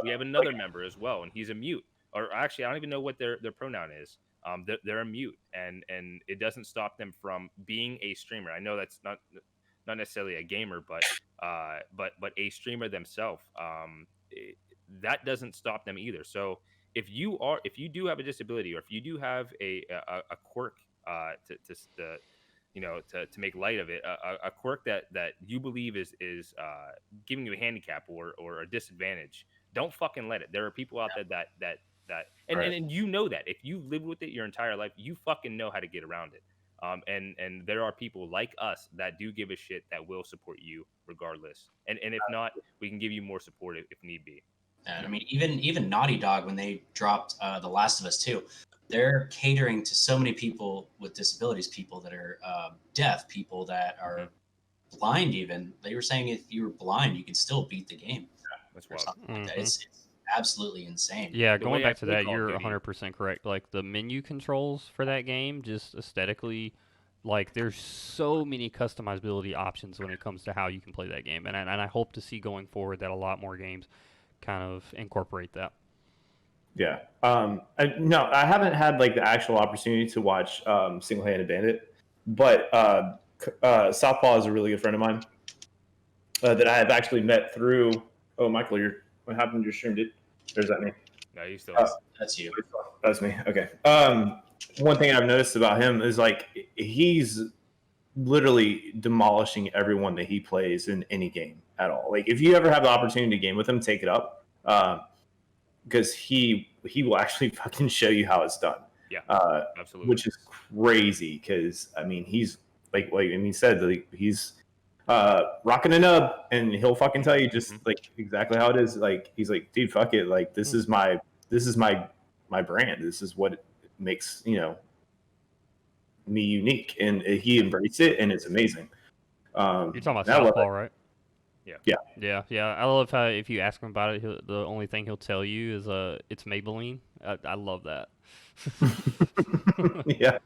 S3: we have another member as well, and he's a mute. Or actually, I don't even know what their pronoun is. They're a mute, and it doesn't stop them from being a streamer. I know that's not necessarily a gamer, but a streamer themselves. That doesn't stop them either. So if you do have a disability, or if you do have a quirk to make light of it, a quirk that you believe is giving you a handicap or a disadvantage, don't fucking let it. There are people out there that and you know that if you live with it your entire life, you fucking know how to get around it. And there are people like us that do give a shit that will support you regardless. And if not, we can give you more support if need be.
S4: And I mean, even Naughty Dog, when they dropped The Last of Us 2, they're catering to so many people with disabilities, people that are deaf, people that are blind. Even they were saying if you were blind, you could still beat the game.
S3: That's
S4: Or
S3: wild.
S4: something like that. It's absolutely insane.
S2: Yeah,
S3: The
S2: going
S3: way I
S2: back to
S3: play
S2: that,
S3: Call of
S2: you're
S3: Duty-
S2: 100% correct. Like the menu controls for that game, just aesthetically, like there's so many customizability options when it comes to how you can play that game, and I hope to see going forward that a lot more games kind of incorporate that.
S1: Yeah. No, I haven't had like the actual opportunity to watch Single Handed Bandit, but Southpaw is a really good friend of mine that I have actually met through. Oh, Michael, what happened to your stream, dude? There's that me.
S3: No, you still.
S4: That's you.
S1: That's me. Okay. One thing I've noticed about him is like he's literally demolishing everyone that he plays in any game at all. Like if you ever have the opportunity to game with him, take it up. Because he will actually fucking show you how it's done.
S3: Yeah, absolutely.
S1: Which is crazy because I mean he's like he said like, he's rocking a nub and he'll fucking tell you just like exactly how it is. Like he's like, dude, fuck it. Like this is my brand. This is what makes me unique, and he embraced it, and it's amazing.
S2: You're talking about Southpaw, right?
S3: Yeah.
S2: Yeah. I love how if you ask him about it, the only thing he'll tell you is it's Maybelline. I love that.
S1: Yeah.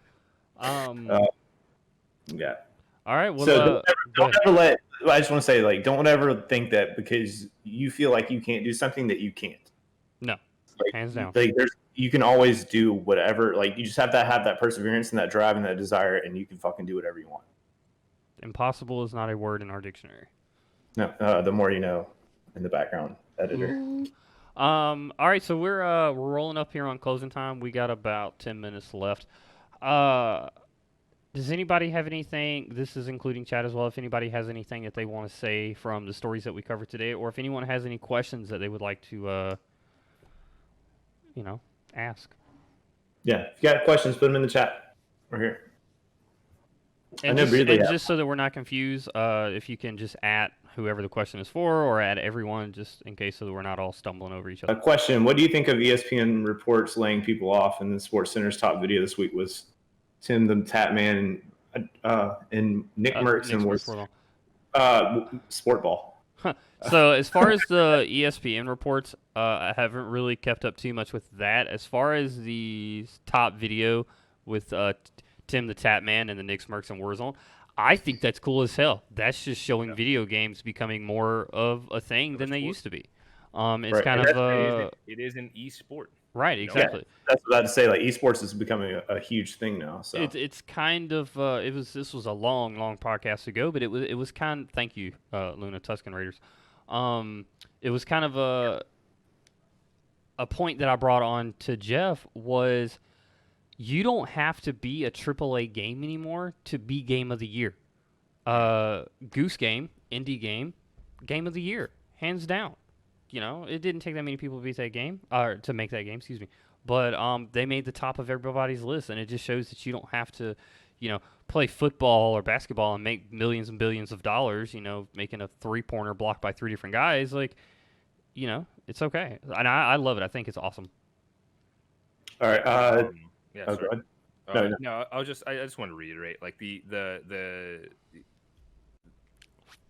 S1: Yeah.
S2: All right. Well,
S1: So don't ever let. I just want to say, like, don't ever think that because you feel like you can't do something that you can't.
S2: No,
S1: like,
S2: hands down.
S1: Like, you can always do whatever. Like, you just have to have that perseverance and that drive and that desire, and you can fucking do whatever you want.
S2: Impossible is not a word in our dictionary.
S1: No, the more you know, in the background editor.
S2: All right, so we're rolling up here on closing time. We got about 10 minutes left. Does anybody have anything? This is including chat as well. If anybody has anything that they want to say from the stories that we covered today, or if anyone has any questions that they would like to, ask.
S1: Yeah, if you got questions, put them in the chat. We're here.
S2: And, just so that we're not confused, if you can just at whoever the question is for, or at everyone, just in case so that we're not all stumbling over each other.
S1: A question: what do you think of ESPN reports laying people off? And the Sports Center's top video this week was Tim the Tap Man and Nick Merckx was Sport Ball.
S2: So as far as the ESPN reports, I haven't really kept up too much with that. As far as the top video with Tim the Tap Man and the Nick Merckx and Warzone, I think that's cool as hell. That's just showing video games becoming more of a thing than they used to be. It's
S1: right.
S2: kind of
S3: it is an e-sport.
S2: Right, exactly.
S1: Yeah, that's what I'd say. Like esports is becoming a huge thing now. So
S2: it's kind of this was a long podcast ago, but it was kind of, thank you, Luna Tuscan Raiders. It was kind of a point that I brought on to Jeff was you don't have to be a AAA game anymore to be Game of the Year. Goose Game, indie game, Game of the Year, hands down. It didn't take that many people to beat that game, or to make that game, excuse me. But they made the top of everybody's list, and it just shows that you don't have to, play football or basketball and make millions and billions of dollars, making a three-pointer blocked by three different guys. Like, it's okay. And I love it. I think it's awesome.
S1: All right.
S3: Yeah.
S1: Oh, go ahead.
S3: No, I just want to reiterate, like the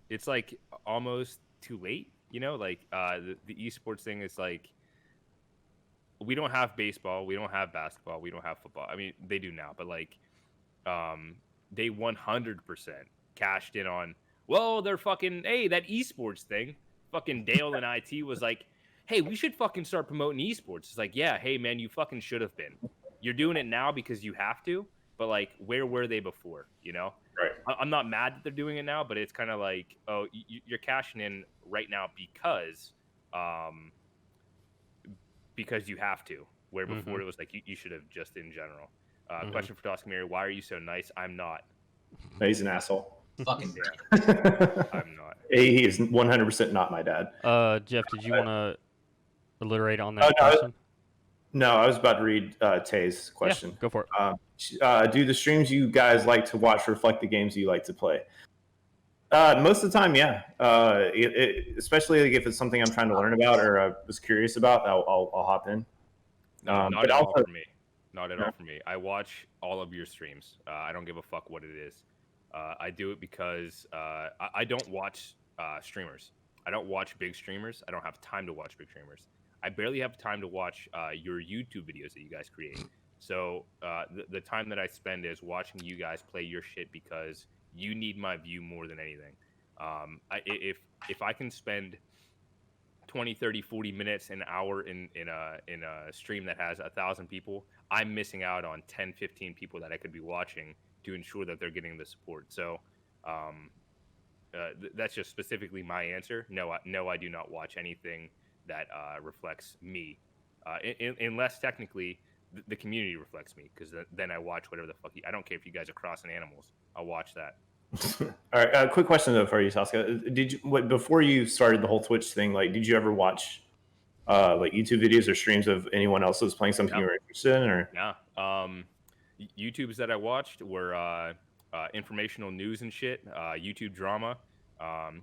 S3: it's like almost too late. Like the esports thing is like we don't have baseball, we don't have basketball, we don't have football. I mean, they do now, but like they 100% cashed in on. Well, they're fucking that esports thing. Fucking Dale and IT was like, hey, we should fucking start promoting esports. It's like, yeah, hey man, you fucking should have been. You're doing it now because you have to, but like, where were they before?
S1: Right.
S3: I'm not mad that they're doing it now, but it's kind of like, oh, you're cashing in right now because you have to. Where before it was like you should have just in general. Question for Toskamiri: why are you so nice? I'm not.
S1: No, he's an asshole.
S4: Fucking
S3: I'm not.
S1: He is 100% not my dad.
S2: Jeff, did you want to alliterate on that question?
S1: No, I was about to read Tay's question.
S2: Yeah, go for
S1: it. Do the streams you guys like to watch reflect the games you like to play? Most of the time, yeah. Especially like if it's something I'm trying to learn about or I was curious about, I'll hop in.
S3: No, not
S1: but
S3: at all
S1: also,
S3: for me. Not at all for me. I watch all of your streams. I don't give a fuck what it is. I do it because I don't watch streamers. I don't watch big streamers. I don't have time to watch big streamers. I barely have time to watch your YouTube videos that you guys create. So the time that I spend is watching you guys play your shit because you need my view more than anything. If I can spend 20, 30, 40 minutes, an hour in a stream that has 1,000 people, I'm missing out on 10, 15 people that I could be watching to ensure that they're getting the support. So that's just specifically my answer. No, I do not watch anything that reflects me, unless technically the community reflects me, because then I watch whatever the fuck. I don't care if you guys are crossing animals. I'll watch that.
S1: All right. Quick question though for you, Tosca. Did you before you started the whole Twitch thing? Like, did you ever watch like YouTube videos or streams of anyone else that was playing something you were interested in? Or
S3: yeah, YouTubes that I watched were informational news and shit, YouTube drama, and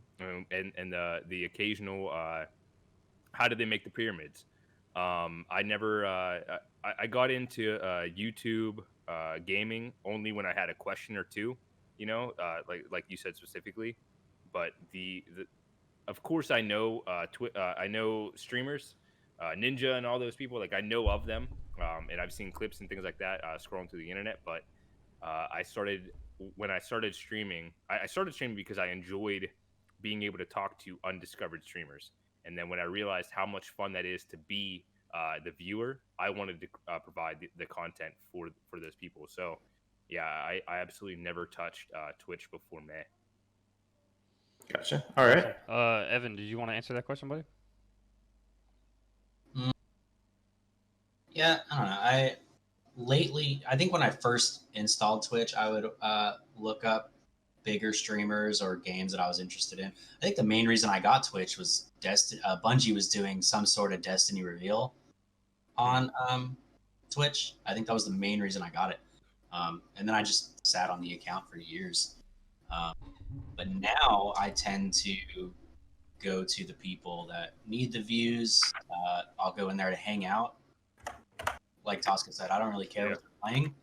S3: the occasional how did they make the pyramids. I never I got into YouTube gaming only when I had a question or two. You know, like you said specifically, but the of course I know I know streamers, Ninja and all those people. Like I know of them, and I've seen clips and things like that scrolling through the internet. But when I started streaming, I started streaming because I enjoyed being able to talk to undiscovered streamers. And then when I realized how much fun that is to be the viewer, I wanted to provide the content for those people. So yeah, I absolutely never touched Twitch before May.
S1: Gotcha. All right.
S2: Evan, did you want to answer that question, buddy?
S4: Yeah, I don't know. I think when I first installed Twitch, I would look up bigger streamers or games that I was interested in. I think the main reason I got Twitch was Bungie was doing some sort of Destiny reveal on Twitch. I think that was the main reason I got it. And then I just sat on the account for years. But now I tend to go to the people that need the views. I'll go in there to hang out. Like Tosca said, I don't really care what they're playing.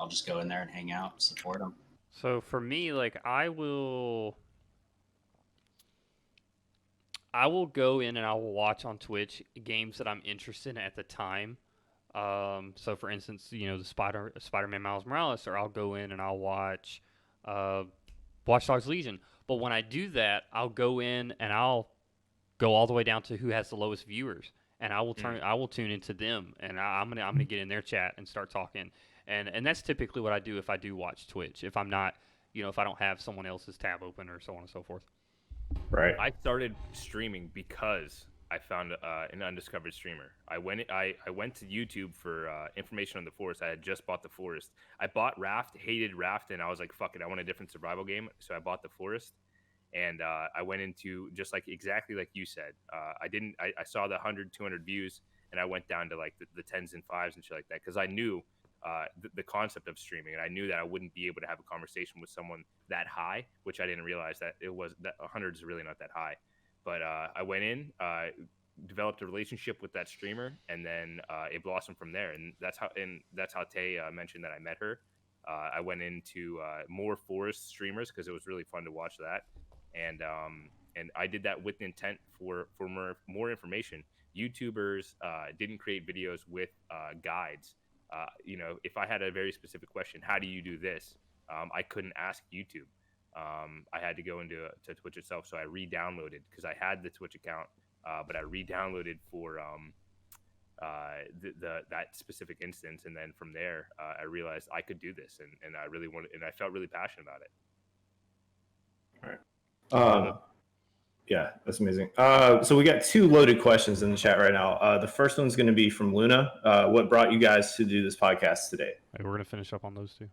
S4: I'll just go in there and hang out, support them.
S2: So for me, like I will go in and I will watch on Twitch games that I'm interested in at the time. So for instance, you know, the Spider-Man Miles Morales, or I'll go in and I'll watch Watch Dogs Legion. But when I do that, I'll go in and I'll go all the way down to who has the lowest viewers, and I will tune into them, and I'm gonna get in their chat and start talking, and that's typically what I do if I do watch Twitch. If I'm not, you know, if I don't have someone else's tab open or so on and so forth.
S1: Right.
S3: I started streaming because I found an undiscovered streamer. I went to YouTube for information on the Forest. I had just bought the Forest. I bought Raft, hated Raft, and I was like, fuck it, I want a different survival game. So I bought the Forest, and I went into just like exactly like you said. I saw the 100, 200 views, and I went down to like the tens and fives and shit like that, because I knew the concept of streaming, and I knew that I wouldn't be able to have a conversation with someone that high, which I didn't realize that it was that 100 is really not that high. But I went in, developed a relationship with that streamer, and then it blossomed from there. And that's how Tay mentioned that I met her. I went into more Forest streamers because it was really fun to watch that, and I did that with intent for more information. YouTubers didn't create videos with guides. You know, if I had a very specific question, how do you do this? I couldn't ask YouTube. I had to go into Twitch itself, so I re-downloaded because I had the Twitch account, but I re-downloaded for that specific instance, and then from there, I realized I could do this, and I really wanted, and I felt really passionate about it.
S1: All right. Yeah, that's amazing. So we got two loaded questions in the chat right now. The first one's going to be from Luna. What brought you guys to do this podcast today?
S2: Hey, we're going to finish up on those two.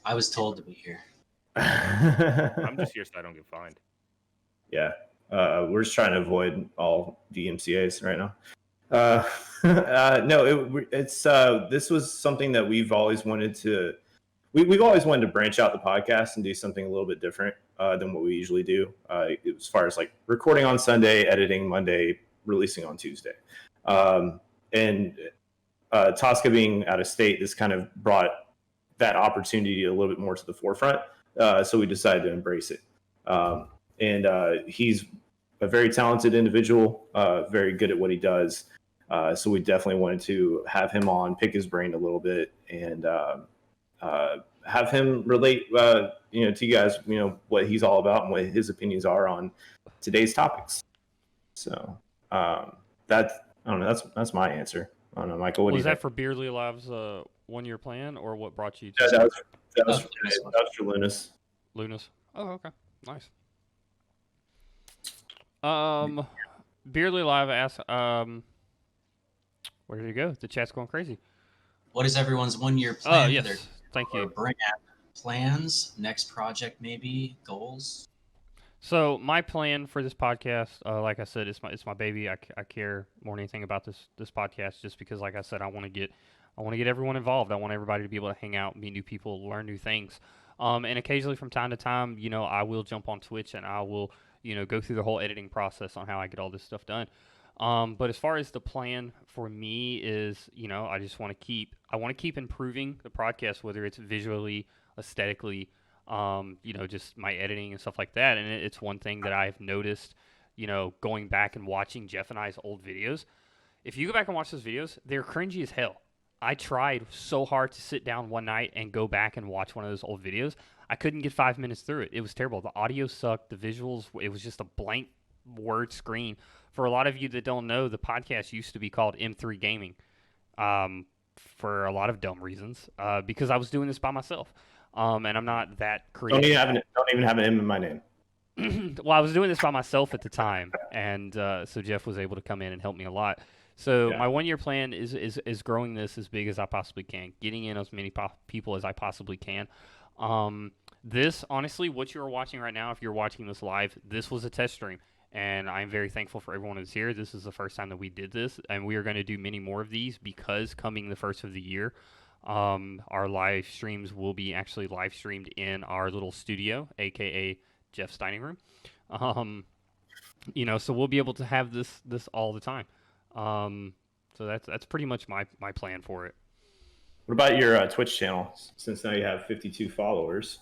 S4: I was told to be here.
S3: I'm just here so I don't get fined.
S1: Yeah, we're just trying to avoid all DMCA's right now. Uh, no, it's this was something that we've always wanted to. We've always wanted to branch out the podcast and do something a little bit different than what we usually do. As far as like recording on Sunday, editing Monday, releasing on Tuesday, and Tosca being out of state, this kind of brought that opportunity a little bit more to the forefront. So we decided to embrace it. And he's a very talented individual, very good at what he does. So we definitely wanted to have him on, pick his brain a little bit, and have him relate, to you guys, what he's all about and what his opinions are on today's topics. So that's I don't know. That's my answer. I don't know, Michael. What do you
S2: Was that
S1: think?
S2: for Beardly Live's 1-year plan, or what brought you to
S1: That was for Lunas.
S2: Lunas? Oh, okay, nice. Beardly Live asks, where did it go? The chat's going crazy.
S4: What is everyone's 1-year
S2: Oh,
S4: plan?
S2: yes. Thank you.
S4: Bring up plans, next project, maybe goals.
S2: So my plan for this podcast, like I said, it's my baby. I care more than anything about this podcast, just because, like I said, I want to get everyone involved. I want everybody to be able to hang out, meet new people, learn new things. And occasionally, from time to time, I will jump on Twitch and I will, go through the whole editing process on how I get all this stuff done. But as far as the plan for me is, I just want to keep improving the podcast, whether it's visually, aesthetically, just my editing and stuff like that. And it's one thing that I've noticed, going back and watching Jeff and I's old videos. If you go back and watch those videos, they're cringy as hell. I tried so hard to sit down one night and go back and watch one of those old videos. I couldn't get 5 minutes through it. It was terrible. The audio sucked. The visuals, it was just a blank word screen. For a lot of you that don't know, the podcast used to be called M3 Gaming, for a lot of dumb reasons, because I was doing this by myself. And I'm not that creative.
S1: Don't even have an M in my name.
S2: Well, I was doing this by myself at the time, and so Jeff was able to come in and help me a lot. So my 1-year plan is growing this as big as I possibly can, getting in as many people as I possibly can. This, honestly, what you are watching right now, if you're watching this live, this was a test stream, and I'm very thankful for everyone who's here. This is the first time that we did this, and we are going to do many more of these, because coming the first of the year, our live streams will be actually live streamed in our little studio, aka Jeff's dining room. So we'll be able to have this all the time. So that's pretty much my plan for it.
S1: What about your Twitch channel? Since now you have 52 followers.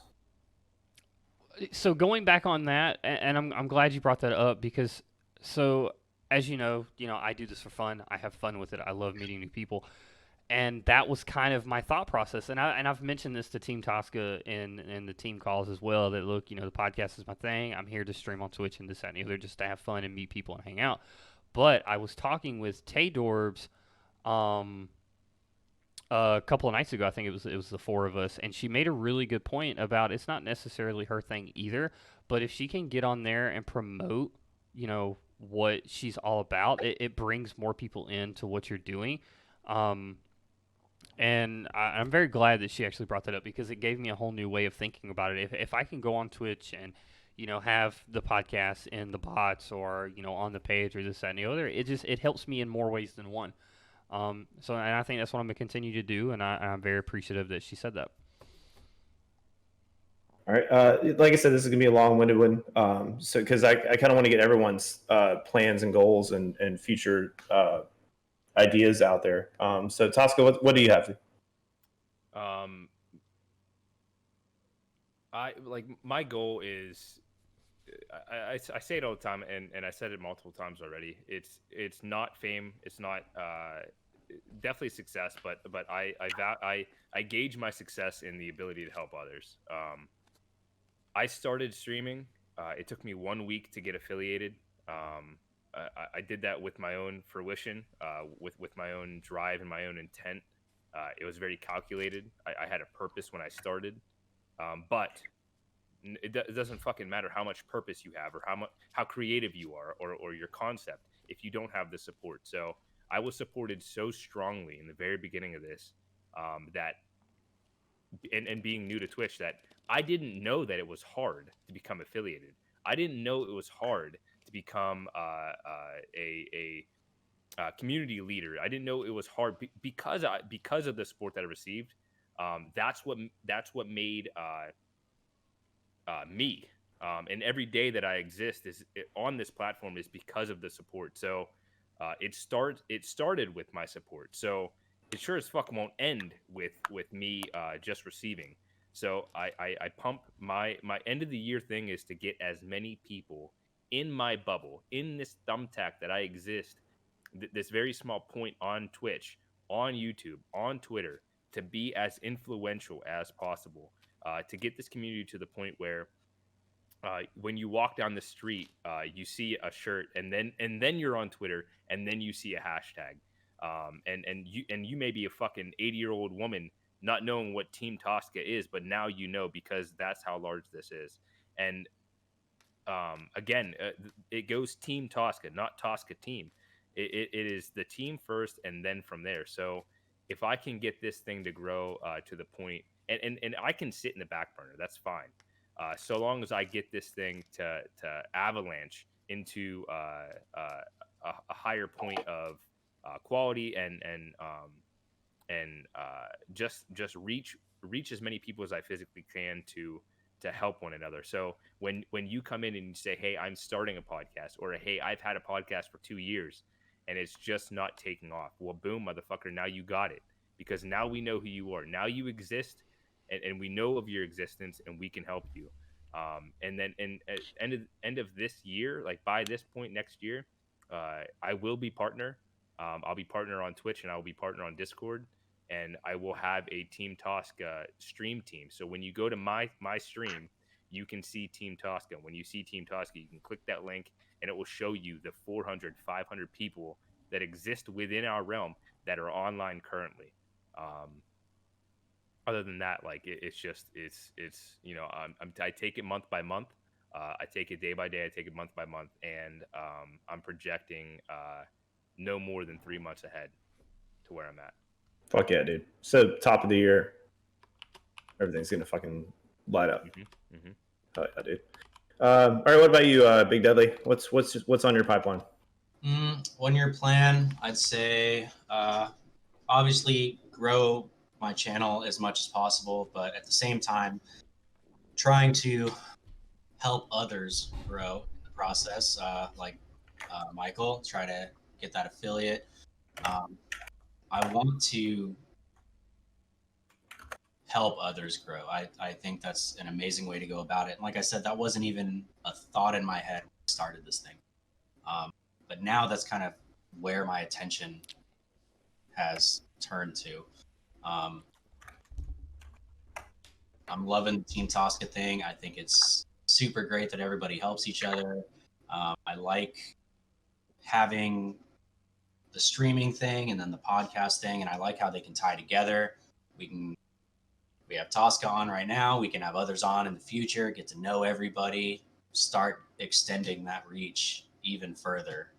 S2: So going back on that, and I'm glad you brought that up, because as you know, I do this for fun. I have fun with it. I love meeting new people. And that was kind of my thought process. And I've mentioned this to Team Tosca in the team calls as well, that look, the podcast is my thing. I'm here to stream on Twitch and this, that, and the other, just to have fun and meet people and hang out. But I was talking with Tay Dorbs a couple of nights ago. I think it was the four of us, and she made a really good point about it's not necessarily her thing either, but if she can get on there and promote, what she's all about, it brings more people into what you're doing. And I'm very glad that she actually brought that up, because it gave me a whole new way of thinking about it. If I can go on Twitch and, have the podcast in the bots, or, on the page, or this, that, and the other, it helps me in more ways than one. And I think that's what I'm going to continue to do, and I'm very appreciative that she said that.
S1: All right. Like I said, this is going to be a long-winded one. So because I kind of want to get everyone's plans and goals and future ideas out there. So Tosca, what do you have?
S3: My goal is, I say it all the time, and I said it multiple times already. It's not fame. It's not definitely success, but I gauge my success in the ability to help others. I started streaming. It took me 1 week to get affiliated. I did that with my own fruition, with my own drive and my own intent. It was very calculated. I had a purpose when I started, but it doesn't fucking matter how much purpose you have, or how creative you are, or your concept, if you don't have the support. So I was supported so strongly in the very beginning of this, that and being new to Twitch, that I didn't know that it was hard to become affiliated. I didn't know it was hard to become community leader. I didn't know it was hard because of the support that I received. That's what made me. And every day that I exist on this platform is because of the support. So it started with my support. So it sure as fuck won't end with me just receiving. So I pump my end of the year thing is to get as many people in my bubble, in this thumbtack that I exist, this very small point on Twitch, on YouTube, on Twitter, to be as influential as possible, to get this community to the point where when you walk down the street, you see a shirt, and then you're on Twitter, and then you see a hashtag, and you may be a fucking 80-year-old woman not knowing what Team Tosca is, but now you know because that's how large this is. And again, it goes Team Tosca, not Tosca Team. It is the team first, and then from there. So if I can get this thing to grow to the point, and I can sit in the back burner, that's fine. So long as I get this thing to avalanche into a higher point of quality and just reach as many people as I physically can to help one another. So when you come in and you say, "Hey, I'm starting a podcast," or "Hey, I've had a podcast for 2 years and it's just not taking off," well, boom, motherfucker, now you got it, because now we know who you are. Now you exist, and we know of your existence, and we can help you. And then at end of this year, like by this point next year, I will be partner. I'll be partner on Twitch, and I will be partner on Discord, and I will have a Team Tosca stream team. So when you go to my stream, you can see Team Tosca. When you see Team Tosca, you can click that link, and it will show you the 400, 500 people that exist within our realm that are online currently. Other than that, like it's I take it month by month. I take it day by day. I take it month by month, and I'm projecting no more than 3 months ahead to where I'm at.
S1: Fuck yeah, dude. So top of the year, everything's gonna fucking light up. Oh yeah, dude. All right, what about you, Big Deadly? What's on your pipeline?
S4: 1 year plan, I'd say obviously grow my channel as much as possible, but at the same time trying to help others grow in the process, like Michael, try to get that affiliate. I want to help others grow. I think that's an amazing way to go about it. And like I said, that wasn't even a thought in my head when I started this thing. But now that's kind of where my attention has turned to. I'm loving the Team Tosca thing. I think it's super great that everybody helps each other. I like having the streaming thing and then the podcast thing, and I like how they can tie together. We have Tosca on right now. We can have others on in the future, get to know everybody, start extending that reach even further.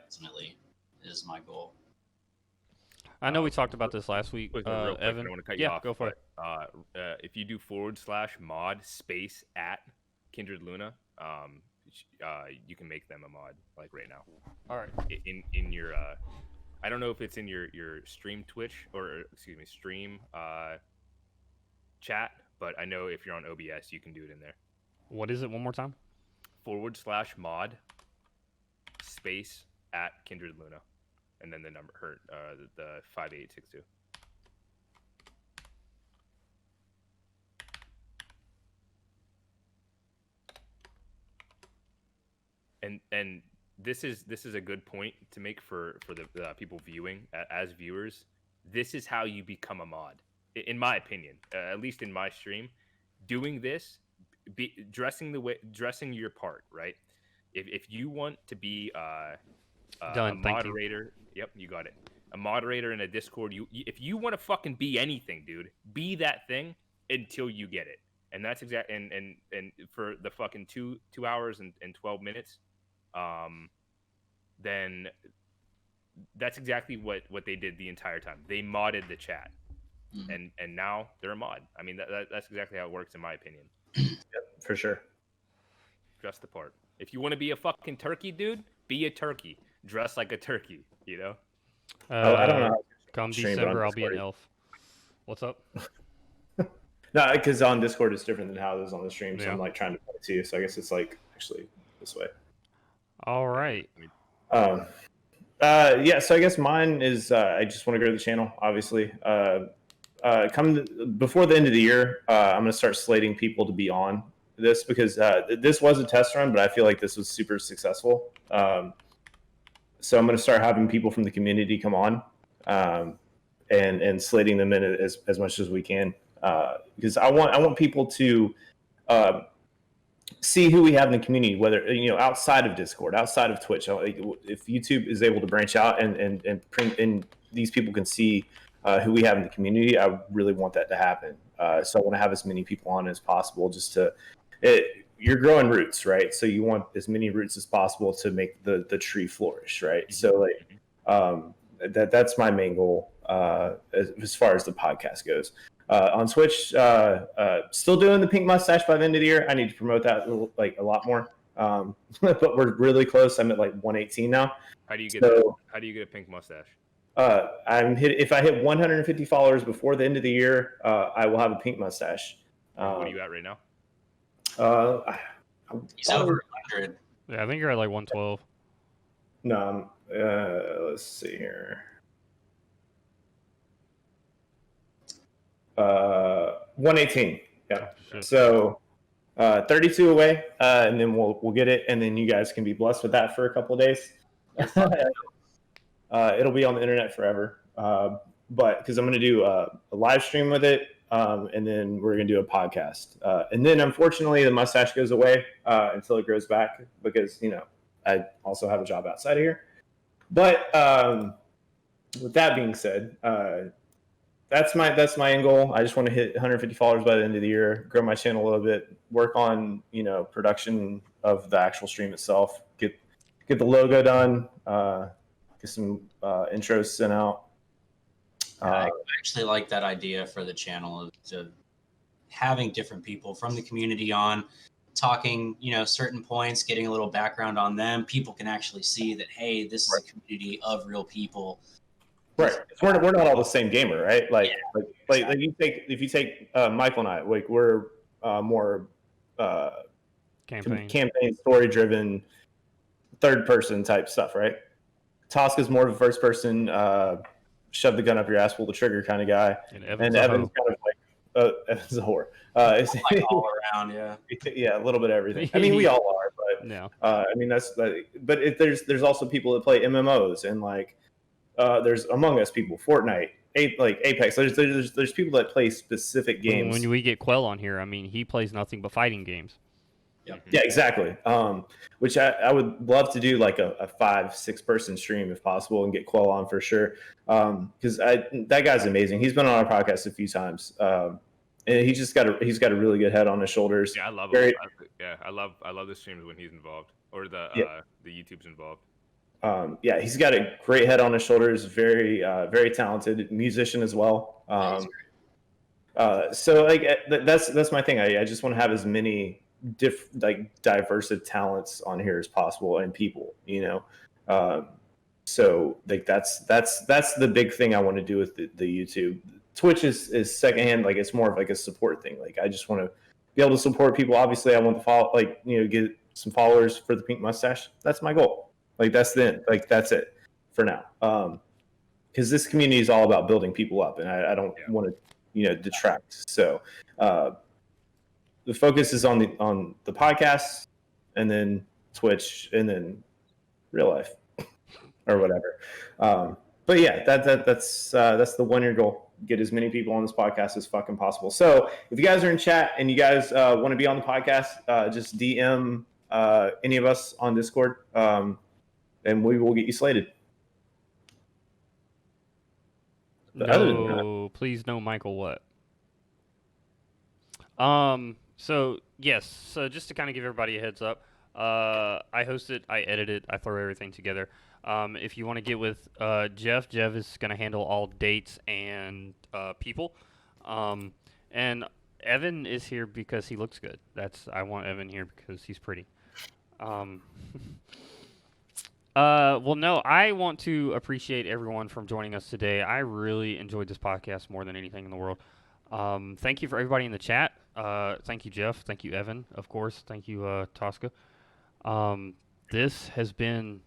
S4: Ultimately is my goal.
S2: I know we talked about this last week,
S3: real quick,
S2: Evan.
S3: I don't want to cut you off.
S2: Go for it.
S3: If you do /mod space at Kindred Luna, you can make them a mod like right now.
S2: All right.
S3: In your, I don't know if it's in your stream Twitch or stream chat, but I know if you're on OBS, you can do it in there.
S2: What is it? One more time.
S3: /mod space at Kindred Luna, and then the number the 5862. And this is a good point to make for the people viewing as viewers. This is how you become a mod, in my opinion. At least in my stream, doing this, dressing your part, right? If you want to be a moderator, yep, you got it. A moderator in a Discord. If you want to fucking be anything, dude, be that thing until you get it. And that's exact. And for the fucking 2 hours and 12 minutes, then that's exactly what they did the entire time. They modded the chat, and now they're a mod. I mean, that's exactly how it works, in my opinion.
S1: Yep, for sure.
S3: Dress the part. If you want to be a fucking turkey, dude, be a turkey. Dress like a turkey. You know?
S1: I don't know. How
S2: Come
S1: stream, but on
S2: December, I'll be an
S1: Discord.
S2: elf. What's up?
S1: No, because on Discord it's different than how it is on the stream. So
S2: Yeah.
S1: I'm like trying to play it to you. So I guess it's like actually this way.
S2: All right.
S1: Yeah. So I guess mine is I just want to grow the channel. Obviously, before the end of the year, I'm going to start slating people to be on this because this was a test run, but I feel like this was super successful. So I'm going to start having people from the community come on, and slating them in as much as we can, because I want people to see who we have in the community, whether outside of Discord, outside of Twitch. Like, if YouTube is able to branch out and these people can see who we have in the community, I really want that to happen. So I want to have as many people on as possible, just to you're growing roots, right? So you want as many roots as possible to make the tree flourish, right? So like that's my main goal as far as the podcast goes. On Twitch, still doing the pink mustache by the end of the year. I need to promote that a lot more. But we're really close. I'm at like 118 now.
S3: How do you get that? How do you get a pink mustache?
S1: If I hit 150 followers before the end of the year, I will have a pink mustache.
S3: What are you at right now?
S4: He's over 100.
S2: Yeah, I think you're at like 112.
S1: No, let's see here. 118. Yeah.
S2: Shit.
S1: So 32 away, and then we'll get it, and then you guys can be blessed with that for a couple of days. It'll be on the internet forever. But because I'm going to do a live stream with it, and then we're going to do a podcast. And then unfortunately the mustache goes away until it grows back, because I also have a job outside of here. But with that being said, that's my end goal. I just want to hit 150 followers by the end of the year, grow my channel a little bit, work on production of the actual stream itself, get the logo done, get some intros sent out.
S4: I actually like that idea for the channel of having different people from the community on, talking, certain points, getting a little background on them. People can actually see that, hey, this is a community of real people.
S1: Right. We're not all the same gamer, right? Like,
S4: Yeah,
S1: like if you take Michael and I, like we're more campaign story driven, third person type stuff, right? Tosca's more of a first person, shove the gun up your ass, pull the trigger kind of guy, and Evan's kind of like Evan's a whore.
S4: like all around, yeah.
S1: Yeah, a little bit of everything. I mean, we all are, but
S2: no.
S1: I mean but there's also people that play MMOs, and like there's Among Us people, Fortnite, Apex. There's people that play specific games.
S2: When we get Quell on here, I mean, he plays nothing but fighting games.
S1: Yeah, exactly. Which I would love to do like a 5-6 person stream if possible, and get Quell on for sure. Because that guy's amazing. He's been on our podcast a few times, and he's got a really good head on his shoulders.
S3: Yeah, I love him. Yeah, I love the streams when he's involved, or the YouTube's involved.
S1: Yeah, he's got a great head on his shoulders. Very very talented musician as well. So like that's my thing. I just want to have as many diverse of talents on here as possible, and people, so like that's the big thing I want to do with the YouTube. Twitch is secondhand, like it's more of like a support thing. Like I just want to be able to support people. Obviously I want to follow, get some followers for the pink mustache. That's my goal. Like that's that's it for now. Because this community is all about building people up, and I don't want to detract. So the focus is on the podcast, and then Twitch, and then real life or whatever. But yeah, that's the 1 year goal. Get as many people on this podcast as fucking possible. So if you guys are in chat and you guys want to be on the podcast, just DM any of us on Discord, and we will get you slated.
S2: No, please no, Michael. What? So yes, so just to kind of give everybody a heads up, I host it, I edit it, I throw everything together. If you want to get with Jeff is going to handle all dates and people. And Evan is here because he looks good. I want Evan here because he's pretty. Well, no, I want to appreciate everyone from joining us today. I really enjoyed this podcast more than anything in the world. Thank you for everybody in the chat. Thank you, Jeff. Thank you, Evan. Of course. Thank you, Tosca. This has been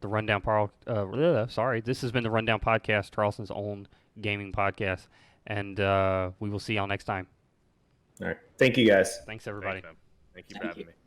S2: the Rundown This has been the Rundown Podcast, Charleston's own gaming podcast, and we will see y'all next time.
S1: All right. Thank you, guys.
S2: Thanks, everybody.
S3: Thanks, man. Thank you for
S4: Thank
S3: having
S4: you.
S3: me.